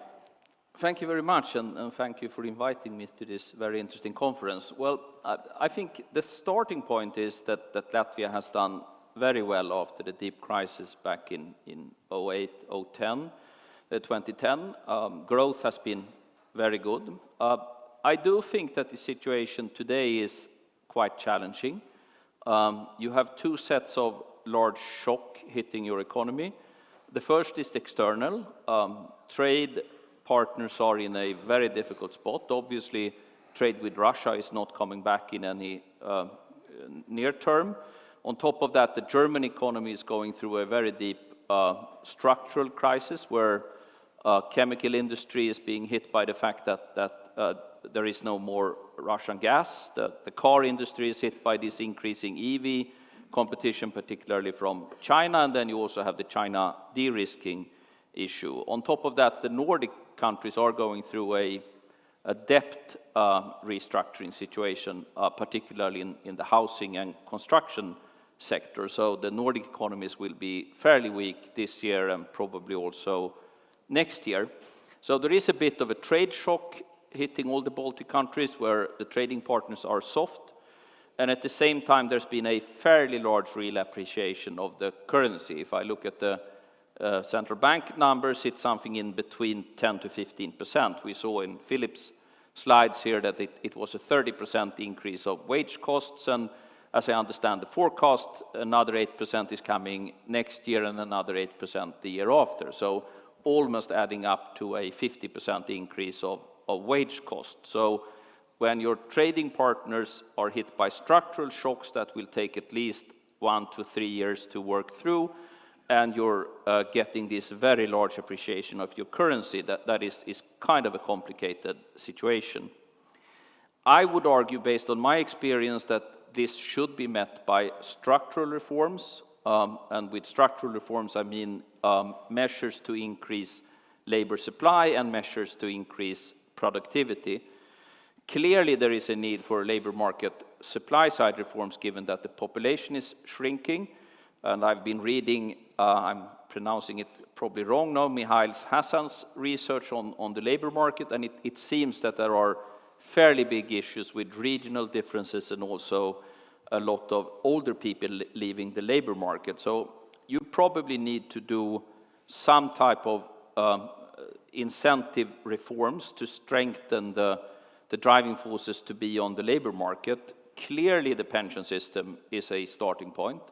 Thank you very much, and thank you for inviting me to this very interesting conference. Well, I think the starting point is that Latvia has done very well after the deep crisis back in 2008, 2010. Growth has been very good. I do think that the situation today is quite challenging. You have 2 sets of large shock hitting your economy. The first is external. Trade partners are in a very difficult spot. Obviously, trade with Russia is not coming back in any near term. On top of that, the German economy is going through a very deep structural crisis where chemical industry is being hit by the fact that there is no more Russian gas. The car industry is hit by this increasing EV competition, particularly from China, and then you also have the China de-risking issue. On top of that, the Nordic countries are going through a debt restructuring situation, particularly in the housing and construction sector. So the Nordic economies will be fairly weak this year and probably also next year. So there is a bit of a trade shock hitting all the Baltic countries where the trading partners are soft. And at the same time, there's been a fairly large real appreciation of the currency. If I look at the central bank numbers, it's something in between 10 to 15%. We saw in Philip's slides here that it was a 30% increase of wage costs. And as I understand the forecast, another 8% is coming next year and another 8% the year after. So almost adding up to a 50% increase of wage cost. So when your trading partners are hit by structural shocks that will take at least 1 to 3 years to work through, and you're getting this very large appreciation of your currency, that is kind of a complicated situation. I would argue, based on my experience, that this should be met by structural reforms, and with structural reforms I mean measures to increase labor supply and measures to increase productivity. Clearly there is a need for labor market supply side reforms given that the population is shrinking, and I've been reading, I'm pronouncing it probably wrong now, Mihail Hassan's research on the labor market, and it seems that there are fairly big issues with regional differences and also a lot of older people leaving the labor market. So you probably need to do some type of incentive reforms to strengthen the driving forces to be on the labor market. Clearly the pension system is a starting point.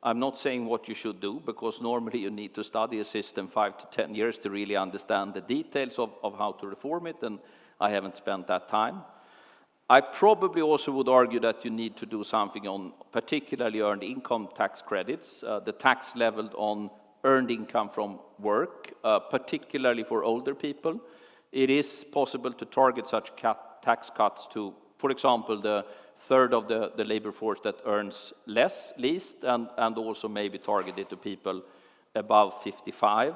I'm not saying what you should do, because normally you need to study a system 5 to 10 years to really understand the details of how to reform it, and I haven't spent that time. I probably also would argue that you need to do something on particularly earned income tax credits, the tax leveled on earned income from work, particularly for older people. It is possible to target such tax cuts to, for example, the third of the labor force that earns least, and also maybe target it to people above 55.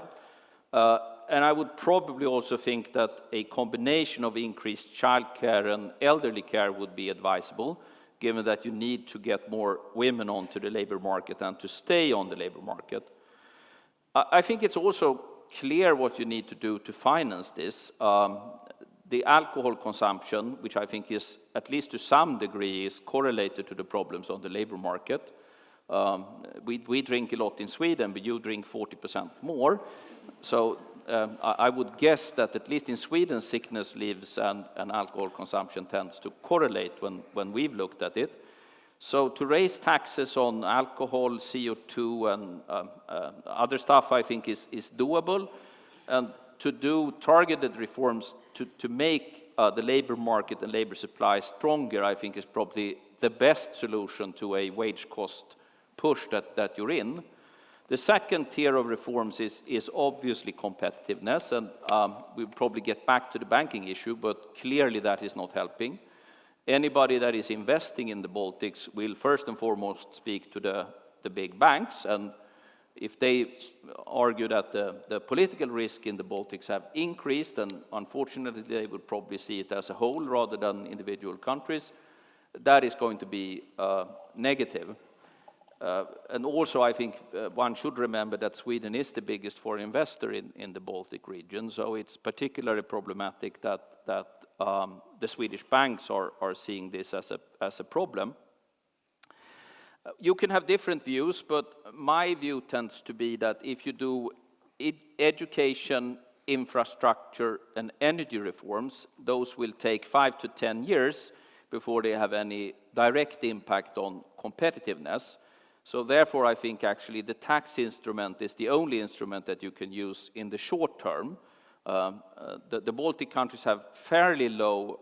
And I would probably also think that a combination of increased childcare and elderly care would be advisable, given that you need to get more women onto the labor market and to stay on the labor market. I think it's also clear what you need to do to finance this. The alcohol consumption, which I think is, at least to some degree, is correlated to the problems on the labor market. We drink a lot in Sweden, but you drink 40% more. So I would guess that at least in Sweden, sickness leaves and alcohol consumption tends to correlate when we've looked at it. So to raise taxes on alcohol, CO2, and other stuff, I think is doable. And to do targeted reforms to make the labor market and labor supply stronger, I think is probably the best solution to a wage cost push that you're in. The second tier of reforms is obviously competitiveness, and we'll probably get back to the banking issue, but clearly that is not helping. Anybody that is investing in the Baltics will first and foremost speak to the big banks, and if they argue that the political risk in the Baltics have increased, and unfortunately they would probably see it as a whole rather than individual countries, that is going to be negative. And also I think one should remember that Sweden is the biggest foreign investor in the Baltic region, so it's particularly problematic that the Swedish banks are seeing this as a problem. You can have different views, but my view tends to be that if you do education, infrastructure, and energy reforms, those will take 5 to 10 years before they have any direct impact on competitiveness. So therefore, I think actually the tax instrument is the only instrument that you can use in the short term. The Baltic countries have fairly low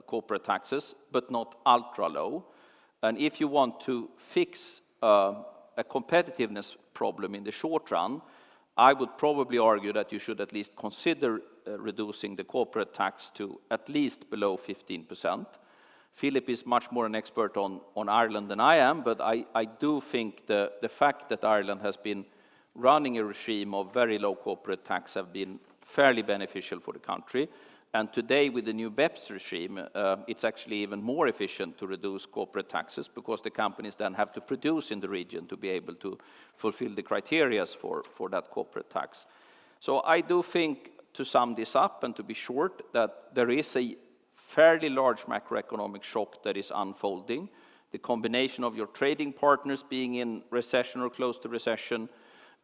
corporate taxes, but not ultra low. And if you want to fix a competitiveness problem in the short run, I would probably argue that you should at least consider reducing the corporate tax to at least below 15%. Philip is much more an expert on Ireland than I am, but I do think the fact that Ireland has been running a regime of very low corporate tax have been fairly beneficial for the country. And today, with the new BEPS regime, it's actually even more efficient to reduce corporate taxes because the companies then have to produce in the region to be able to fulfill the criteria for that corporate tax. So I do think, to sum this up and to be short, that there is a fairly large macroeconomic shock that is unfolding. The combination of your trading partners being in recession or close to recession,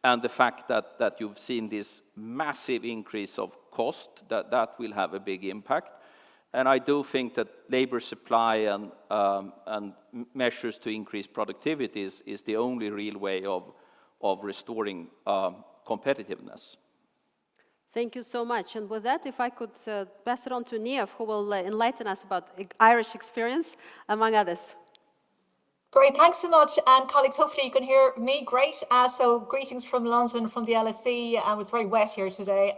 and the fact that you've seen this massive increase of cost, that will have a big impact. And I do think that labor supply and measures to increase productivity is the only real way of restoring competitiveness. Thank you so much. And with that, if I could pass it on to Neef, who will enlighten us about Irish experience, among others. Great, thanks so much. And colleagues, hopefully you can hear me great. So greetings from London, from the LSE. It's very wet here today.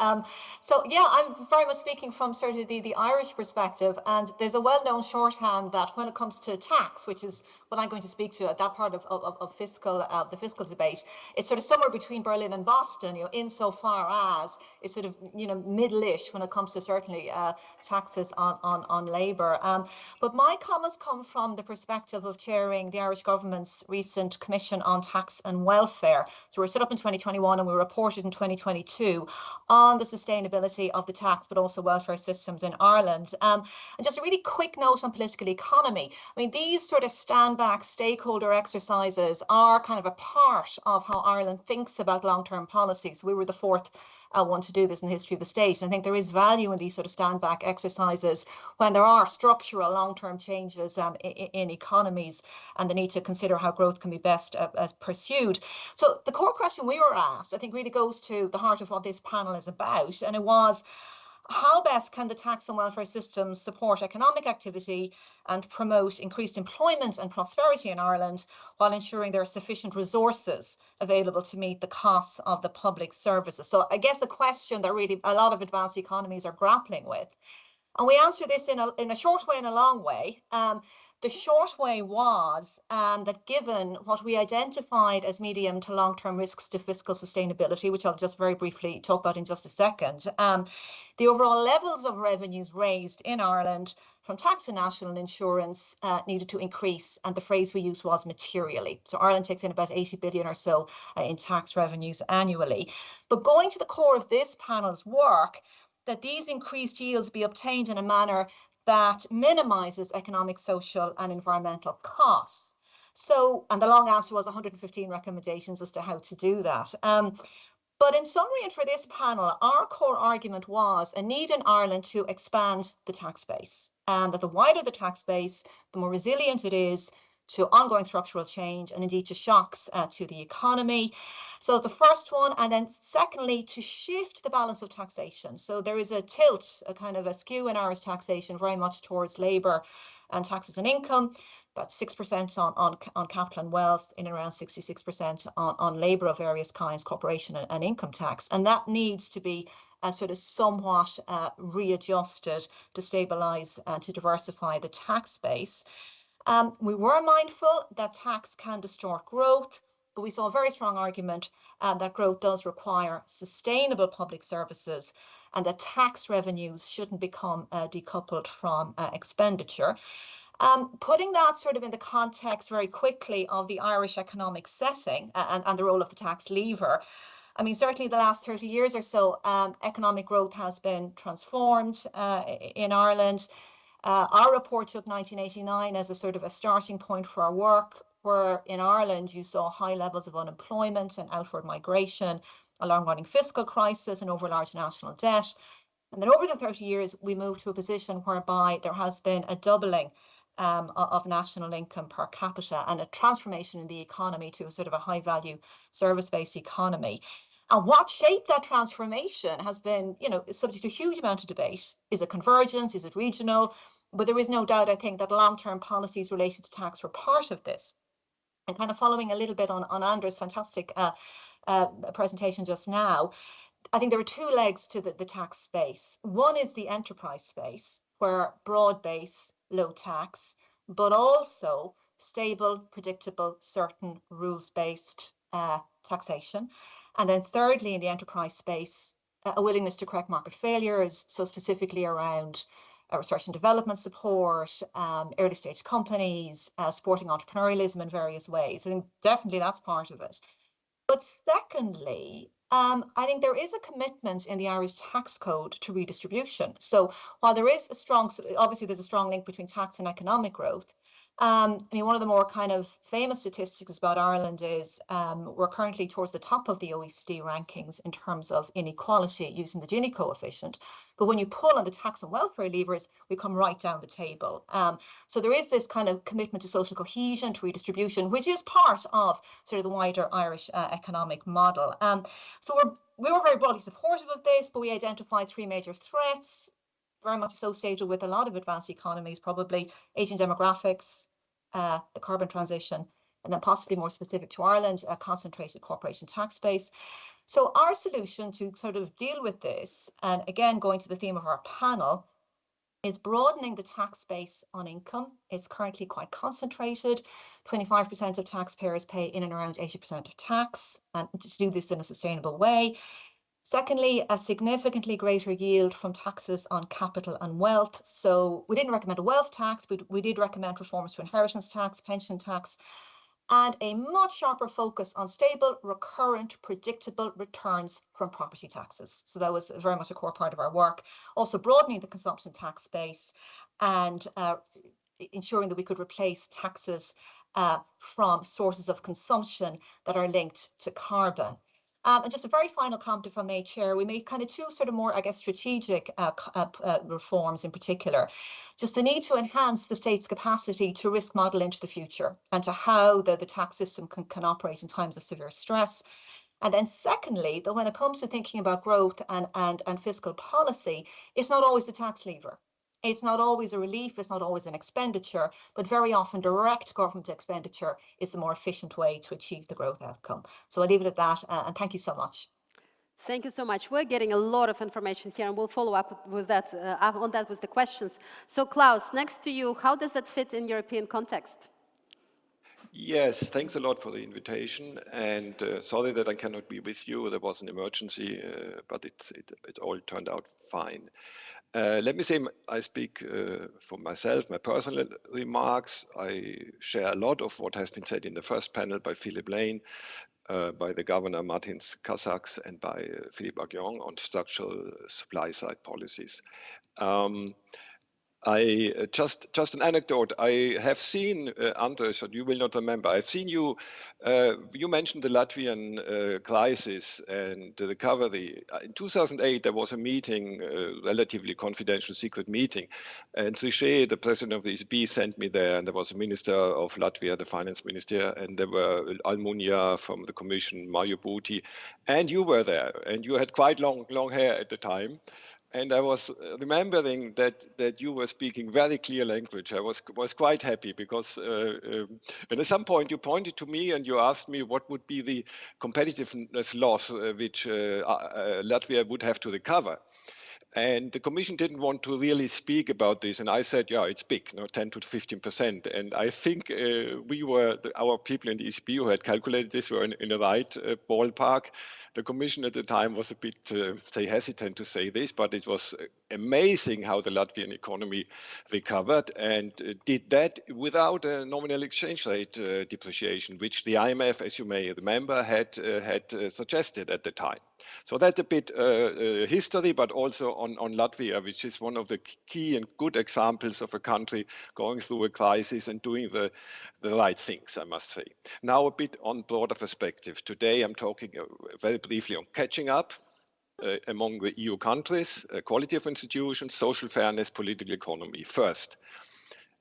So yeah, I'm very much speaking from sort of the Irish perspective. And there's a well-known shorthand that when it comes to tax, which is what I'm going to speak to at that part of fiscal, the fiscal debate, it's sort of somewhere between Berlin and Boston, insofar as it's sort of, middle-ish when it comes to certainly taxes on labour. But my comments come from the perspective of chairing the Irish government's recent Commission on Tax and Welfare. So we were set up in 2021 and we reported in 2022 on the sustainability of the tax but also welfare systems in Ireland. And just a really quick note on political economy. I mean, these sort of stand-back stakeholder exercises are kind of a part of how Ireland thinks about long-term policies. We were the fourth one to do this in the history of the state. And I think there is value in these sort of stand-back exercises when there are structural long-term changes in economies and the need to consider how growth can be best pursued. So the core question we were asked, I think, really goes to the heart of what this panel is about. And it was, how best can the tax and welfare systems support economic activity and promote increased employment and prosperity in Ireland while ensuring there are sufficient resources available to meet the costs of the public services? So I guess a question that really a lot of advanced economies are grappling with. And we answer this in a short way and a long way. The short way was that given what we identified as medium to long-term risks to fiscal sustainability, which I'll just very briefly talk about in just a second, the overall levels of revenues raised in Ireland from tax and national insurance needed to increase, and the phrase we used was materially. So Ireland takes in about 80 billion or so in tax revenues annually. But going to the core of this panel's work, that these increased yields be obtained in a manner that minimises economic, social and environmental costs. So, and the long answer was 115 recommendations as to how to do that. But in summary, and for this panel, our core argument was a need in Ireland to expand the tax base, and that the wider the tax base, the more resilient it is to ongoing structural change and indeed to shocks to the economy. So the first one, and then secondly, to shift the balance of taxation. So there is a tilt, a kind of a skew in Irish taxation very much towards labour and taxes and income, about 6% on capital and wealth, in and around 66% on labour of various kinds, corporation and income tax. And that needs to be sort of somewhat readjusted to stabilise and to diversify the tax base. We were mindful that tax can distort growth, but we saw a very strong argument that growth does require sustainable public services and that tax revenues shouldn't become decoupled from expenditure. Putting that sort of in the context very quickly of the Irish economic setting and the role of the tax lever, I mean, certainly the last 30 years or so, economic growth has been transformed in Ireland. Our report took 1989 as a sort of a starting point for our work, where in Ireland you saw high levels of unemployment and outward migration, a long-running fiscal crisis and over large national debt. And then over the 30 years, we moved to a position whereby there has been a doubling of national income per capita and a transformation in the economy to a sort of a high-value service-based economy. And what shaped that transformation has been, subject to a huge amount of debate. Is it convergence? Is it regional? But there is no doubt, I think, that long-term policies related to tax were part of this. And kind of following a little bit on Andris' fantastic presentation just now, I think there are two legs to the tax space. One is the enterprise space, where broad base, low tax, but also stable, predictable, certain rules-based taxation. And then thirdly, in the enterprise space, a willingness to correct market failures, so specifically around research and development support, early stage companies, supporting entrepreneurialism in various ways. I think definitely that's part of it. But secondly, I think there is a commitment in the Irish tax code to redistribution. So while there is obviously there's a strong link between tax and economic growth. I mean, one of the more kind of famous statistics about Ireland is we're currently towards the top of the OECD rankings in terms of inequality using the Gini coefficient. But when you pull on the tax and welfare levers, we come right down the table. So there is this kind of commitment to social cohesion, to redistribution, which is part of sort of the wider Irish economic model. So we were very broadly supportive of this, but we identified three major threats, very much associated with a lot of advanced economies, probably aging demographics, the carbon transition, and then possibly more specific to Ireland, a concentrated corporation tax base. So our solution to sort of deal with this, and again, going to the theme of our panel, is broadening the tax base on income. It's currently quite concentrated. 25% of taxpayers pay in and around 80% of tax, and to do this in a sustainable way. Secondly, a significantly greater yield from taxes on capital and wealth. So we didn't recommend a wealth tax, but we did recommend reforms to inheritance tax, pension tax, and a much sharper focus on stable, recurrent, predictable returns from property taxes. So that was very much a core part of our work. Also broadening the consumption tax base and ensuring that we could replace taxes from sources of consumption that are linked to carbon. And just a very final comment, if I may, Chair, we made kind of two sort of more, I guess, strategic reforms in particular. Just the need to enhance the state's capacity to risk model into the future and to how the tax system can operate in times of severe stress. And then secondly, that when it comes to thinking about growth and fiscal policy, it's not always the tax lever. It's not always a relief, it's not always an expenditure, but very often direct government expenditure is the more efficient way to achieve the growth outcome. So I'll leave it at that, and thank you so much. Thank you so much. We're getting a lot of information here, and we'll follow up with that, on that with the questions. So Klaus, next to you, how does that fit in European context? Yes, thanks a lot for the invitation, and sorry that I cannot be with you. There was an emergency, but it all turned out fine. Let me say, I speak for myself, my personal remarks. I share a lot of what has been said in the first panel by Philip Lane, by the Governor Mārtiņš, Kazāks, and by Philippe Aghion on structural supply side policies. Just an anecdote. I have seen, Andris, you will not remember, I've seen you, you mentioned the Latvian crisis and the recovery. In 2008, there was a meeting, relatively confidential secret meeting, and Trichet, the president of the ECB, sent me there, and there was a minister of Latvia, the finance minister, and there were Almunia from the commission, Mario Buti, and you were there, and you had quite long hair at the time. And I was remembering that you were speaking very clear language. I was quite happy because and at some point you pointed to me and you asked me what would be the competitiveness loss which Latvia would have to recover. And the Commission didn't want to really speak about this. And I said, yeah, it's big, 10 to 15%. And I think our people in the ECB who had calculated this were in the right ballpark. The Commission at the time was a bit, hesitant to say this, but it was amazing how the Latvian economy recovered and did that without a nominal exchange rate depreciation, which the IMF, as you may remember, had suggested at the time. So that's a bit history, but also on Latvia, which is one of the key and good examples of a country going through a crisis and doing the right things, I must say. Now a bit on broader perspective. Today I'm talking very briefly on catching up among the EU countries, quality of institutions, social fairness, political economy. First,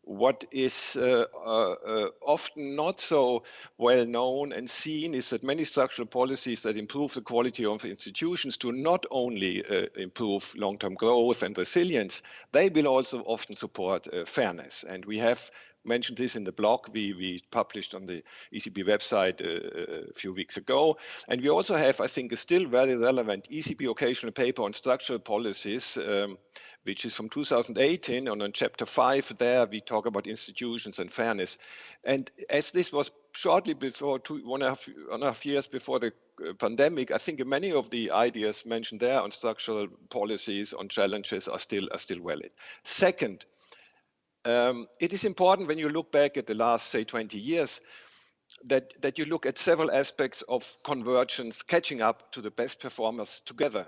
what is often not so well known and seen is that many structural policies that improve the quality of institutions do not only improve long-term growth and resilience, they will also often support fairness. And we have mentioned this in the blog we published on the ECB website a few weeks ago. And we also have, I think, a still very relevant ECB occasional paper on structural policies, which is from 2018, and on chapter 5 there we talk about institutions and fairness. And as this was shortly before, 1.5 years before the pandemic, I think many of the ideas mentioned there on structural policies, on challenges are still valid. Second, it is important when you look back at the last, say, 20 years, that you look at several aspects of convergence, catching up to the best performers together,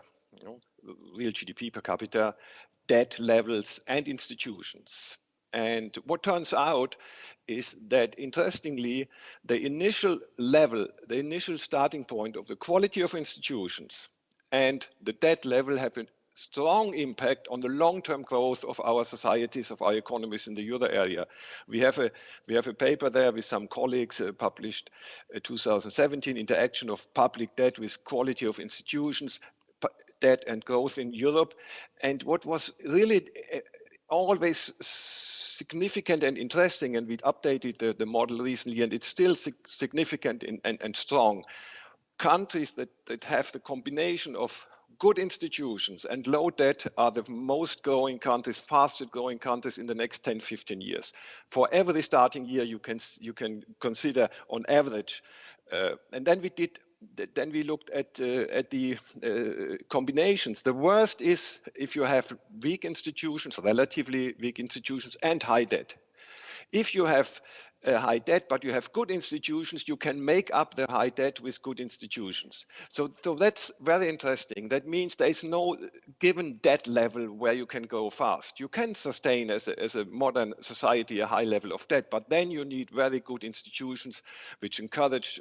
real GDP per capita, debt levels, and institutions. And what turns out is that, interestingly, the initial level, the initial starting point of the quality of institutions and the debt level have a strong impact on the long-term growth of our societies, of our economies in the euro area. We have a paper there with some colleagues published 2017, Interaction of Public Debt with Quality of Institutions, Debt and Growth in Europe. And what was really always significant and interesting, and we updated the model recently, and it's still significant and strong. Countries that have the combination of good institutions and low debt are the most growing countries, fastest growing countries in the next 10, 15 years. For every starting year, you can consider on average. And then we looked at the combinations. The worst is if you have weak institutions, relatively weak institutions, and high debt. If you have high debt, but you have good institutions, you can make up the high debt with good institutions. So that's very interesting. That means there is no given debt level where you can go fast. You can sustain as a modern society a high level of debt, but then you need very good institutions which encourage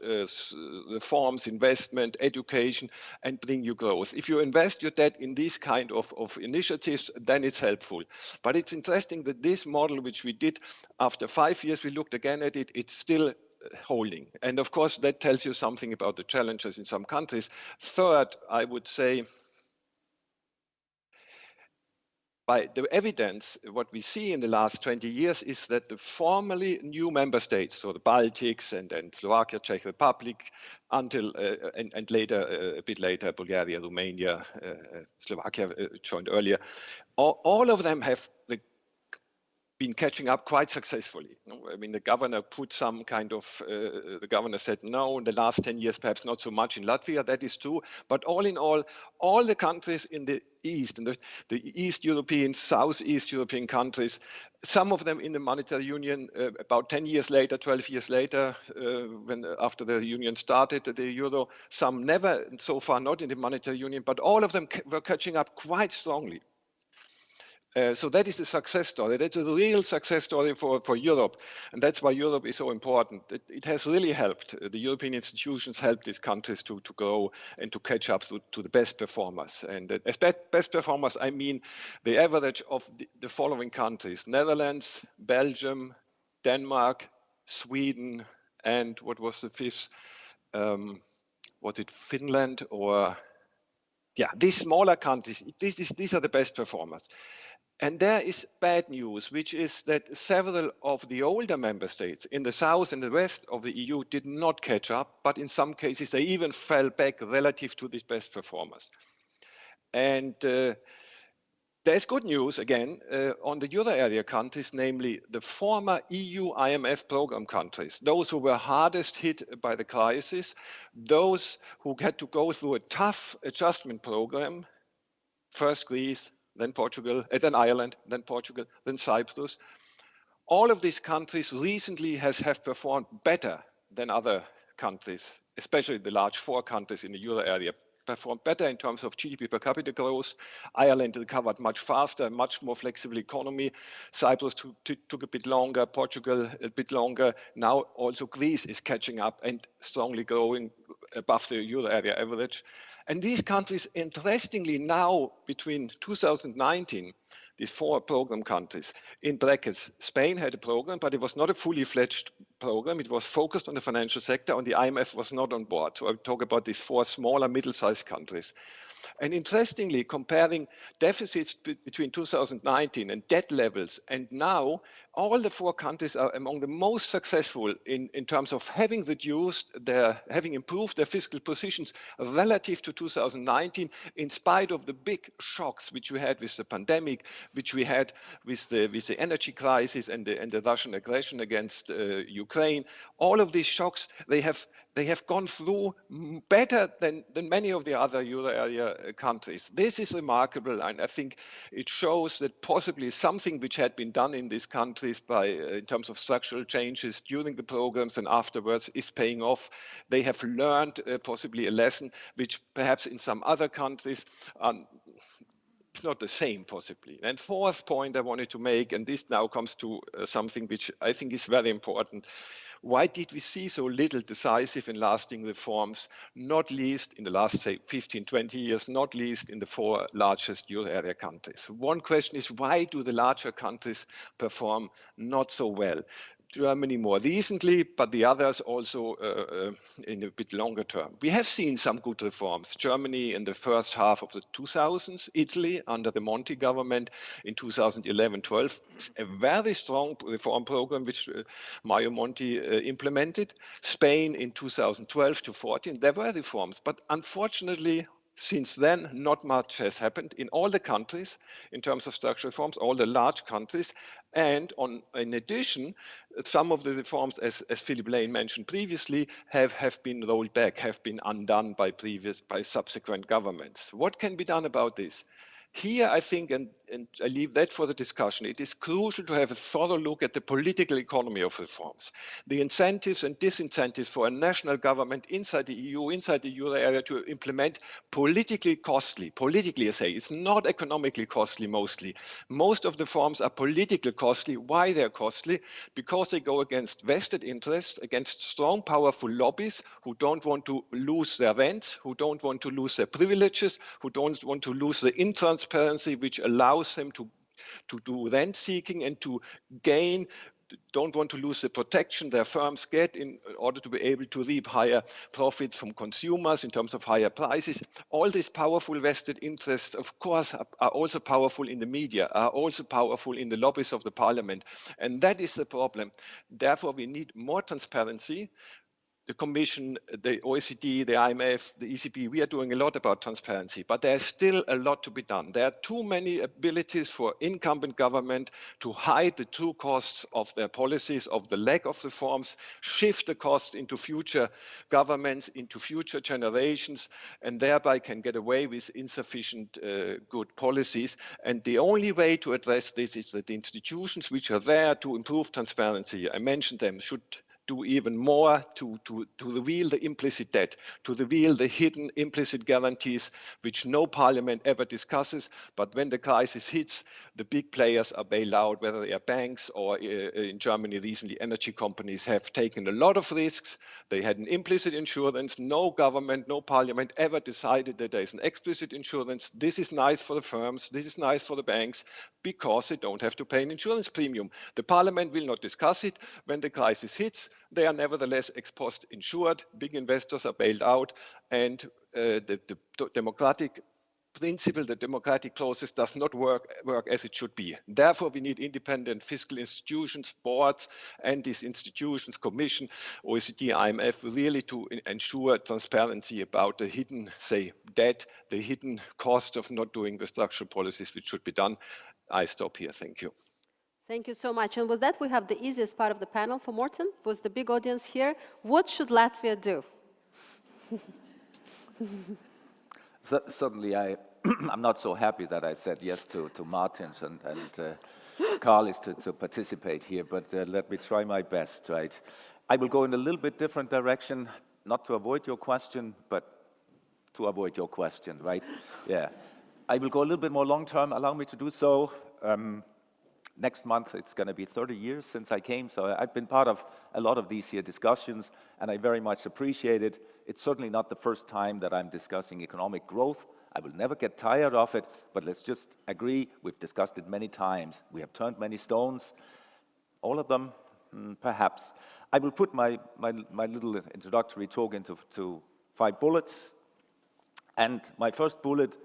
reforms, investment, education, and bring you growth. If you invest your debt in these kind of initiatives, then it's helpful. But it's interesting that this model, which we did after 5 years, we looked again at it, it's still holding. And of course, that tells you something about the challenges in some countries. Third, I would say, by the evidence, what we see in the last 20 years is that the formerly new member states, so the Baltics and Slovakia, Czech Republic, until and later, a bit later, Bulgaria, Romania, Slovakia joined earlier, all of them have been catching up quite successfully. I mean, the governor put some kind of, the governor said, no, in the last 10 years, perhaps not so much in Latvia, that is true. But all in all the countries in the East, and the East European, Southeast European countries, some of them in the monetary union about 10 years later, 12 years later, after the union started, the euro, some never, so far not in the monetary union, but all of them were catching up quite strongly. So that is the success story. That's a real success story for Europe. And that's why Europe is so important. It has really helped. The European institutions helped these countries to grow and to catch up to the best performers. And as best performers, I mean the average of the following countries: Netherlands, Belgium, Denmark, Sweden, and what was the fifth? Was it Finland or... Yeah, these smaller countries, these are the best performers. And there is bad news, which is that several of the older member states in the south and the west of the EU did not catch up, but in some cases they even fell back relative to these best performers. And there's good news, again, on the euro area countries, namely the former EU IMF program countries, those who were hardest hit by the crisis, those who had to go through a tough adjustment program, first Greece, then Portugal, then Ireland, then Portugal, then Cyprus. All of these countries recently have performed better than other countries, especially the large four countries in the euro area, performed better in terms of GDP per capita growth. Ireland recovered much faster, much more flexible economy. Cyprus took a bit longer, Portugal a bit longer. Now also Greece is catching up and strongly growing above the euro area average. And these countries, interestingly, now between 2019, these four program countries, in brackets, Spain had a program, but it was not a fully fledged program. It was focused on the financial sector, and the IMF was not on board. So I talk about these four smaller, middle-sized countries. And interestingly, comparing deficits between 2019 and debt levels and now, all the four countries are among the most successful in terms of having improved their fiscal positions relative to 2019, in spite of the big shocks which we had with the pandemic, which we had with the energy crisis and the Russian aggression against Ukraine. All of these shocks, they have gone through better than many of the other euro area countries. This is remarkable, and I think it shows that possibly something which had been done in these countries in terms of structural changes during the programs and afterwards is paying off. They have learned possibly a lesson which perhaps in some other countries it's not the same, possibly. And fourth point I wanted to make, and this now comes to something which I think is very important. Why did we see so little decisive and lasting reforms, not least in the last, say, 15, 20 years, not least in the four largest euro area countries? One question is, why do the larger countries perform not so well? Germany more recently, but the others also in a bit longer term. We have seen some good reforms. Germany in the first half of the 2000s, Italy under the Monti government in 2011-12, a very strong reform program which Mario Monti implemented. Spain in 2012 to 14, there were reforms, but unfortunately, since then, not much has happened in all the countries in terms of structural reforms, all the large countries. And in addition, some of the reforms, as Philip Lane mentioned previously, have been rolled back, have been undone by subsequent governments. What can be done about this? Here, I think, and I leave that for the discussion, it is crucial to have a thorough look at the political economy of reforms. The incentives and disincentives for a national government inside the EU, inside the euro area to implement politically costly, politically I say, it's not economically costly mostly. Most of the reforms are politically costly. Why they're costly? Because they go against vested interests, against strong, powerful lobbies who don't want to lose their rents, who don't want to lose their privileges, who don't want to lose the intransparency which allows them to do rent seeking and to gain, don't want to lose the protection their firms get in order to be able to reap higher profits from consumers in terms of higher prices. All these powerful vested interests, of course, are also powerful in the media, are also powerful in the lobbies of the parliament. And that is the problem. Therefore, we need more transparency. The Commission, the OECD, the IMF, the ECB, we are doing a lot about transparency, but there's still a lot to be done. There are too many abilities for incumbent government to hide the true costs of their policies, of the lack of reforms, shift the costs into future governments, into future generations, and thereby can get away with insufficient good policies. And the only way to address this is that the institutions which are there to improve transparency, I mentioned them, should do even more to reveal the implicit debt, to reveal the hidden implicit guarantees which no parliament ever discusses. But when the crisis hits, the big players are bailed out, whether they are banks or in Germany recently, energy companies have taken a lot of risks. They had an implicit insurance. No government, no parliament ever decided that there is an explicit insurance. This is nice for the firms. This is nice for the banks because they don't have to pay an insurance premium. The parliament will not discuss it. When the crisis hits, they are nevertheless ex post insured, big investors are bailed out, and the democratic principle, the democratic process does not work as it should be. Therefore, we need independent fiscal institutions, boards, and these institutions, Commission, OECD, IMF, really to ensure transparency about the hidden, say, debt, the hidden cost of not doing the structural policies which should be done. I stop here. Thank you. Thank you so much. And with that, we have the easiest part of the panel for Morten, with the big audience here. What should Latvia do? Certainly, I'm not so happy that I said yes to Mārtiņš and Carlis to participate here, but let me try my best, right? I will go in a little bit different direction, not to avoid your question, but to avoid your question, right? Yeah. I will go a little bit more long-term. Allow me to do so. Next month, it's going to be 30 years since I came, so I've been part of a lot of these here discussions, and I very much appreciate it. It's certainly not the first time that I'm discussing economic growth. I will never get tired of it, but let's just agree, we've discussed it many times. We have turned many stones, all of them, perhaps. I will put my little introductory talk into 5 bullets, and my first bullet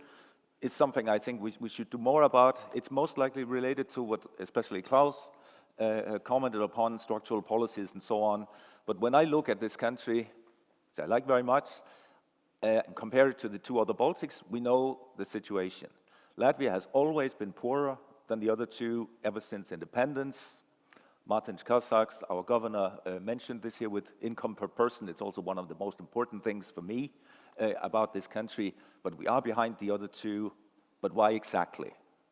is something I think we should do more about. It's most likely related to what especially Klaus commented upon, structural policies and so on. But when I look at this country, which I like very much, and compare it to the 2 other Baltics, we know the situation. Latvia has always been poorer than the other 2 ever since independence. Mārtiņš Kazāks, our governor, mentioned this here with income per person. It's also one of the most important things for me about this country, but we are behind the other 2. But why exactly?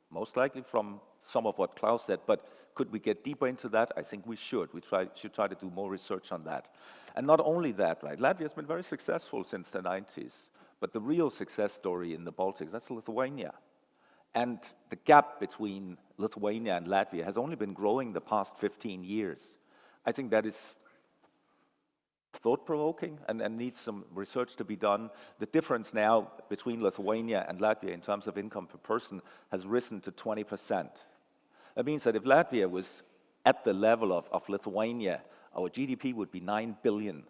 Most likely from some of what Klaus said, but could we get deeper into that? I think we should. We should try to do more research on that. And not only that, right? Latvia has been very successful since the 90s, but the real success story in the Baltics, that's Lithuania. And the gap between Lithuania and Latvia has only been growing the past 15 years. I think that is thought-provoking and needs some research to be done. The difference now between Lithuania and Latvia in terms of income per person has risen to 20%. That means that if Latvia was at the level of Lithuania, our GDP would be 9 billion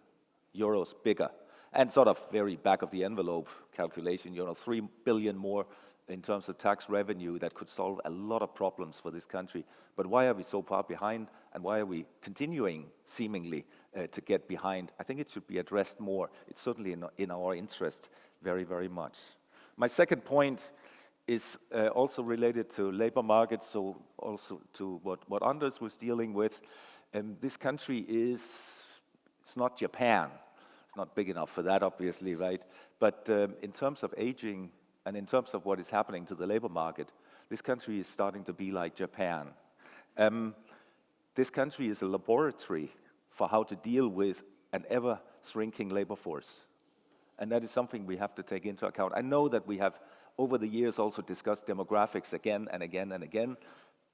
euros bigger. And sort of very back of the envelope calculation, 3 billion more in terms of tax revenue that could solve a lot of problems for this country. But why are we so far behind, and why are we continuing, seemingly, to get behind? I think it should be addressed more. It's certainly in our interest very, very much. My second point is also related to labor markets, so also to what Andris was dealing with. This country it's not Japan. It's not big enough for that, obviously, right? But in terms of aging and in terms of what is happening to the labor market, this country is starting to be like Japan. This country is a laboratory for how to deal with an ever-shrinking labor force. And that is something we have to take into account. I know that we have, over the years, also discussed demographics again and again and again,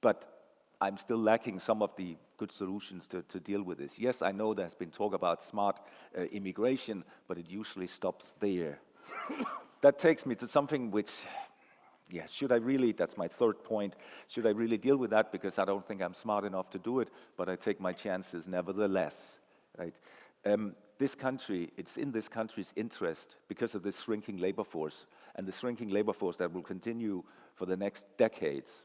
but I'm still lacking some of the good solutions to deal with this. Yes, I know there's been talk about smart immigration, but it usually stops there. That takes me to something which, yeah, should I really, that's my third point, should I really deal with that? Because I don't think I'm smart enough to do it, but I take my chances nevertheless, right? This country, it's in this country's interest because of this shrinking labor force, and the shrinking labor force that will continue for the next decades,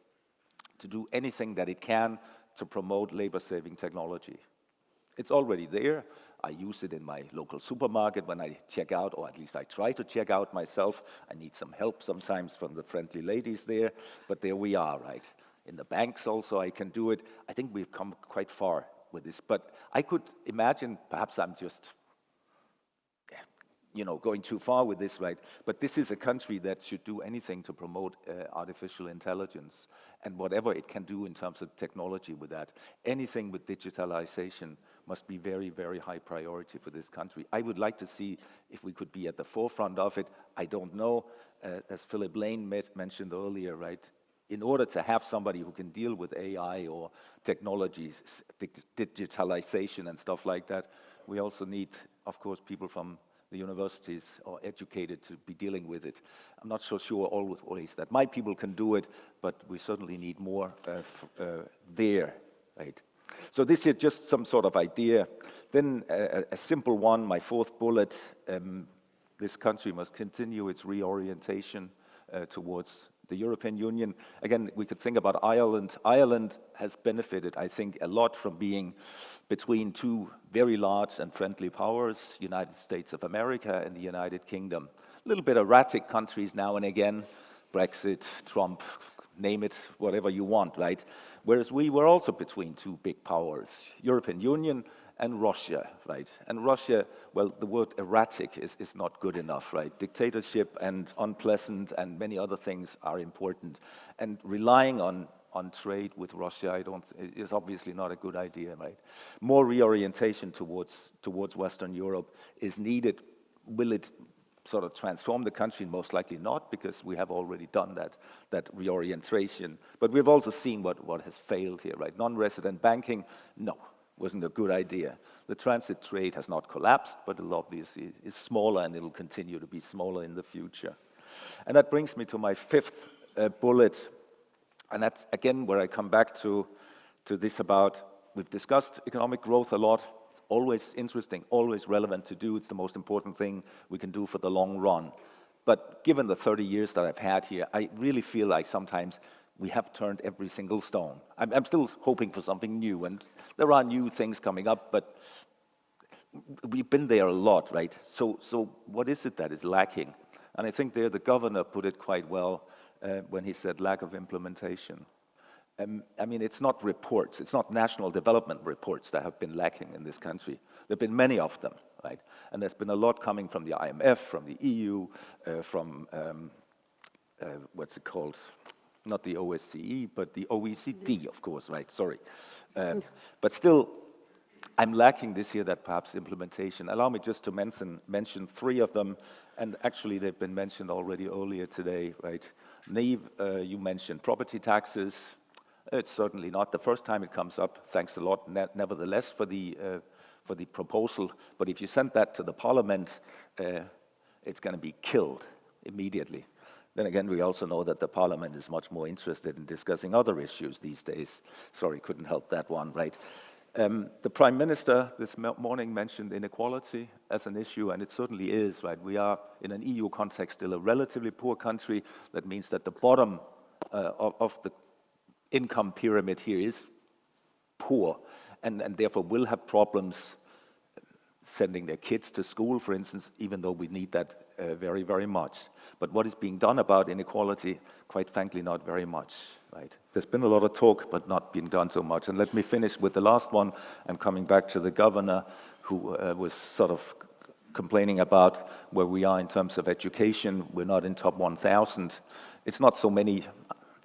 to do anything that it can to promote labor-saving technology. It's already there. I use it in my local supermarket when I check out, or at least I try to check out myself. I need some help sometimes from the friendly ladies there, but there we are, right? In the banks also I can do it. I think we've come quite far with this, but I could imagine, perhaps I'm just going too far with this, right? But this is a country that should do anything to promote artificial intelligence and whatever it can do in terms of technology with that. Anything with digitalization must be very, very high priority for this country. I would like to see if we could be at the forefront of it. I don't know, as Philip Lane mentioned earlier, right? In order to have somebody who can deal with AI or technologies, digitalization and stuff like that, we also need, of course, people from the universities are educated to be dealing with it. I'm not so sure always that my people can do it, but we certainly need more there, right? So this is just some sort of idea. Then a simple one, my fourth bullet, this country must continue its reorientation towards the European Union. Again, we could think about Ireland. Ireland has benefited, I think, a lot from being between two very large and friendly powers, United States of America and the United Kingdom. A little bit erratic countries now and again, Brexit, Trump, name it, whatever you want, right? Whereas we were also between two big powers, European Union and Russia, right? And Russia, well, the word erratic is not good enough, right? Dictatorship and unpleasant and many other things are important. And relying on trade with Russia, is obviously not a good idea, right? More reorientation towards Western Europe is needed. Will it sort of transform the country? Most likely not, because we have already done that reorientation. But we've also seen what has failed here, right? Non-resident banking, no, wasn't a good idea. The transit trade has not collapsed, but it obviously is smaller, and it'll continue to be smaller in the future. And that brings me to my fifth bullet, and that's, again, where I come back to this about, we've discussed economic growth a lot. It's always interesting, always relevant to do. It's the most important thing we can do for the long run. But given the 30 years that I've had here, I really feel like sometimes we have turned every single stone. I'm still hoping for something new, and there are new things coming up, but we've been there a lot, right? So what is it that is lacking? And I think there the governor put it quite well when he said lack of implementation. I mean, it's not reports, it's not national development reports that have been lacking in this country. There have been many of them, right? And there's been a lot coming from the IMF, from the EU, from, what's it called? Not the OSCE, but the OECD, of course, right? Sorry. But still, I'm lacking this year that perhaps implementation. Allow me just to mention three of them, and actually they've been mentioned already earlier today, right? Neve, you mentioned property taxes. It's certainly not the first time it comes up. Thanks a lot, nevertheless, for the proposal. But if you send that to the Parliament, it's going to be killed immediately. Then again, we also know that the Parliament is much more interested in discussing other issues these days. Sorry, couldn't help that one, right? The Prime Minister this morning mentioned inequality as an issue, and it certainly is, right? We are, in an EU context, still a relatively poor country. That means that the bottom of the income pyramid here is poor, and therefore will have problems sending their kids to school, for instance, even though we need that very, very much. But what is being done about inequality? Quite frankly, not very much, right? There's been a lot of talk, but not being done so much. And let me finish with the last one, and coming back to the governor, who was sort of complaining about where we are in terms of education. We're not in top 1,000. It's not so many,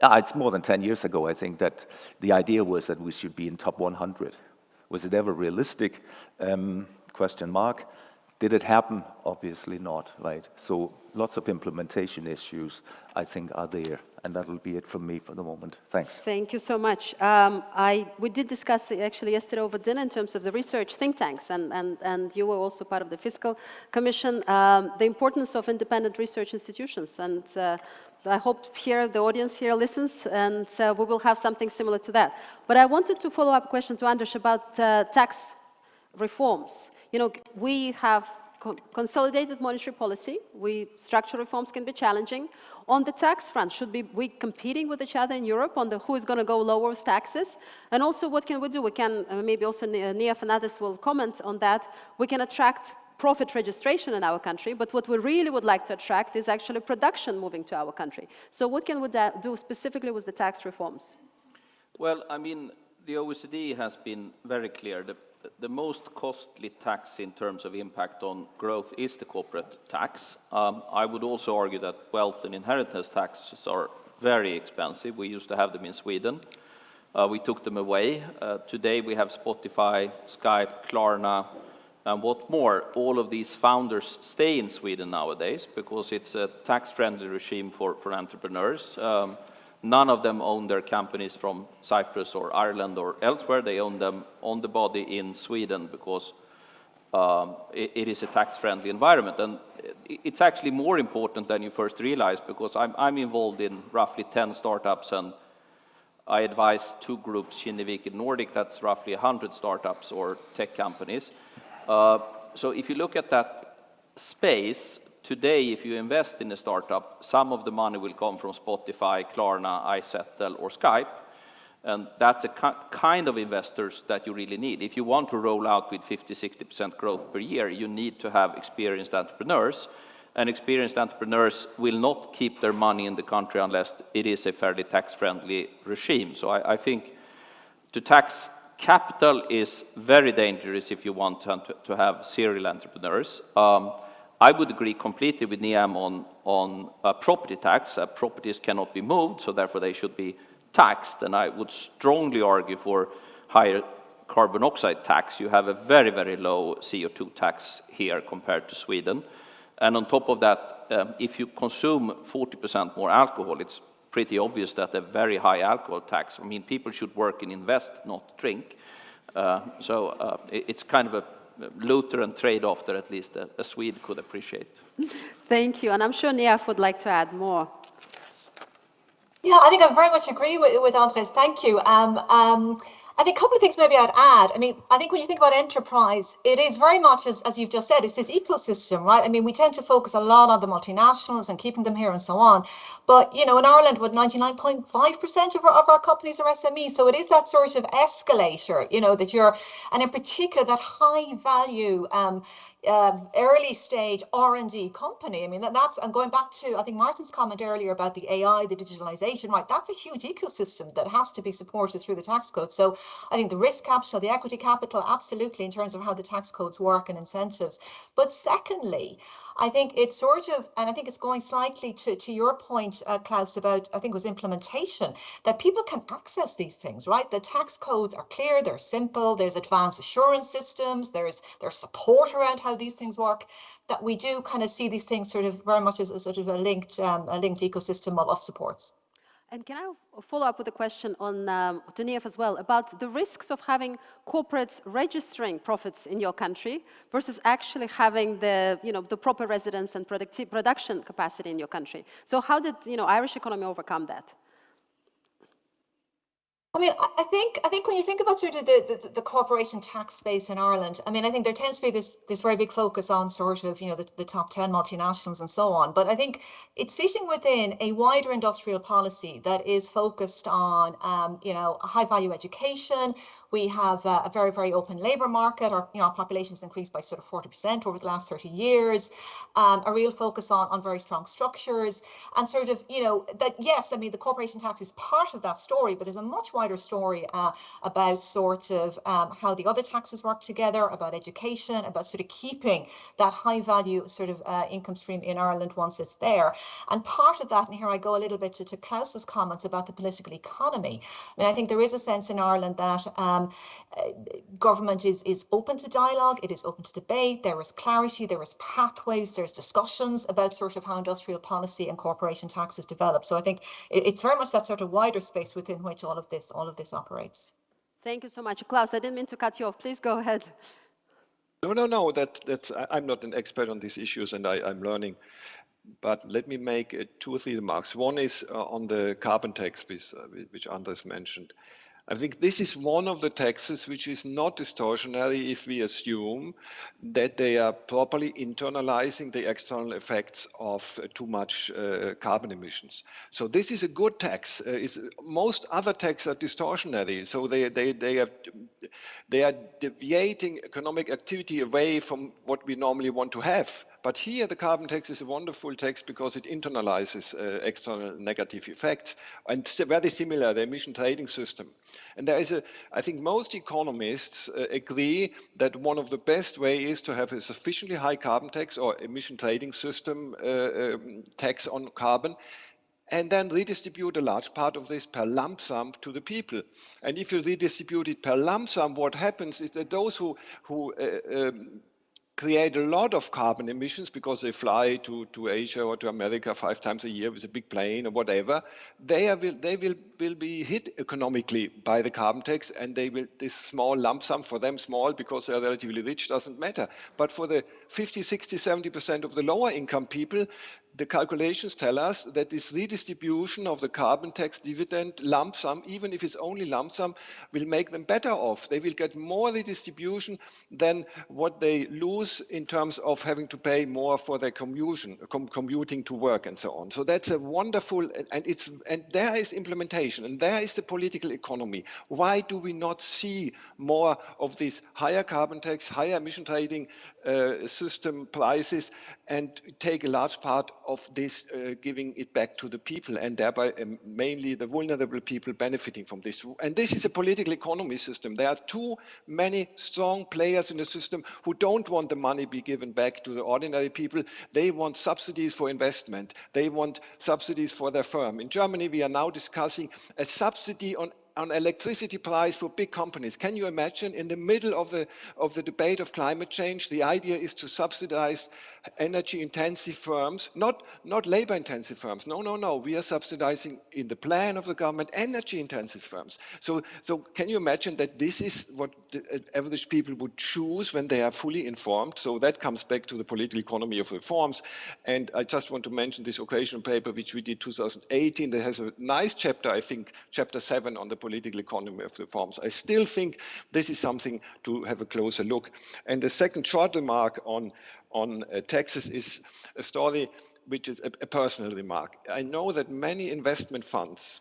it's more than 10 years ago, I think, that the idea was that we should be in top 100. Was it ever realistic? Question mark. Did it happen? Obviously not, right? So lots of implementation issues, I think, are there. And that will be it from me for the moment. Thanks. Thank you so much. We did discuss actually yesterday over dinner in terms of the research think tanks, and you were also part of the Fiscal Commission, the importance of independent research institutions. And I hope here the audience here listens, and we will have something similar to that. But I wanted to follow up a question to Andris about tax reforms. You know, we have consolidated monetary policy. Structural reforms can be challenging. On the tax front, should we competing with each other in Europe on who is going to go lower with taxes? And also, what can we do? We can, maybe also Niaf and others will comment on that. We can attract profit registration in our country, but what we really would like to attract is actually production moving to our country. So what can we do specifically with the tax reforms? Well, I mean, the OECD has been very clear. The most costly tax in terms of impact on growth is the corporate tax. I would also argue that wealth and inheritance taxes are very expensive. We used to have them in Sweden. We took them away. Today we have Spotify, Skype, Klarna, and what more, all of these founders stay in Sweden nowadays because it's a tax-friendly regime for entrepreneurs. None of them own their companies from Cyprus or Ireland or elsewhere. They own them on the body in Sweden because it is a tax-friendly environment. And it's actually more important than you first realize, because I'm involved in roughly 10 startups, and I advise 2 groups, Evika Nordic, that's roughly 100 startups or tech companies. So if you look at that space, today, if you invest in a startup, some of the money will come from Spotify, Klarna, iSettle, or Skype, and that's a kind of investors that you really need. If you want to roll out with 50-60% growth per year, you need to have experienced entrepreneurs, and experienced entrepreneurs will not keep their money in the country unless it is a fairly tax-friendly regime. So I think to tax capital is very dangerous if you want to have serial entrepreneurs. I would agree completely with Niam on property tax. Properties cannot be moved, so therefore they should be taxed. And I would strongly argue for higher carbon oxide tax. You have a very, very low CO2 tax here compared to Sweden. And on top of that, if you consume 40% more alcohol, it's pretty obvious that a very high alcohol tax, I mean, people should work and invest, not drink. So it's kind of a Lutheran trade-off that at least a Swede could appreciate. Thank you, and I'm sure Niaf would like to add more. Yeah, I think I very much agree with Andris. Thank you. I think a couple of things maybe I'd add. I mean, I think when you think about enterprise, it is very much, as you've just said, it's this ecosystem, right? I mean, we tend to focus a lot on the multinationals and keeping them here and so on. But, you know, in Ireland, what 99.5% of our companies are SMEs. So it is that sort of escalator, you know, that you're, and in particular, that high value, early stage R&D company. I mean, that's, and going back to, I think Martin's comment earlier about the AI, the digitalization, right? That's a huge ecosystem that has to be supported through the tax code. So I think the risk capital, the equity capital, absolutely, in terms of how the tax codes work and incentives. But secondly, I think it's sort of, and I think it's going slightly to your point, Klaus, about, I think it was implementation, that people can access these things, right? The tax codes are clear, they're simple, there's advanced assurance systems, there's support around how these things work, that we do kind of see these things sort of very much as a sort of a linked ecosystem of supports. And can I follow up with a question on to Niev as well about the risks of having corporates registering profits in your country versus actually having the, the proper residence and production capacity in your country? So how did, Irish economy overcome that? I mean, I think when you think about sort of the corporation tax space in Ireland, I mean, I think there tends to be this very big focus on sort of, the top 10 multinationals and so on. But I think it's sitting within a wider industrial policy that is focused on, high value education. We have a very, very open labour market. Our population has increased by sort of 40% over the last 30 years. A real focus on very strong structures and sort of, that, yes, I mean, the corporation tax is part of that story, but there's a much wider story about sort of how the other taxes work together, about education, about sort of keeping that high value sort of income stream in Ireland once it's there. And part of that, and here I go a little bit to Klaus's comments about the political economy. I mean, I think there is a sense in Ireland that government is open to dialogue, it is open to debate, there is clarity, there is pathways, there's discussions about sort of how industrial policy and corporation taxes develop. So I think it's very much that sort of wider space within which all of this operates. Thank you so much. Klaus, I didn't mean to cut you off. Please go ahead. No, that's I'm not an expert on these issues and I'm learning. But let me make 2 or 3 remarks. One is on the carbon tax, which Andris mentioned. I think this is one of the taxes which is not distortionary if we assume that they are properly internalizing the external effects of too much carbon emissions. So this is a good tax. Most other taxes are distortionary, so they are deviating economic activity away from what we normally want to have. But here, the carbon tax is a wonderful tax because it internalizes external negative effects, and very similar, the emission trading system. And there is I think most economists agree that one of the best ways is to have a sufficiently high carbon tax or emission trading system tax on carbon, and then redistribute a large part of this per lump sum to the people. And if you redistribute it per lump sum, what happens is that those who create a lot of carbon emissions because they fly to Asia or to America 5 times a year with a big plane or whatever, they will be hit economically by the carbon tax, and this small lump sum, for them small because they're relatively rich, doesn't matter. But for the 50, 60, 70% of the lower income people, the calculations tell us that this redistribution of the carbon tax dividend lump sum, even if it's only lump sum, will make them better off. They will get more redistribution than what they lose in terms of having to pay more for their commuting to work and so on. So that's a wonderful, and there is implementation, and there is the political economy. Why do we not see more of this higher carbon tax, higher emission trading system prices, and take a large part of this, giving it back to the people, and thereby mainly the vulnerable people benefiting from this. And this is a political economy system. There are too many strong players in the system who don't want the money be given back to the ordinary people. They want subsidies for investment. They want subsidies for their firm. In Germany, we are now discussing a subsidy on electricity price for big companies. Can you imagine, in the middle of the debate of climate change, the idea is to subsidize energy-intensive firms, not labor-intensive firms. No. We are subsidizing, in the plan of the government, energy-intensive firms. So can you imagine that this is what the average people would choose when they are fully informed? So that comes back to the political economy of reforms. And I just want to mention this occasional paper which we did 2018 that has a nice chapter, I think, chapter 7 on the political economy of reforms. I still think this is something to have a closer look. And the second short remark on taxes is a story which is a personal remark. I know that many investment funds,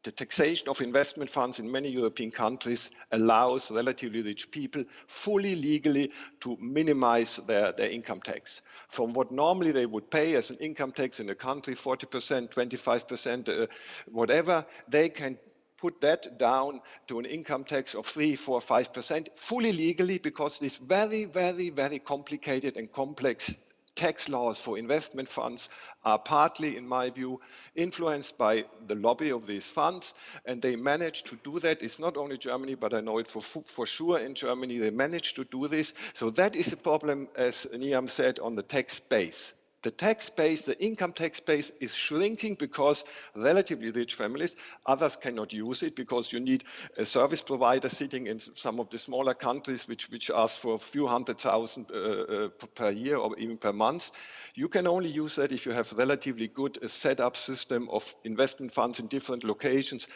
the taxation of investment funds in many European countries allows relatively rich people fully legally to minimize their income tax. From what normally they would pay as an income tax in a country, 40%, 25%, whatever, they can put that down to an income tax of 3, 4, 5%, fully legally, because these very, very, very complicated and complex tax laws for investment funds are partly, in my view, influenced by the lobby of these funds, and they managed to do that. It's not only Germany, but I know it for sure in Germany, they managed to do this. So that is a problem, as Niam said, on the tax base. The tax base, the income tax base is shrinking because relatively rich families, others cannot use it because you need a service provider sitting in some of the smaller countries which ask for a few $100,000 per year or even per month. You can only use that if you have relatively good set up system of investment funds in different locations.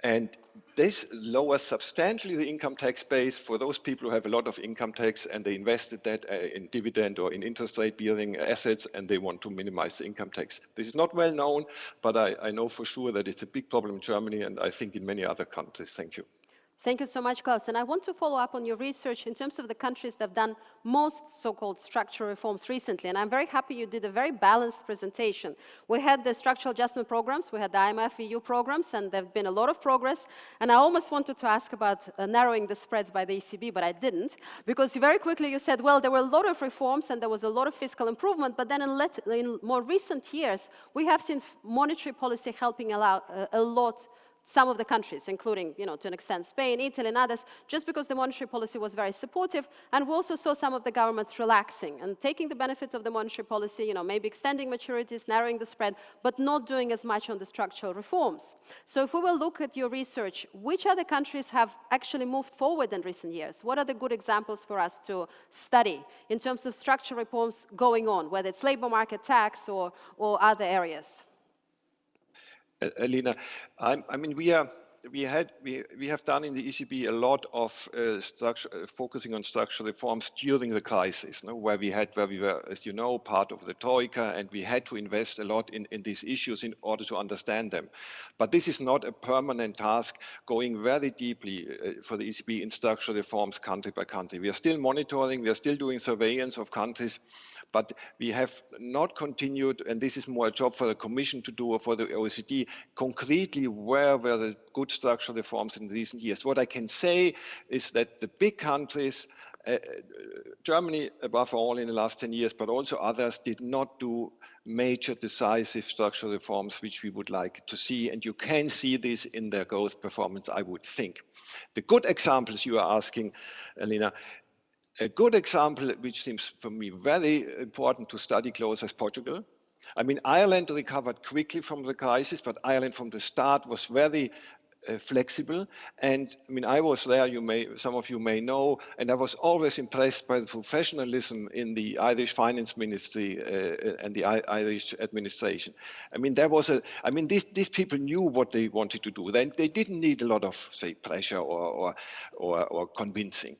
And this lowers substantially the income tax base for those people who have a lot of income tax and they invested that in dividend or in interest rate bearing assets and they want to minimize the income tax. This is not well known, but I know for sure that it's a big problem in Germany and I think in many other countries. Thank you. Thank you so much, Klaus. And I want to follow up on your research in terms of the countries that have done most so-called structural reforms recently. And I'm very happy you did a very balanced presentation. We had the structural adjustment programs, we had the IMF EU programs, and there have been a lot of progress. And I almost wanted to ask about narrowing the spreads by the ECB, but I didn't. Because very quickly you said, well, there were a lot of reforms and there was a lot of fiscal improvement, but then in more recent years, we have seen monetary policy helping a lot some of the countries, including, to an extent, Spain, Italy, and others, just because the monetary policy was very supportive. And we also saw some of the governments relaxing and taking the benefit of the monetary policy, maybe extending maturities, narrowing the spread, but not doing as much on the structural reforms. So if we will look at your research, which other countries have actually moved forward in recent years? What are the good examples for us to study in terms of structural reforms going on, whether it's labor market tax or other areas? Alina, I mean, we have done in the ECB a lot of focusing on structural reforms during the crisis, where we were, as you know, part of the Troika, and we had to invest a lot in these issues in order to understand them. But this is not a permanent task going very deeply for the ECB in structural reforms country by country. We are still monitoring, we are still doing surveillance of countries, but we have not continued, and this is more a job for the Commission to do or for the OECD, concretely where were the good structural reforms in recent years. What I can say is that the big countries, Germany above all in the last 10 years, but also others, did not do major decisive structural reforms which we would like to see, and you can see this in their growth performance, I would think. The good examples you are asking, Alina, a good example, which seems for me very important to study close, is Portugal. I mean, Ireland recovered quickly from the crisis, but Ireland from the start was very flexible. And I mean, I was there, some of you may know, and I was always impressed by the professionalism in the Irish Finance Ministry and the Irish administration. I mean, these people knew what they wanted to do. They didn't need a lot of, say, pressure or convincing.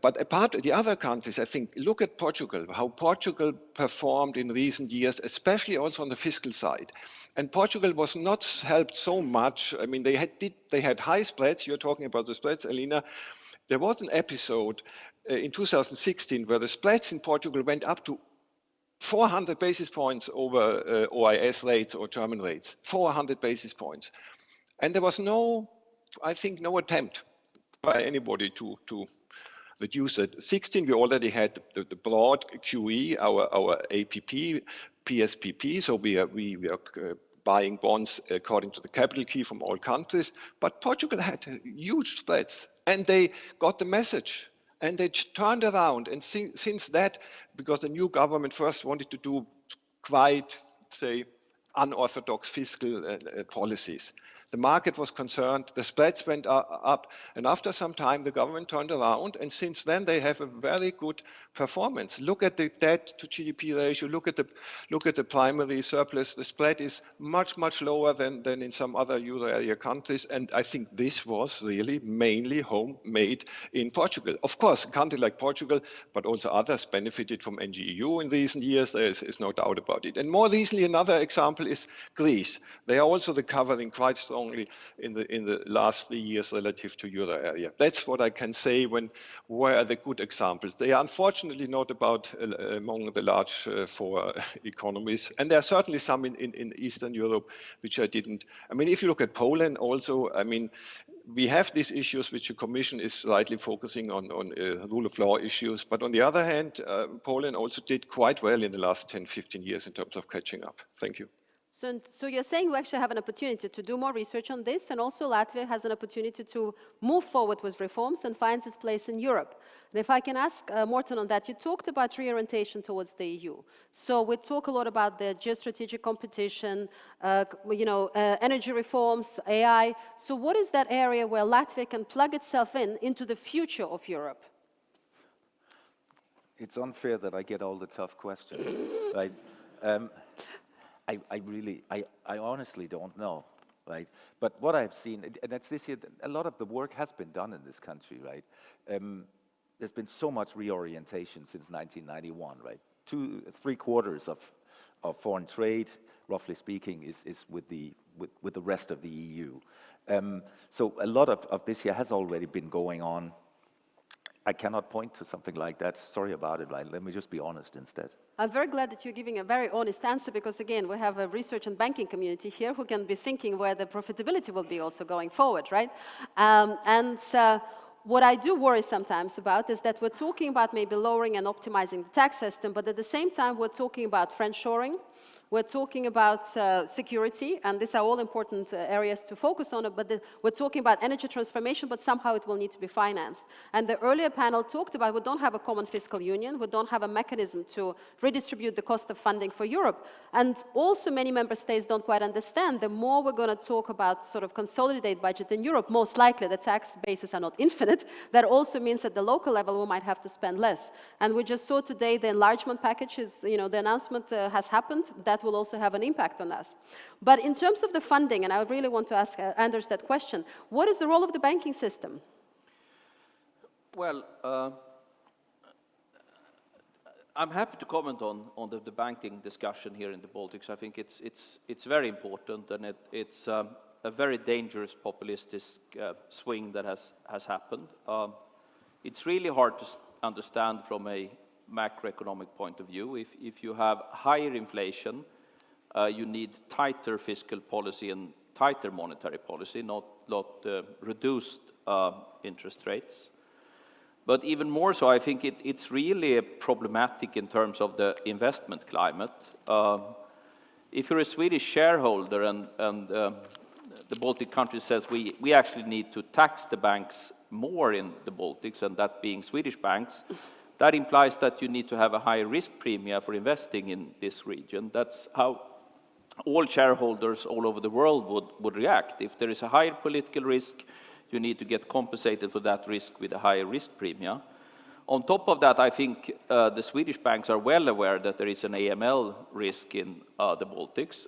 But apart from the other countries, I think, look at Portugal, how Portugal performed in recent years, especially also on the fiscal side. And Portugal was not helped so much. I mean, they had high spreads. You're talking about the spreads, Alina. There was an episode in 2016 where the spreads in Portugal went up to 400 basis points over OIS rates or German rates, 400 basis points. And there was no attempt by anybody to reduce it. 16, we already had the broad QE, our APP, PSPP, so we are buying bonds according to the capital key from all countries. But Portugal had huge spreads, and they got the message, and they turned around. And since that, because the new government first wanted to do quite, say, unorthodox fiscal policies. The market was concerned, the spreads went up, and after some time, the government turned around, and since then, they have a very good performance. Look at the debt to GDP ratio, look at the primary surplus. The spread is much, much lower than in some other euro area countries, and I think this was really mainly homemade in Portugal. Of course, a country like Portugal, but also others benefited from NGEU in recent years, there is no doubt about it. And more recently, another example is Greece. They are also recovering quite strongly in the last 3 years relative to euro area. That's what I can say where are the good examples. They are unfortunately not among the large 4 economies. And there are certainly some in Eastern Europe, which I didn't. I mean, if you look at Poland also, I mean, we have these issues which the Commission is rightly focusing on rule of law issues. But on the other hand, Poland also did quite well in the last 10, 15 years in terms of catching up. Thank you. So you're saying we actually have an opportunity to do more research on this, and also Latvia has an opportunity to move forward with reforms and finds its place in Europe. And if I can ask Morten on that, you talked about reorientation towards the EU. So we talk a lot about the geostrategic competition, energy reforms, AI. So what is that area where Latvia can plug itself into the future of Europe? It's unfair that I get all the tough questions, right? I honestly don't know, right? But what I've seen, and that's this year, a lot of the work has been done in this country, right? There's been so much reorientation since 1991, right? Three quarters of foreign trade, roughly speaking, is with the rest of the EU. So a lot of this year has already been going on. I cannot point to something like that. Sorry about it, right? Let me just be honest instead. I'm very glad that you're giving a very honest answer, because again, we have a research and banking community here who can be thinking where the profitability will be also going forward, right? What I do worry sometimes about is that we're talking about maybe lowering and optimizing the tax system, but at the same time, we're talking about friendshoring. We're talking about security, and these are all important areas to focus on, but we're talking about energy transformation, but somehow it will need to be financed. And the earlier panel talked about we don't have a common fiscal union, we don't have a mechanism to redistribute the cost of funding for Europe. And also many member states don't quite understand, the more we're going to talk about sort of consolidated budget in Europe, most likely the tax bases are not infinite, that also means at the local level we might have to spend less. And we just saw today the enlargement package is, the announcement has happened, that will also have an impact on us. But in terms of the funding, and I really want to ask Andris that question, what is the role of the banking system? Well, I'm happy to comment on the banking discussion here in the Baltics. I think it's very important, and it's a very dangerous populistic swing that has happened. It's really hard to understand from a macroeconomic point of view. If you have higher inflation, you need tighter fiscal policy and tighter monetary policy, not reduced interest rates. But even more so, I think it's really problematic in terms of the investment climate. If you're a Swedish shareholder and the Baltic countries says we actually need to tax the banks more in the Baltics, and that being Swedish banks, that implies that you need to have a higher risk premium for investing in this region. That's how all shareholders all over the world would react. If there is a higher political risk, you need to get compensated for that risk with a higher risk premium. On top of that, I think the Swedish banks are well aware that there is an AML risk in the Baltics.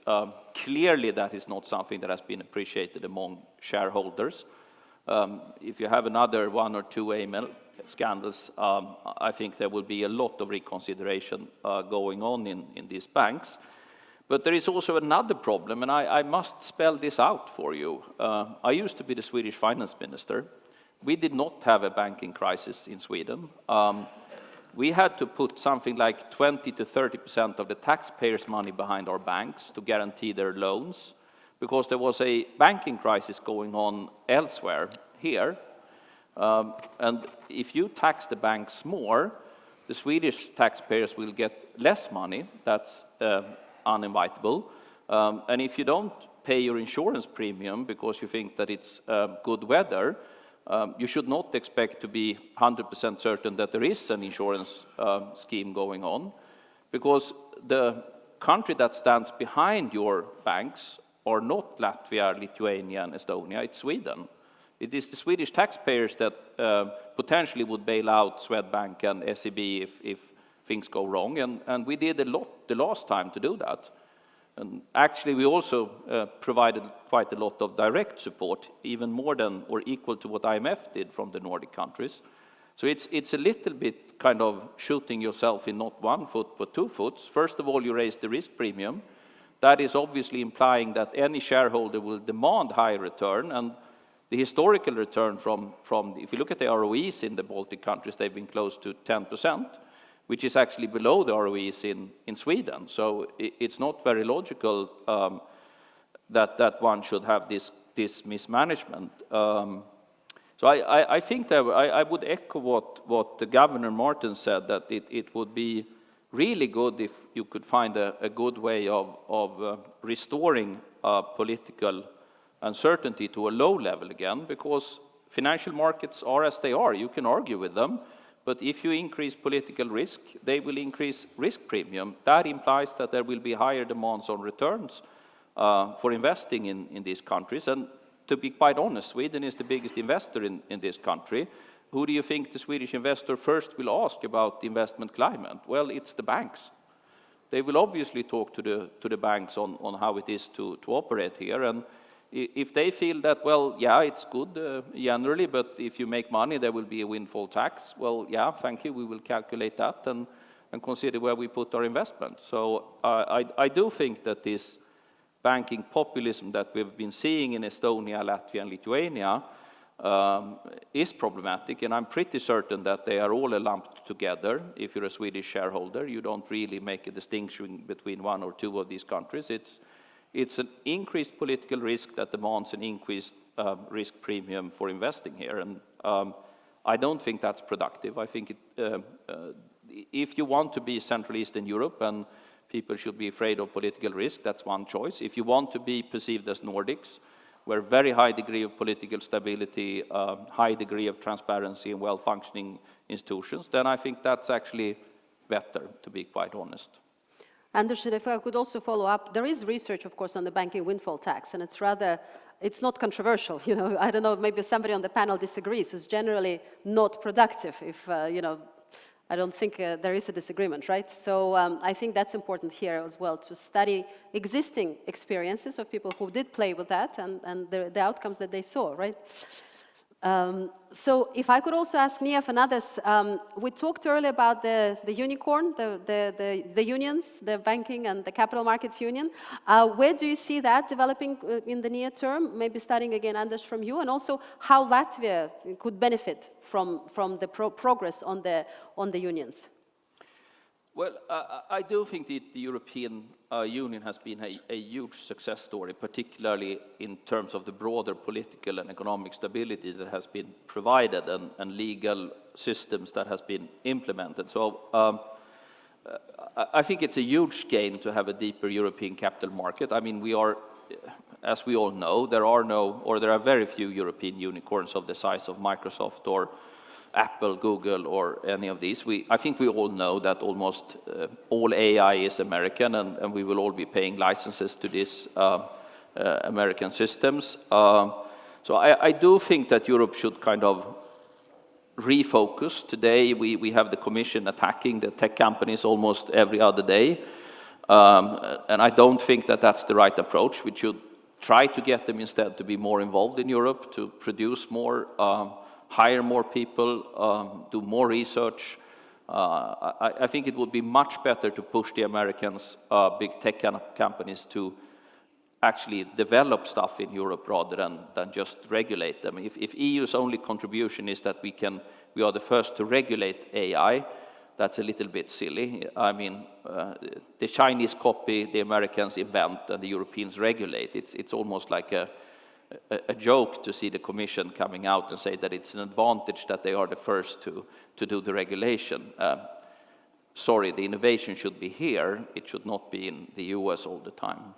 Clearly, that is not something that has been appreciated among shareholders. If you have another one or two AML scandals, I think there will be a lot of reconsideration going on in these banks. But there is also another problem, and I must spell this out for you. I used to be the Swedish finance minister. We did not have a banking crisis in Sweden. We had to put something like 20 to 30% of the taxpayers' money behind our banks to guarantee their loans, because there was a banking crisis going on elsewhere here. And if you tax the banks more, the Swedish taxpayers will get less money. That's uninvitable. And if you don't pay your insurance premium because you think that it's good weather, you should not expect to be 100% certain that there is an insurance scheme going on, because the country that stands behind your banks are not Latvia, Lithuania, and Estonia, it's Sweden. It is the Swedish taxpayers that potentially would bail out Swedbank and SEB if things go wrong, and we did a lot the last time to do that. And actually, we also provided quite a lot of direct support, even more than or equal to what IMF did from the Nordic countries. So it's a little bit kind of shooting yourself in not one foot, but 2 foot. First of all, you raise the risk premium. That is obviously implying that any shareholder will demand higher return, and the historical return from if you look at the ROEs in the Baltic countries, they've been close to 10%. Which is actually below the ROEs in Sweden. So it's not very logical that one should have this mismanagement. So I think that I would echo what the Governor Mārtiņš said, that it would be really good if you could find a good way of restoring political uncertainty to a low level again, because financial markets are as they are. You can argue with them, but if you increase political risk, they will increase risk premium. That implies that there will be higher demands on returns for investing in these countries. And to be quite honest, Sweden is the biggest investor in this country. Who do you think the Swedish investor first will ask about the investment climate? Well, it's the banks. They will obviously talk to the banks on how it is to operate here. And if they feel that, well, yeah, it's good generally, but if you make money, there will be a windfall tax. Well, yeah, thank you. We will calculate that and consider where we put our investment. So I do think that this banking populism that we've been seeing in Estonia, Latvia, and Lithuania is problematic, and I'm pretty certain that they are all lumped together. If you're a Swedish shareholder, you don't really make a distinction between one or two of these countries. It's an increased political risk that demands an increased risk premium for investing here, and I don't think that's productive. I think if you want to be Central Eastern Europe and people should be afraid of political risk, that's one choice. If you want to be perceived as Nordics, where very high degree of political stability, high degree of transparency and well-functioning institutions, then I think that's actually better, to be quite honest. Andris, if I could also follow up, there is research, of course, on the banking windfall tax, and it's not controversial. You know, I don't know, maybe somebody on the panel disagrees. It's generally not productive if, you know, I don't think there is a disagreement, right? So I think that's important here as well, to study existing experiences of people who did play with that and the outcomes that they saw, right? So if I could also ask Niamh and others, we talked earlier about the unicorn, the unions, the banking and the capital markets union. Where do you see that developing in the near term? Maybe starting again, Andris, from you, and also how Latvia could benefit from the progress on the unions. Well, I do think the European Union has been a huge success story, particularly in terms of the broader political and economic stability that has been provided and legal systems that has been implemented. So I think it's a huge gain to have a deeper European capital market. I mean, we are, as we all know, there are very few European unicorns of the size of Microsoft or Apple, Google, or any of these. I think we all know that almost all AI is American, and we will all be paying licenses to these American systems. So I do think that Europe should kind of refocus. Today, we have the Commission attacking the tech companies almost every other day, and I don't think that that's the right approach. We should try to get them instead to be more involved in Europe, to produce more, hire more people, do more research. I think it would be much better to push the Americans, big tech companies, to actually develop stuff in Europe rather than just regulate them. If EU's only contribution is that we are the first to regulate AI, that's a little bit silly. I mean, the Chinese copy, the Americans invent, and the Europeans regulate. It's almost like a joke to see the Commission coming out and say that it's an advantage that they are the first to do the regulation. Sorry, the innovation should be here. It should not be in the US all the time.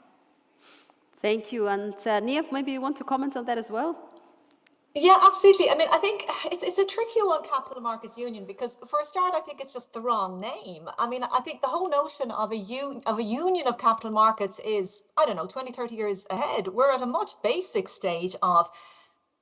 Thank you. And Niamh, maybe you want to comment on that as well? Yeah, absolutely. I mean, I think it's a tricky one, Capital Markets Union, because for a start, I think it's just the wrong name. I mean, I think the whole notion of a union of capital markets is, I don't know, 20, 30 years ahead. We're at a much basic stage of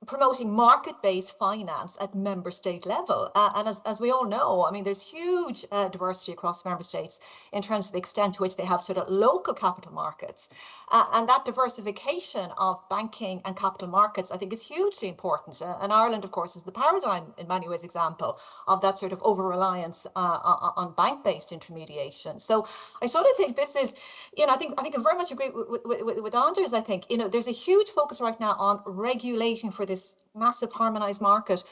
promoting market-based finance at member state level. And as we all know, I mean, there's huge diversity across member states in terms of the extent to which they have sort of local capital markets. And that diversification of banking and capital markets, I think, is hugely important. And Ireland, of course, is the paradigm in many ways example of that sort of over-reliance on bank-based intermediation. So I sort of think this is, you know, I think I very much agree with Andris. I think, you know, there's a huge focus right now on regulating for this massive harmonized market,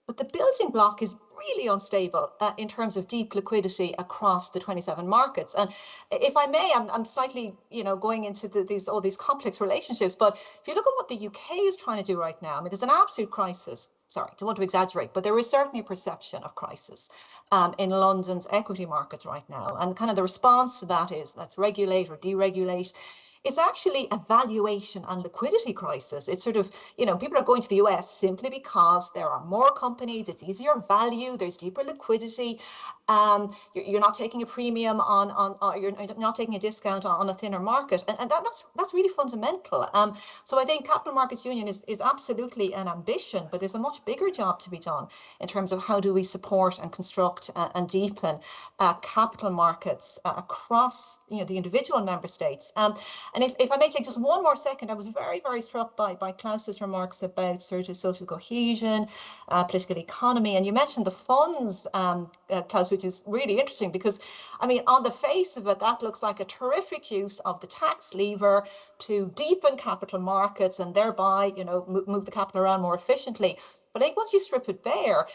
but the building block is really unstable in terms of deep liquidity across the 27 markets. And if I may, I'm slightly, you know, going into all these complex relationships, but if you look at what the UK is trying to do right now, I mean, there's an absolute crisis don't want to exaggerate, but there is certainly a perception of crisis in London's equity markets right now. And kind of the response to that is, let's regulate or deregulate. It's actually a valuation and liquidity crisis. It's sort of, people are going to the US simply because there are more companies, it's easier value, there's deeper liquidity. You're not taking a premium you're not taking a discount on a thinner market. And that's really fundamental. So I think Capital Markets Union is absolutely an ambition, but there's a much bigger job to be done in terms of how do we support and construct and deepen capital markets across the individual member states. And if I may take just one more second, I was very, very struck by Klaus's remarks about sort of social cohesion, political economy. And you mentioned the funds, Klaus, which is really interesting because, I mean, on the face of it, that looks like a terrific use of the tax lever to deepen capital markets and thereby, move the capital around more efficiently. But I think once you strip it bare,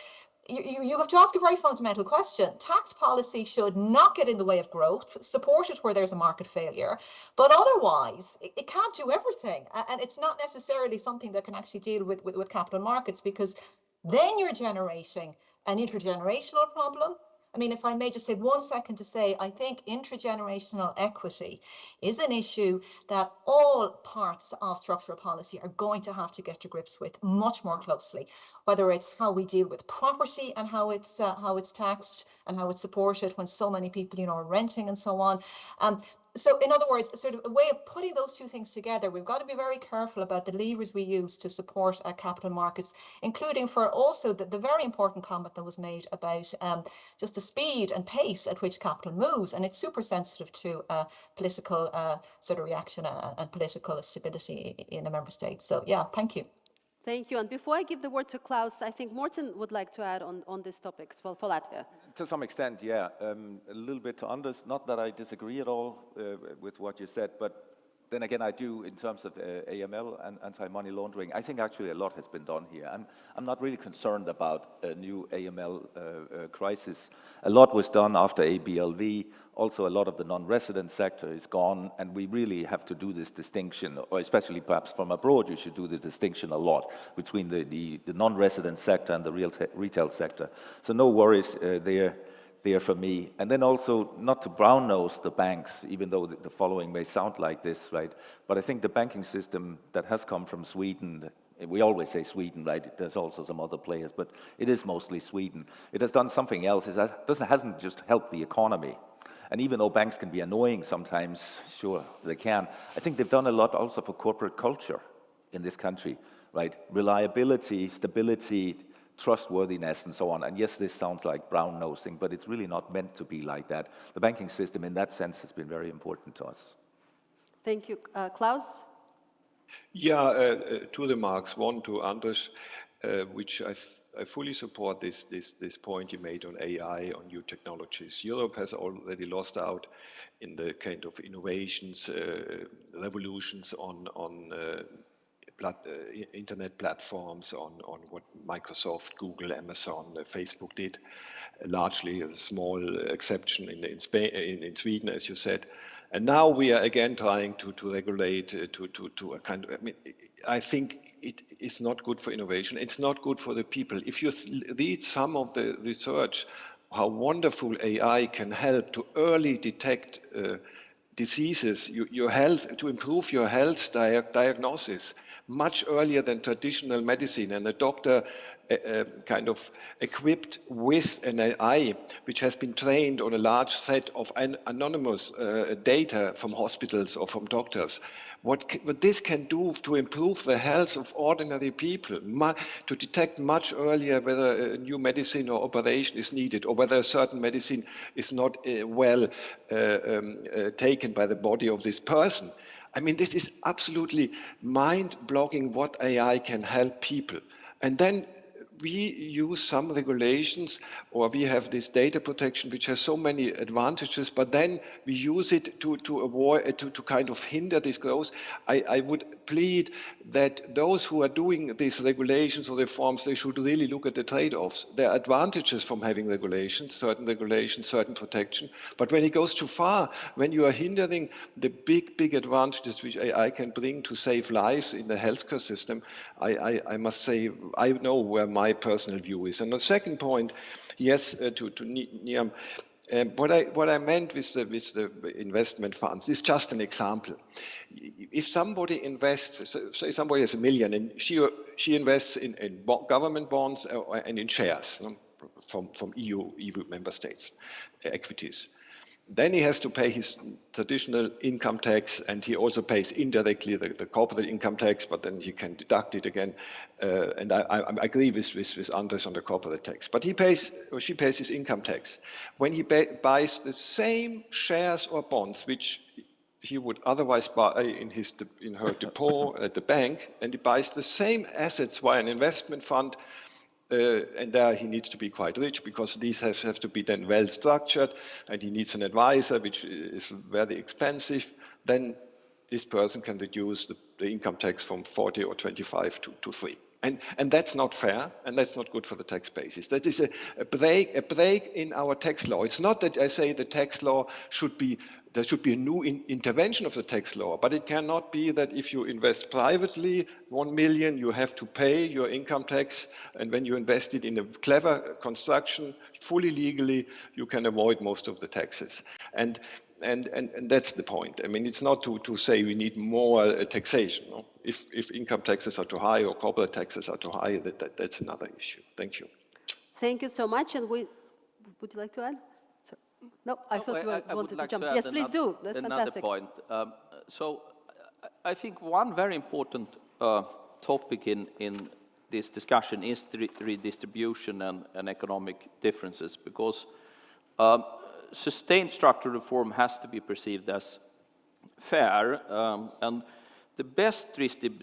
you have to ask a very fundamental question. Tax policy should not get in the way of growth, support it where there's a market failure, but otherwise it can't do everything. And it's not necessarily something that can actually deal with capital markets, because then you're generating an intergenerational problem. I mean, if I may just take 1 second to say, I think intergenerational equity is an issue that all parts of structural policy are going to have to get to grips with much more closely, whether it's how we deal with property and how it's taxed and how it's supported when so many people, are renting and so on. So in other words, sort of a way of putting those two things together, we've got to be very careful about the levers we use to support capital markets, including for also the very important comment that was made about just the speed and pace at which capital moves. And it's super sensitive to political sort of reaction and political stability in a member state. So yeah, thank you. Thank you. And before I give the word to Klaus, I think Morten would like to add on this topic as well for Latvia. To some extent, yeah. A little bit to Andris. Not that I disagree at all with what you said, but then again, I do in terms of AML and anti-money laundering. I think actually a lot has been done here. I'm not really concerned about a new AML crisis. A lot was done after ABLV. Also, a lot of the non-resident sector is gone, and we really have to do this distinction, or especially perhaps from abroad, you should do the distinction a lot between the non-resident sector and the retail sector. So no worries there for me. And then also, not to brown-nose the banks, even though the following may sound like this, right? But I think the banking system that has come from Sweden, we always say Sweden, right? There's also some other players, but it is mostly Sweden. It has done something else. It hasn't just helped the economy. And even though banks can be annoying sometimes, sure, they can, I think they've done a lot also for corporate culture in this country, right? Reliability, stability, trustworthiness, and so on. And yes, this sounds like brown-nosing, but it's really not meant to be like that. The banking system, in that sense, has been very important to us. Thank you. Klaus? Yeah, two remarks. One to Andris, which I fully support this point you made on AI, on new technologies. Europe has already lost out in the kind of innovations, revolutions on internet platforms, on what Microsoft, Google, Amazon, Facebook did. Largely a small exception in Spain, in Sweden, as you said. And now we are again trying to regulate to a kind of, I mean, I think it is not good for innovation. It's not good for the people. If you read some of the research, how wonderful AI can help to early detect diseases, your health, to improve your health diagnosis much earlier than traditional medicine, and a doctor kind of equipped with an AI which has been trained on a large set of anonymous data from hospitals or from doctors. What this can do to improve the health of ordinary people, to detect much earlier whether a new medicine or operation is needed, or whether a certain medicine is not well taken by the body of this person. I mean, this is absolutely mind-blowing what AI can help people. And then we use some regulations, or we have this data protection which has so many advantages, but then we use it to avoid, to kind of hinder this growth. I would plead that those who are doing these regulations or reforms, they should really look at the trade-offs. There are advantages from having regulations, certain protection, but when it goes too far, when you are hindering the big advantages which AI can bring to save lives in the healthcare system, I must say, I know where my my personal view is. And the second point, yes, to Niam, what I meant with the investment funds is just an example. If somebody invests, say somebody has $1 million, and she invests in government bonds and in shares from EU member states, equities. Then he has to pay his traditional income tax, and he also pays indirectly the corporate income tax, but then he can deduct it again. And I agree with Andris on the corporate tax. But he pays, or she pays his income tax. When he buys the same shares or bonds, which he would otherwise buy in her depot at the bank, and he buys the same assets via an investment fund, and there he needs to be quite rich, because these have to be then well structured, and he needs an advisor, which is very expensive. Then this person can reduce the income tax from 40 or 25 to 3. And that's not fair, and that's not good for the tax basis. That is a break in our tax law. It's not that I say the tax law there should be a new intervention of the tax law, but it cannot be that if you invest privately, 1 million, you have to pay your income tax, and when you invest it in a clever construction, fully legally, you can avoid most of the taxes. And that's the point. I mean, it's not to say we need more taxation. No? If income taxes are too high or corporate taxes are too high, that's another issue. Thank you. Thank you so much. And would you like to add? Sorry. No, I thought you wanted to jump. Yes, please do. That's fantastic. Another point. So I think one very important topic in this discussion is the redistribution and economic differences, because sustained structural reform has to be perceived as fair, and the best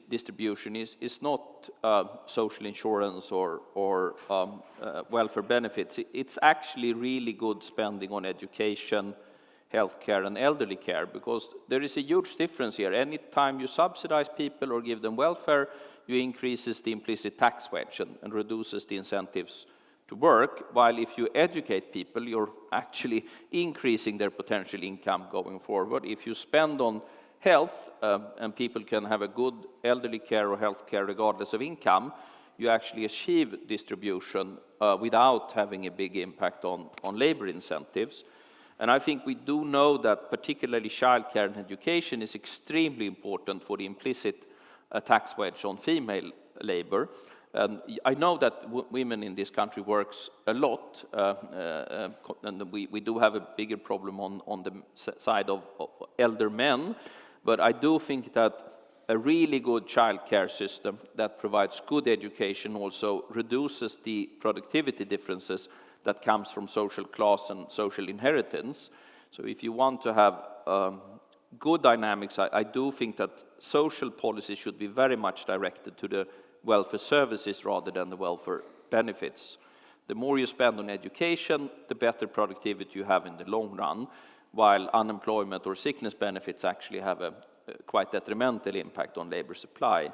distribution is not social insurance or welfare benefits. It's actually really good spending on education, healthcare, and elderly care, because there is a huge difference here. Any time you subsidize people or give them welfare, you increases the implicit tax wedge and reduces the incentives to work, while if you educate people, you're actually increasing their potential income going forward. If you spend on health and people can have a good elderly care or health care regardless of income, you actually achieve distribution without having a big impact on labor incentives. And I think we do know that particularly childcare and education is extremely important for the implicit tax wedge on female labor. I know that women in this country works a lot, and we do have a bigger problem on the side of elder men, but I do think that a really good childcare system that provides good education also reduces the productivity differences that comes from social class and social inheritance. So if you want to have good dynamics, I do think that social policy should be very much directed to the welfare services rather than the welfare benefits. The more you spend on education, the better productivity you have in the long run, while unemployment or sickness benefits actually have a quite detrimental impact on labor supply.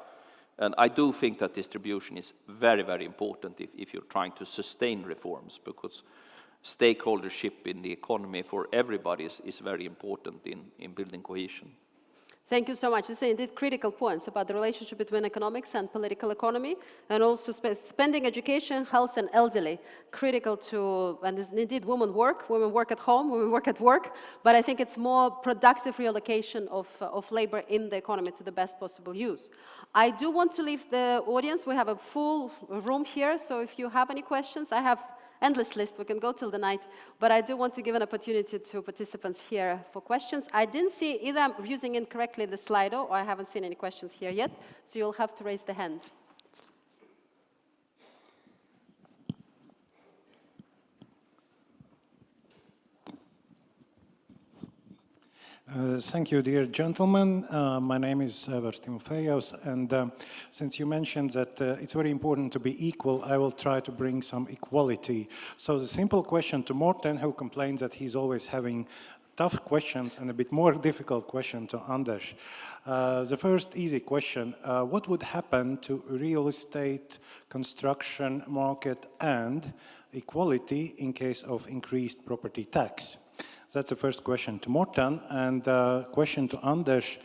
And I do think that distribution is very, very important if you're trying to sustain reforms, because stakeholdership in the economy for everybody is very important in building cohesion. Thank you so much. These are indeed critical points about the relationship between economics and political economy, and also spending education, health, and elderly, critical to, and indeed women work at home, women work at work, but I think it's more productive reallocation of labor in the economy to the best possible use. I do want to leave the audience. We have a full room here, so if you have any questions, I have endless list, we can go till the night, but I do want to give an opportunity to participants here for questions. I didn't see either I'm using incorrectly the Slido, or I haven't seen any questions here yet, so you'll have to raise the hand. Thank you, dear gentlemen. My name is Evers Timofejos, and since you mentioned that it's very important to be equal, I will try to bring some equality. So the simple question to Mārtiņš, who complains that he's always having tough questions, and a bit more difficult question to Andris. The first easy question, what would happen to real estate construction market and equality in case of increased property tax? That's the first question to Mārtiņš. And question to Andris.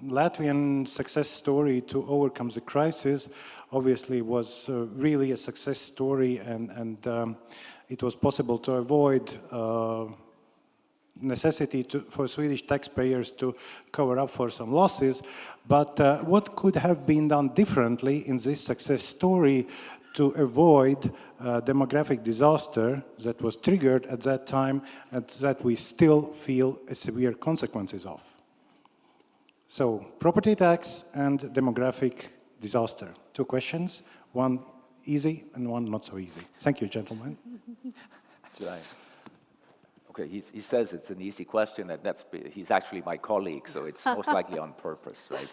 Latvian success story to overcome the crisis obviously was really a success story, and it was possible to avoid necessity for Swedish taxpayers to cover up for some losses. But what could have been done differently in this success story to avoid demographic disaster that was triggered at that time and that we still feel severe consequences of? So, property tax and demographic disaster. 2 questions, one easy and one not so easy. Thank you, gentlemen. Okay, he says it's an easy question, and he's actually my colleague, so it's most likely on purpose, right?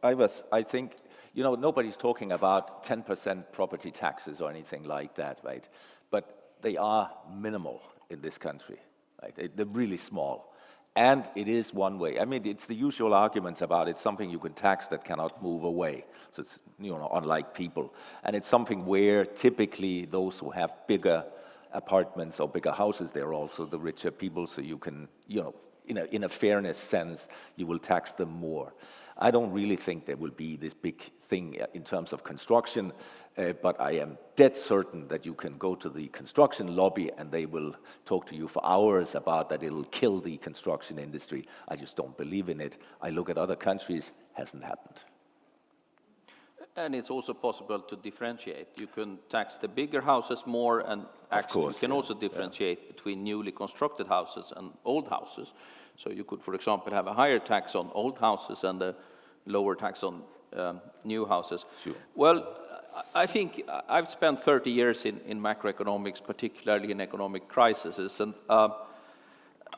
I think, you know, nobody's talking about 10% property taxes or anything like that, right? But they are minimal in this country, right? They're really small. And it is one way. I mean, it's the usual arguments about it's something you can tax that cannot move away. So it's, you know, unlike people. And it's something where typically those who have bigger apartments or bigger houses, they're also the richer people, so you can, you know, in a fairness sense, you will tax them more. I don't really think there will be this big thing in terms of construction, but I am dead certain that you can go to the construction lobby and they will talk to you for hours about that it'll kill the construction industry. I just don't believe in it. I look at other countries, hasn't happened. And it's also possible to differentiate. You can tax the bigger houses more, and actually you can also differentiate between newly constructed houses and old houses. So you could, for example, have a higher tax on old houses and a lower tax on new houses. Sure. Well, I think I've spent 30 years in macroeconomics, particularly in economic crises, and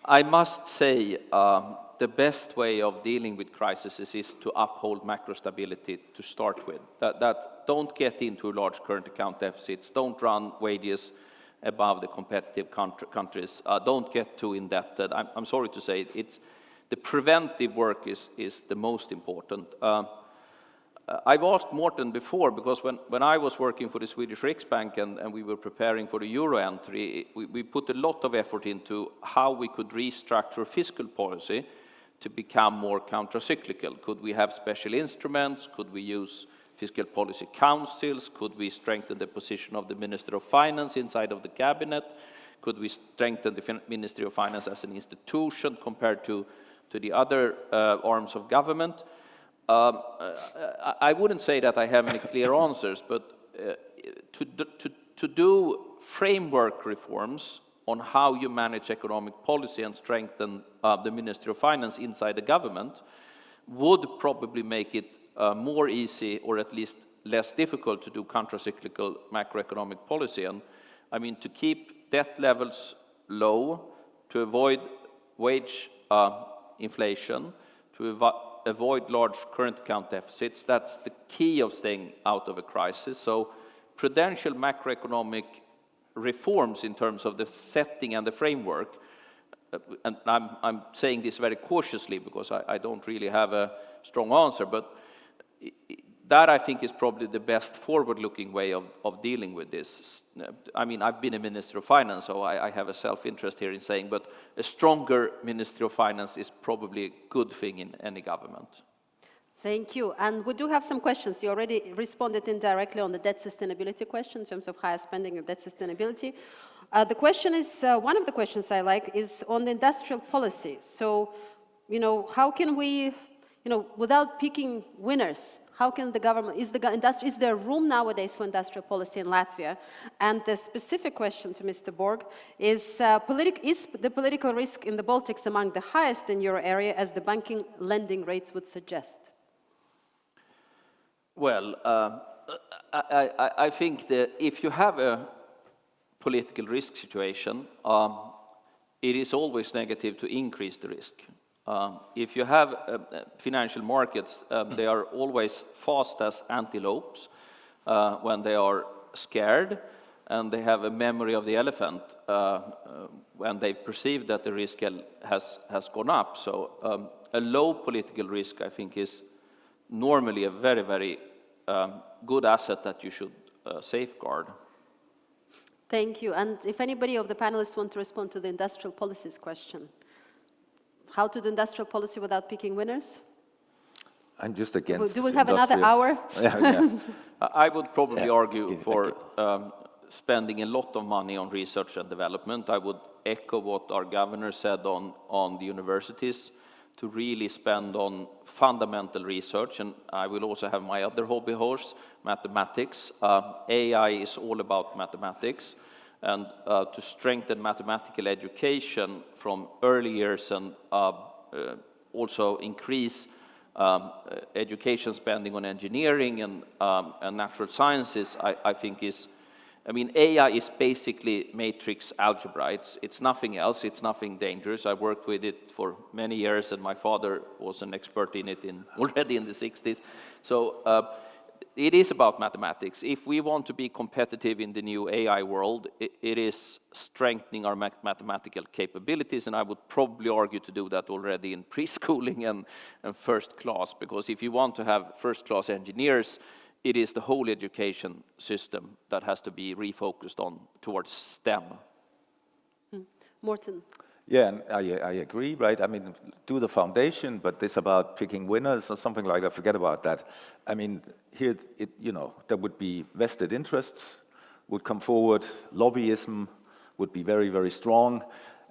I must say the best way of dealing with crises is to uphold macro stability to start with. That don't get into large current account deficits, don't run wages above the competitive countries, don't get too indebted. I'm sorry to say it's the preventive work is the most important. I've asked Morten before, because when I was working for the Swedish Riksbank and we were preparing for the euro entry, we put a lot of effort into how we could restructure fiscal policy to become more countercyclical. Could we have special instruments? Could we use fiscal policy councils? Could we strengthen the position of the Minister of Finance inside of the cabinet? Could we strengthen the Ministry of Finance as an institution compared to the other arms of government? I wouldn't say that I have any clear answers, but to do framework reforms on how you manage economic policy and strengthen the Ministry of Finance inside the government would probably make it more easy, or at least less difficult, to do countercyclical macroeconomic policy. And I mean, to keep debt levels low, to avoid wage inflation, to avoid large current account deficits, that's the key of staying out of a crisis. So prudential macroeconomic reforms in terms of the setting and the framework, and I'm saying this very cautiously because I don't really have a strong answer, but that I think is probably the best forward-looking way of dealing with this. I mean, I've been a Minister of Finance, so I have a self-interest here in saying, but a stronger Ministry of Finance is probably a good thing in any government. Thank you. And we do have some questions. You already responded indirectly on the debt sustainability question in terms of higher spending and debt sustainability. The question is, one of the questions I like is on the industrial policy. So, you know, how can we, you know, without picking winners, how can the government, is there room nowadays for industrial policy in Latvia? And the specific question to Mr. Borg is the political risk in the Baltics among the highest in euro area, as the banking lending rates would suggest? Well, I think that if you have a political risk situation, it is always negative to increase the risk. If you have financial markets, they are always fast as antelopes when they are scared, and they have a memory of the elephant when they perceive that the risk has gone up. So a low political risk, I think, is normally a very, very good asset that you should safeguard. Thank you. And if anybody of the panelists want to respond to the industrial policies question. How to do industrial policy without picking winners? I'm just against. Do we have another hour? Yeah. I would probably argue for spending a lot of money on research and development. I would echo what our governor said on the universities, to really spend on fundamental research. And I will also have my other hobby horse, mathematics. AI is all about mathematics. And to strengthen mathematical education from early years and also increase education spending on engineering and natural sciences, I think is, I mean, AI is basically matrix algebra. It's nothing else. It's nothing dangerous. I worked with it for many years, and my father was an expert in it already in the 60s. So it is about mathematics. If we want to be competitive in the new AI world, it is strengthening our mathematical capabilities, and I would probably argue to do that already in preschooling and first class, because if you want to have first-class engineers, it is the whole education system that has to be refocused on towards STEM. Morten. Yeah, and I agree, right? I mean, do the foundation, but this about picking winners or something like that, forget about that. I mean, here, there would be vested interests would come forward, lobbyism would be very, very strong,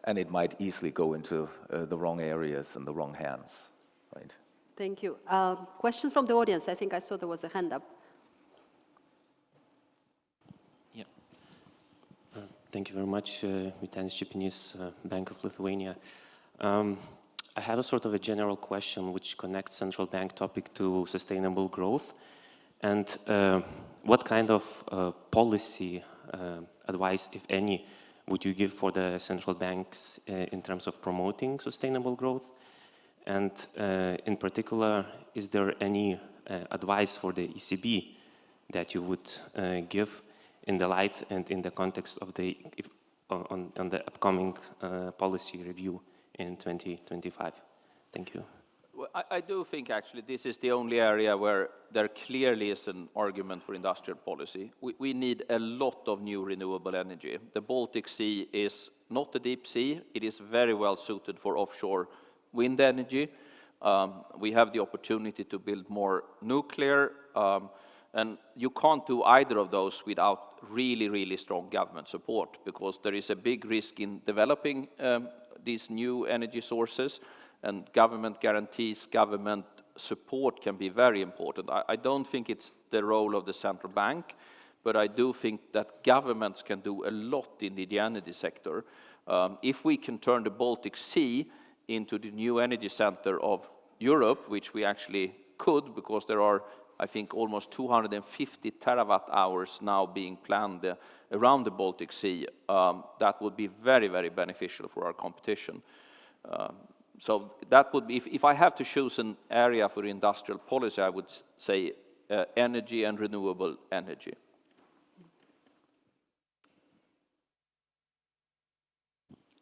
and it might easily go into the wrong areas and the wrong hands, right? Thank you. Questions from the audience? I think I saw there was a hand up. Thank you very much, Vytenis Čepinis, Bank of Lithuania. I have a sort of a general question which connects central bank topic to sustainable growth. And what kind of policy advice, if any, would you give for the central banks in terms of promoting sustainable growth? And in particular, is there any advice for the ECB that you would give in the light and in the context of on the upcoming policy review in 2025? Thank you. Well, I do think actually this is the only area where there clearly is an argument for industrial policy. We need a lot of new renewable energy. The Baltic Sea is not a deep sea. It is very well suited for offshore wind energy. We have the opportunity to build more nuclear. And you can't do either of those without really, really strong government support, because there is a big risk in developing these new energy sources, and government guarantees, government support can be very important. I don't think it's the role of the central bank, but I do think that governments can do a lot in the energy sector. If we can turn the Baltic Sea into the new energy center of Europe, which we actually could, because there are, I think, almost 250 terawatt hours now being planned around the Baltic Sea. That would be very, very beneficial for our competition. So that would be, if I have to choose an area for industrial policy, I would say energy and renewable energy.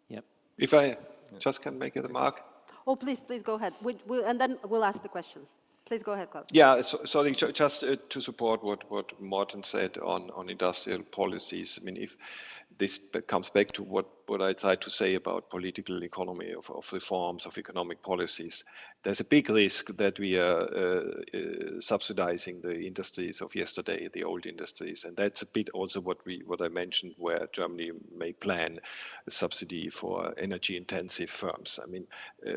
Yep. If I just can make a remark. Oh, please go ahead. And then we'll ask the questions. Please go ahead, Klaus. Yeah, sorry, just to support what Morten said on industrial policies. I mean, if this comes back to what I tried to say about political economy, of reforms, of economic policies, there's a big risk that we are subsidizing the industries of yesterday, the old industries. And that's a bit also what I mentioned, where Germany may plan a subsidy for energy intensive firms. I mean,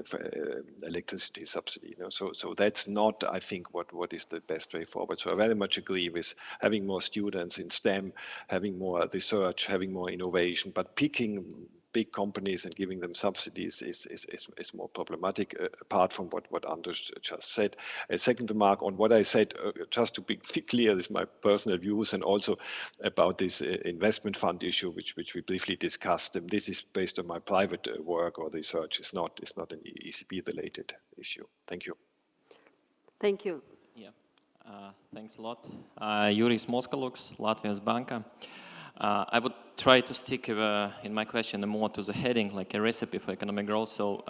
for, electricity subsidy. So that's not, I think, what is the best way forward. So I very much agree with having more students in STEM, having more research, having more innovation, but picking big companies and giving them subsidies is more problematic, apart from what Andris just said. A second remark on what I said, just to be clear, this is my personal views, and also about this investment fund issue, which we briefly discussed. And this is based on my private work or research. It's not an ECB-related issue. Thank you. Thank you. Yeah, thanks a lot. Jurijs Moskaluks, Latvijas Banka. I would try to stick in my question more to the heading, like a recipe for economic growth. So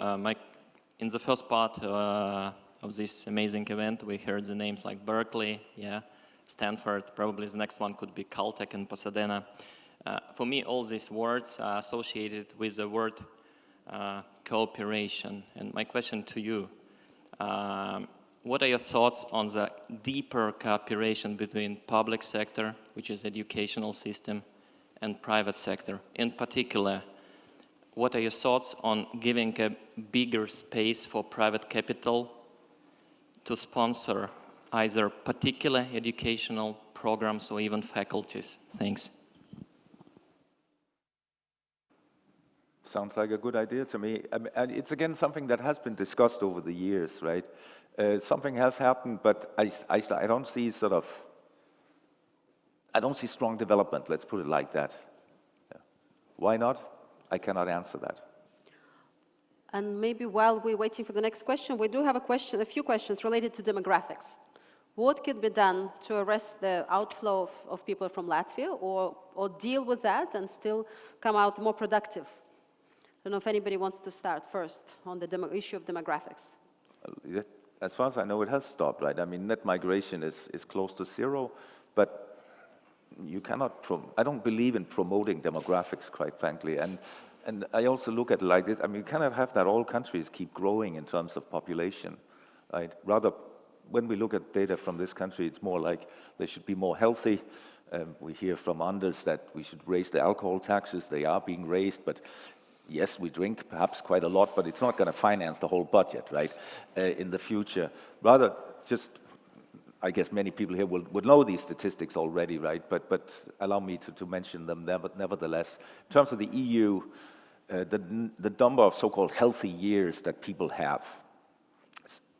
in the first part of this amazing event, we heard the names like Berkeley, yeah, Stanford, probably the next one could be Caltech and Pasadena. For me, all these words are associated with the word cooperation. And my question to you, what are your thoughts on the deeper cooperation between public sector, which is educational system, and private sector? In particular, what are your thoughts on giving a bigger space for private capital to sponsor either particular educational programs or even faculties? Thanks. Sounds like a good idea to me. I mean, and it's again something that has been discussed over the years, right? Something has happened, but I don't see I don't see strong development, let's put it like that. Yeah. Why not? I cannot answer that. And maybe while we're waiting for the next question, we do have a few questions related to demographics. What could be done to arrest the outflow of people from Latvia or deal with that and still come out more productive? I don't know if anybody wants to start first on the issue of demographics. As far as I know, it has stopped, right? I mean, net migration is close to zero, but you cannot, I don't believe in promoting demographics, quite frankly. And I also look at it like this. I mean, you cannot have that all countries keep growing in terms of population, right? Rather, when we look at data from this country, it's more like they should be more healthy. We hear from Andris that we should raise the alcohol taxes. They are being raised, but yes, we drink perhaps quite a lot, but it's not going to finance the whole budget, right, in the future. Rather, just, I guess many people here would know these statistics already, right, but allow me to mention them nevertheless. In terms of the EU, the number of so-called healthy years that people have,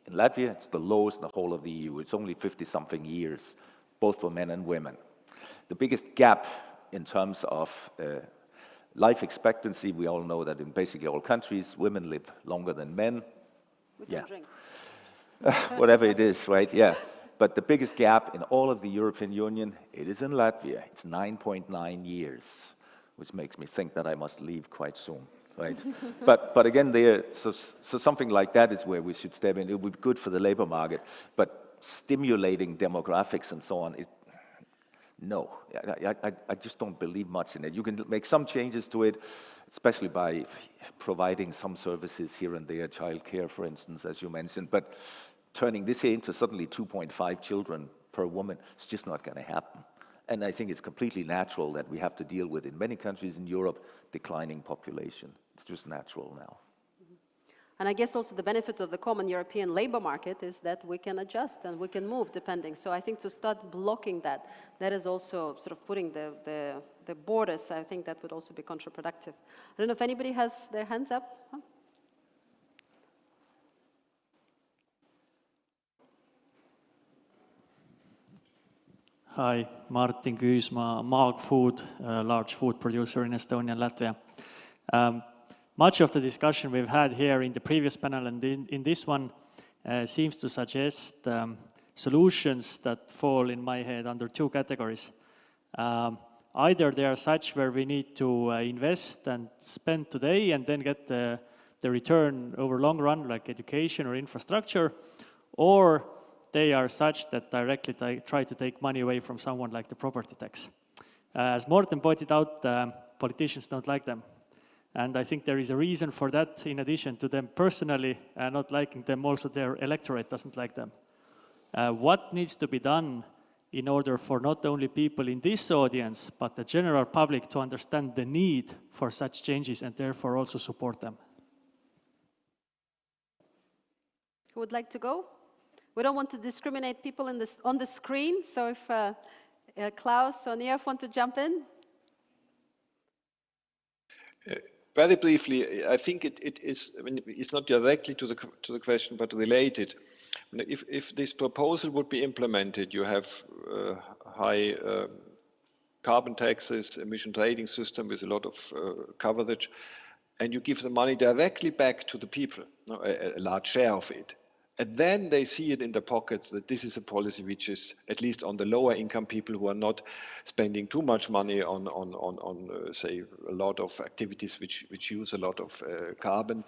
in Latvia, it's the lowest in the whole of the EU. It's only 50-something years, both for men and women. The biggest gap in terms of life expectancy, we all know that in basically all countries, women live longer than men. Yeah. Whatever it is, right? Yeah. But the biggest gap in all of the European Union, it is in Latvia. It's 9.9 years, which makes me think that I must leave quite soon, right? but again, so something like that is where we should step in. It would be good for the labor market, but stimulating demographics and so on is, no, I just don't believe much in it. You can make some changes to it, especially by providing some services here and there, childcare, for instance, as you mentioned, but turning this into suddenly 2.5 children per woman, it's just not going to happen. And I think it's completely natural that we have to deal with, in many countries in Europe, declining population. It's just natural now. And I guess also the benefit of the common European labor market is that we can adjust and we can move depending. So I think to start blocking that is also sort of putting the borders. I think that would also be counterproductive. I don't know if anybody has their hands up. Huh? Hi, Mārtiņš Küüsmaa, Maag Food, a large food producer in Estonia and Latvia. Much of the discussion we've had here in the previous panel and in this one seems to suggest solutions that fall in my head under two categories. Either they are such where we need to invest and spend today and then get the return over long run, like education or infrastructure, or they are such that directly try to take money away from someone, like the property tax. As Morten pointed out, politicians don't like them. And I think there is a reason for that. In addition to them personally not liking them, also their electorate doesn't like them. What needs to be done in order for not only people in this audience, but the general public to understand the need for such changes and therefore also support them? Who would like to go? We don't want to discriminate people on the screen, so if Klaus or Niev want to jump in. Very briefly, I think it is. I mean, it's not directly to the question, but related. If this proposal would be implemented, you have high carbon taxes, emission trading system with a lot of coverage, and you give the money directly back to the people, a large share of it. And then they see it in their pockets that this is a policy which is, at least on the lower income people who are not spending too much money on say, a lot of activities which use a lot of carbon,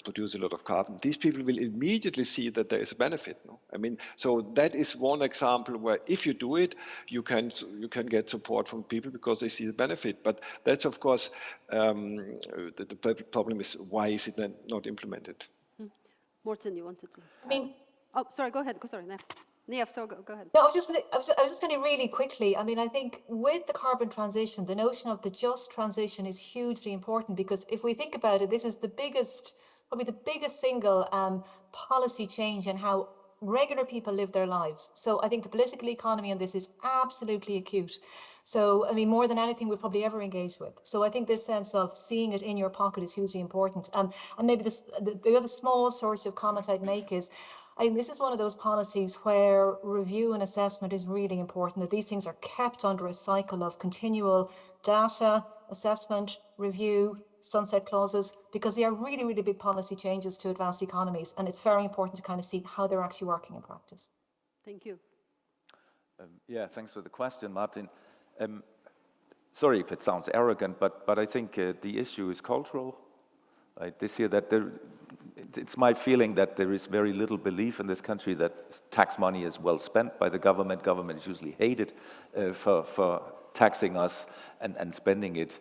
produce a lot of carbon. These people will immediately see that there is a benefit. No? I mean, so that is one example where if you do it, you can get support from people because they see the benefit. But that's, of course, the problem is, why is it then not implemented? Morten, you wanted to? I mean, Oh, sorry, go ahead. Sorry, Nia, so go ahead. No, I was just going to really quickly. I mean, I think with the carbon transition, the notion of the just transition is hugely important, because if we think about it, this is the biggest, probably the biggest single policy change in how regular people live their lives. So I think the political economy on this is absolutely acute. So, I mean, more than anything we've probably ever engaged with. So I think this sense of seeing it in your pocket is hugely important. And maybe the other small source of comment I'd make is, I think this is one of those policies where review and assessment is really important, that these things are kept under a cycle of continual data, assessment, review, sunset clauses, because they are really, really big policy changes to advanced economies. And it's very important to kind of see how they're actually working in practice. Thank you. Yeah, thanks for the question, Martin. Sorry if it sounds arrogant, but I think the issue is cultural. Right? This year that it's my feeling that there is very little belief in this country that tax money is well spent by the government. Government is usually hated for taxing us and spending it.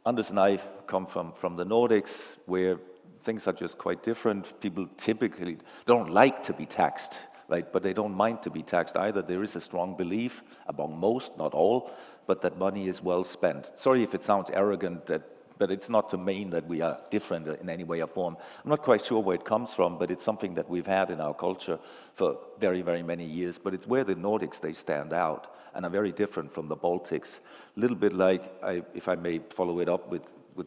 Andris and I come from the Nordics, where things are just quite different. People typically don't like to be taxed, right? But they don't mind to be taxed either. There is a strong belief among most, not all, but that money is well spent. Sorry if it sounds arrogant, but it's not to mean that we are different in any way or form. I'm not quite sure where it comes from, but it's something that we've had in our culture for very, very many years. But it's where the Nordics, they stand out and are very different from the Baltics. A little bit like, if I may follow it up with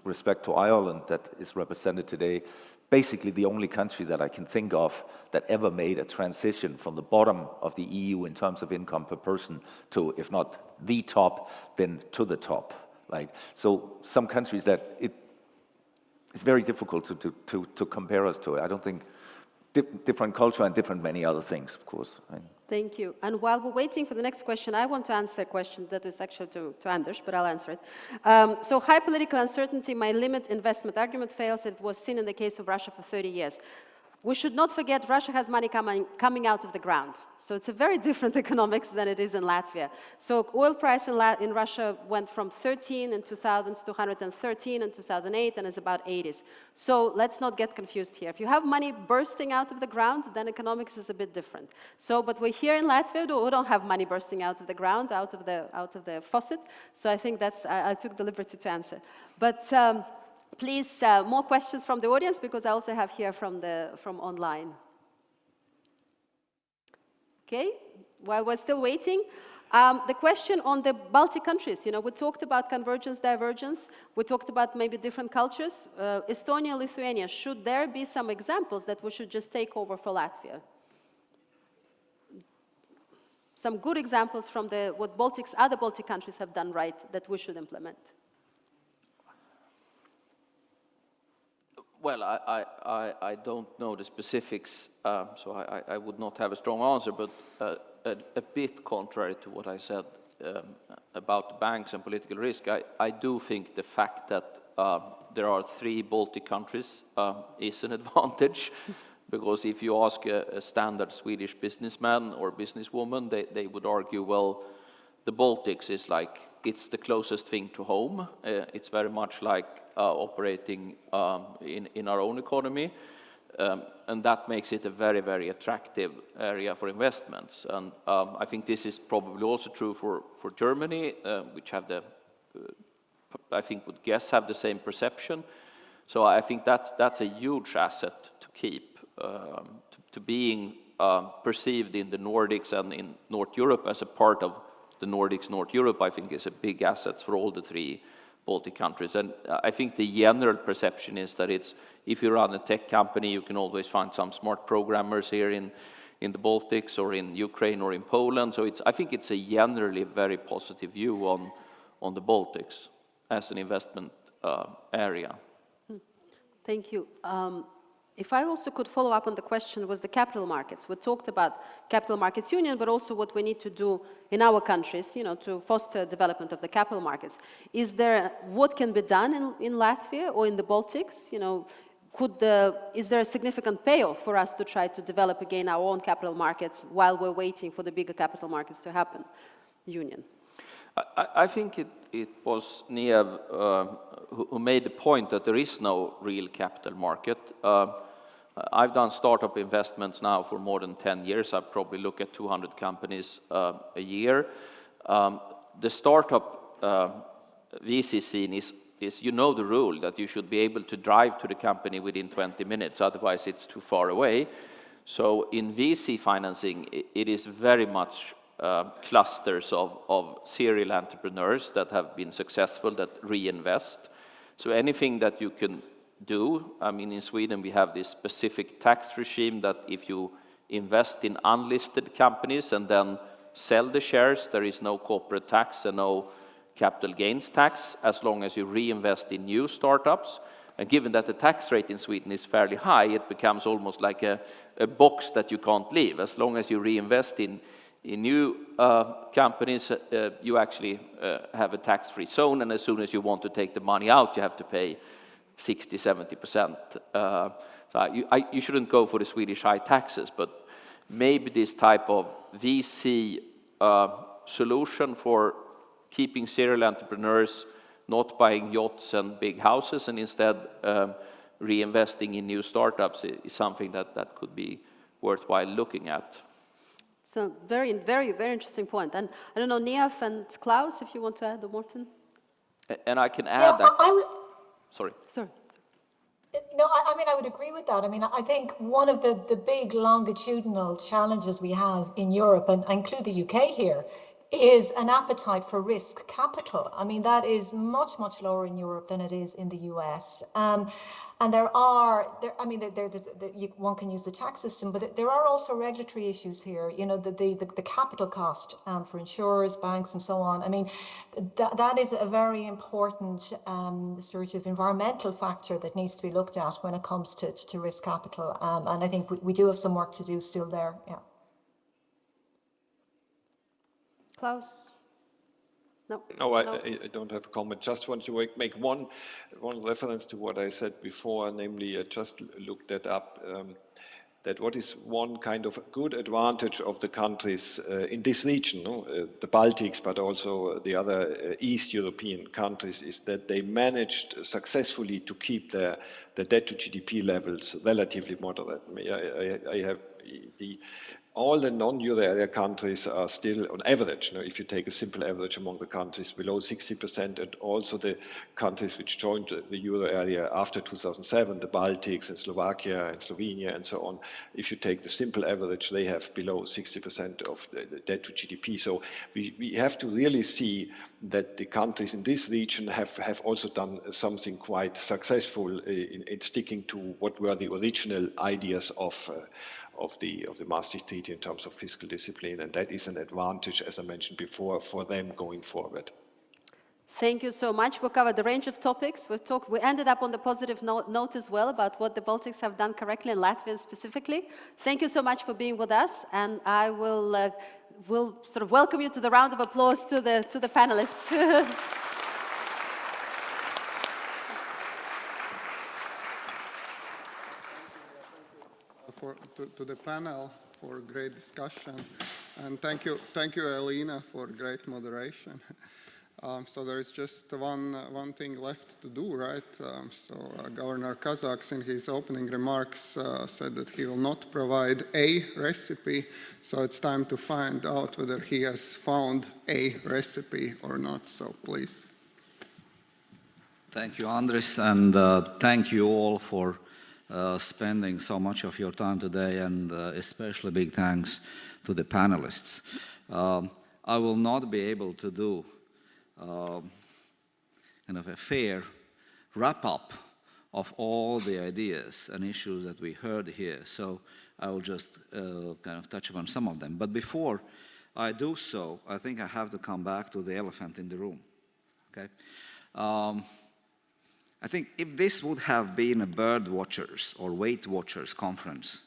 respect to Ireland that is represented today, basically the only country that I can think of that ever made a transition from the bottom of the EU in terms of income per person to, if not the top, then to the top. Right? So some countries that it's very difficult to compare us to. I don't think different culture and different many other things, of course. Right? Thank you. And while we're waiting for the next question, I want to answer a question that is actually to Andris, but I'll answer it. So high political uncertainty might limit investment. Argument fails. It was seen in the case of Russia for 30 years. We should not forget Russia has money coming out of the ground. So it's a very different economics than it is in Latvia. So oil price in Russia went from 13 in 2000 to 113 in 2008, and is about 80s. So let's not get confused here. If you have money bursting out of the ground, then economics is a bit different. So, but we're here in Latvia, we don't have money bursting out of the ground, out of the faucet. So I think that's, I took the liberty to answer. But please, more questions from the audience, because I also have here from online. Okay, while we're still waiting, the question on the Baltic countries, you know, we talked about convergence, divergence, we talked about maybe different cultures. Estonia, Lithuania, should there be some examples that we should just take over for Latvia? Some good examples from what other Baltic countries have done right that we should implement. Well, I don't know the specifics, so I would not have a strong answer, but a bit contrary to what I said about the banks and political risk, I do think the fact that there are 3 Baltic countries is an advantage, because if you ask a standard Swedish businessman or businesswoman, they would argue, well, the Baltics is like, it's the closest thing to home. It's very much like operating in our own economy, and that makes it a very, very attractive area for investments. And I think this is probably also true for Germany, which have I think would guess have the same perception. So I think that's a huge asset to keep, to being perceived in the Nordics and in North Europe as a part of the Nordics, North Europe, I think is a big asset for all the 3 Baltic countries. And I think the general perception is that if you run a tech company, you can always find some smart programmers here in the Baltics or in Ukraine or in Poland. So I think it's a generally very positive view on the Baltics as an investment area. Thank you. If I also could follow up on the question was the capital markets. We talked about capital markets union, but also what we need to do in our countries, you know, to foster development of the capital markets. What can be done in Latvia or in the Baltics? You know, is there a significant payoff for us to try to develop again our own capital markets while we're waiting for the bigger capital markets to happen? Union. I think it was Niev who made the point that there is no real capital market. I've done startup investments now for more than 10 years. I probably look at 200 companies a year. The startup VC scene is, you know the rule that you should be able to drive to the company within 20 minutes, otherwise it's too far away. So in VC financing, it is very much clusters of serial entrepreneurs that have been successful, that reinvest. So anything that you can do, I mean, in Sweden we have this specific tax regime that if you invest in unlisted companies and then sell the shares, there is no corporate tax and no capital gains tax as long as you reinvest in new startups. And given that the tax rate in Sweden is fairly high, it becomes almost like a box that you can't leave. As long as you reinvest in new companies, you actually have a tax-free zone, and as soon as you want to take the money out, you have to pay 60–70%. So you shouldn't go for the Swedish high taxes, but maybe this type of VC solution for keeping serial entrepreneurs, not buying yachts and big houses, and instead reinvesting in new startups is something that could be worthwhile looking at. So very, very, very interesting point. And I don't know, Niaf and Klaus, if you want to add, or Morten? And I can add that. Sorry. Sorry. No, I mean, I would agree with that. I mean, I think one of the big longitudinal challenges we have in Europe, and include the UK here, is an appetite for risk capital. I mean, that is much, much lower in Europe than it is in the US. And one can use the tax system, but there are also regulatory issues here. You know, the capital cost for insurers, banks, and so on. I mean, that is a very important sort of environmental factor that needs to be looked at when it comes to risk capital. And I think we do have some work to do still there. Yeah. Klaus? No. No, I don't have a comment. Just want to make one reference to what I said before, namely I just looked that up, that what is one kind of good advantage of the countries in this region, the Baltics, but also the other East European countries, is that they managed successfully to keep their debt to GDP levels relatively moderate. I have all the non-euro area countries are still on average, if you take a simple average among the countries, below 60%, and also the countries which joined the euro area after 2007, the Baltics and Slovakia and Slovenia and so on. If you take the simple average, they have below 60% of the debt to GDP. So we have to really see that the countries in this region have also done something quite successful in sticking to what were the original ideas of the Maastricht Treaty in terms of fiscal discipline, and that is an advantage, as I mentioned before, for them going forward. Thank you so much. We covered a range of topics. We ended up on the positive note as well about what the Baltics have done correctly, and Latvia specifically. Thank you so much for being with us, and I will sort of welcome you to the round of applause to the panelists. To the panel for great discussion, and thank you, Elina, for great moderation. So there is just one thing left to do, right? Governor Kazāks, in his opening remarks, said that he will not provide a recipe. So it's time to find out whether he has found a recipe or not. So please. Thank you, Andris, and thank you all for spending so much of your time today, and especially big thanks to the panelists. I will not be able to do kind of a fair wrap-up of all the ideas and issues that we heard here, so I will just kind of touch upon some of them. But before I do so, I think I have to come back to the elephant in the room. Okay? I think if this would have been a bird watchers or weight watchers conference,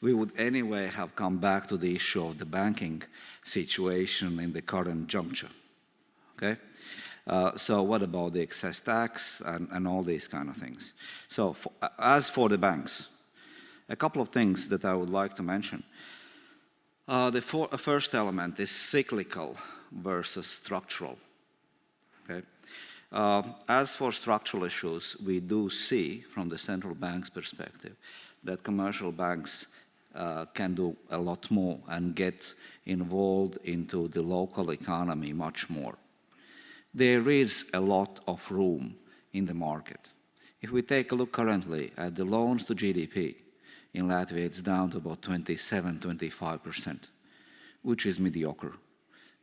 we would anyway have come back to the issue of the banking situation in the current juncture. Okay? So what about the excess tax and all these kind of things? So as for the banks, a couple of things that I would like to mention. The first element is cyclical versus structural. Okay? As for structural issues, we do see, from the central bank's perspective, that commercial banks can do a lot more and get involved into the local economy much more. There is a lot of room in the market. If we take a look currently at the loans to GDP, in Latvia it's down to about 27–25%, which is mediocre,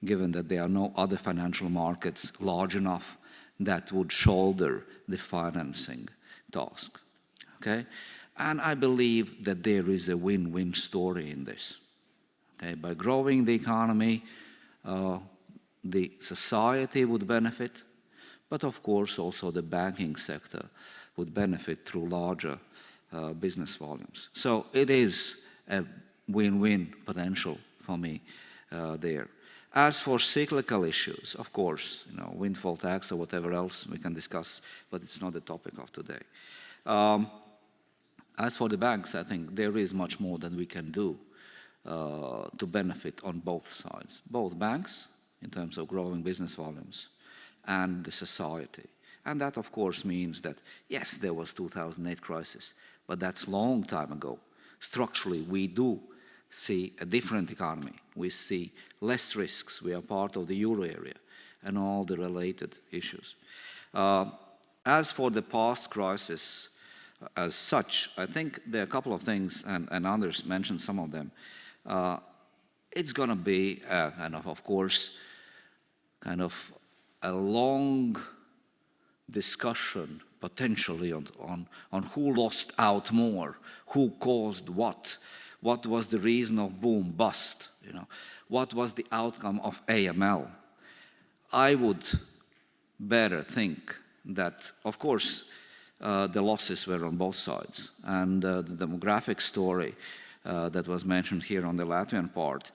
given that there are no other financial markets large enough that would shoulder the financing task. Okay? And I believe that there is a win-win story in this. Okay? By growing the economy, the society would benefit, but of course also the banking sector would benefit through larger business volumes. So it is a win-win potential for me there. As for cyclical issues, of course, windfall tax or whatever else we can discuss, but it's not the topic of today. As for the banks, I think there is much more that we can do to benefit on both sides, both banks in terms of growing business volumes and the society. And that, of course, means that, yes, there was 2008 crisis, but that's a long time ago. Structurally, we do see a different economy. We see less risks. We are part of the euro area and all the related issues. As for the past crisis as such, I think there are a couple of things, and Andris mentioned some of them. It's going to be of course, a long discussion potentially on who lost out more, who caused what was the reason of boom bust, what was the outcome of AML. I would better think that, of course, the losses were on both sides, and the demographic story that was mentioned here on the Latvian part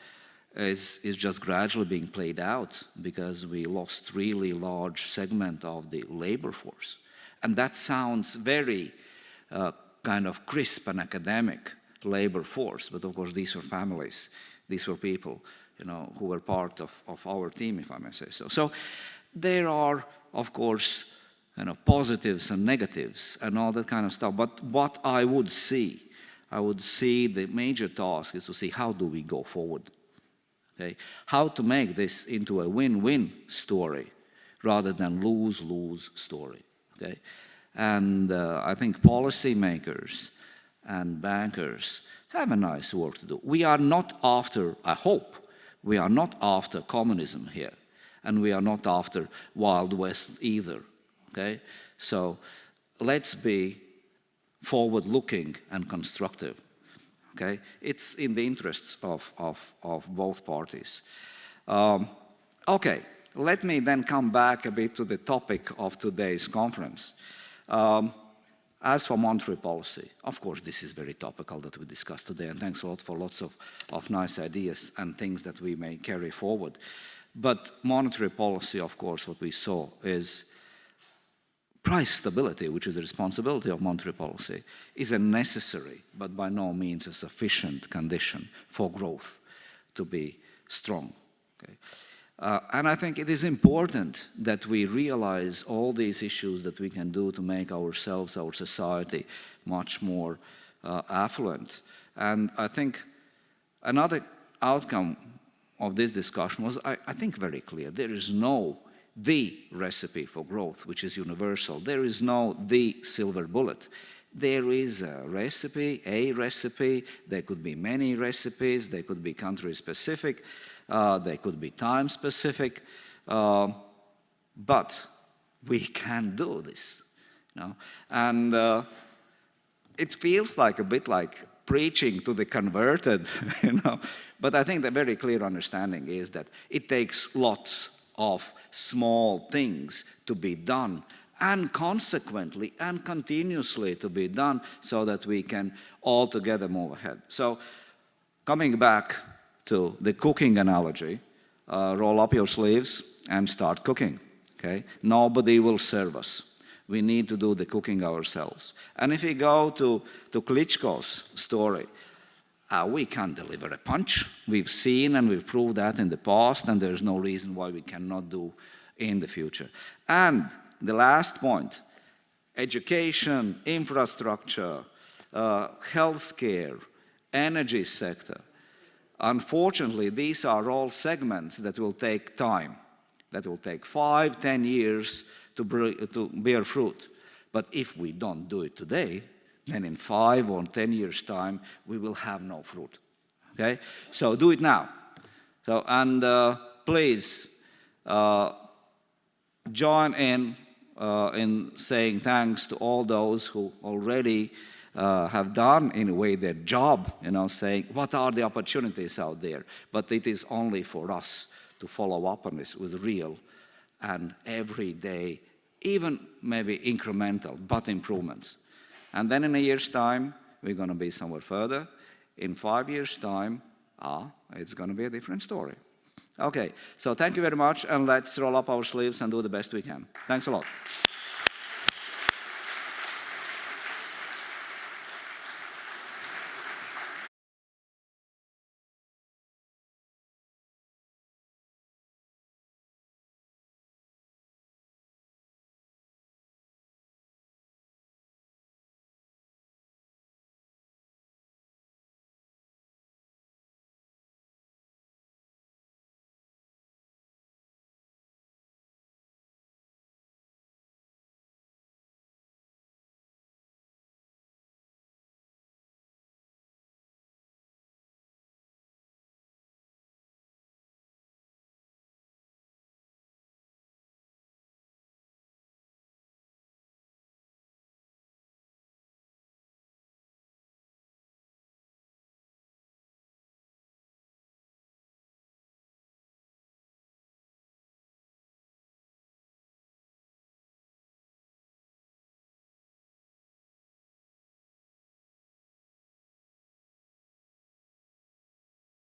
is just gradually being played out because we lost really large segment of the labor force. And that sounds very crisp and academic, labor force, but of course these were families, these were people who were part of our team, if I may say so. So there are, of course, positives and negatives and all that kind of stuff, but what I would see the major task is to see how do we go forward. Okay? How to make this into a win-win story rather than lose-lose story. Okay? And I think policymakers and bankers have a nice work to do. We are not after, I hope, we are not after communism here, and we are not after Wild West either. Okay? So let's be forward-looking and constructive. Okay? It's in the interests of both parties. Okay, let me then come back a bit to the topic of today's conference. As for monetary policy, of course, this is very topical that we discussed today, and thanks a lot for lots of nice ideas and things that we may carry forward. But monetary policy, of course, what we saw is price stability, which is the responsibility of monetary policy, is a necessary, but by no means a sufficient condition for growth to be strong. Okay? And I think it is important that we realize all these issues that we can do to make ourselves, our society, much more affluent. And I think another outcome of this discussion was, I think, very clear. There is no the recipe for growth, which is universal. There is no the silver bullet. There is a recipe. There could be many recipes. They could be country-specific. They could be time-specific. But we can do this. And it feels like a bit like preaching to the converted, But I think the very clear understanding is that it takes lots of small things to be done, and consequently and continuously to be done, so that we can all together move ahead. So coming back to the cooking analogy, roll up your sleeves and start cooking. Okay? Nobody will serve us. We need to do the cooking ourselves. And if we go to Klitschko's story, we can't deliver a punch. We've seen and we've proved that in the past, and there's no reason why we cannot do in the future. And the last point, education, infrastructure, healthcare, energy sector. Unfortunately, these are all segments that will take time, that will take 5, 10 years to bear fruit. But if we don't do it today, then in 5 or 10 years' time, we will have no fruit. Okay? So do it now. So, and please join in saying thanks to all those who already have done, in a way, their job, saying, what are the opportunities out there? But it is only for us to follow up on this with real and everyday, even maybe incremental, but improvements. And then in a year's time, we're going to be somewhere further. In 5 years' time, it's going to be a different story. Okay, so thank you very much, and let's roll up our sleeves and do the best we can. Thanks a lot.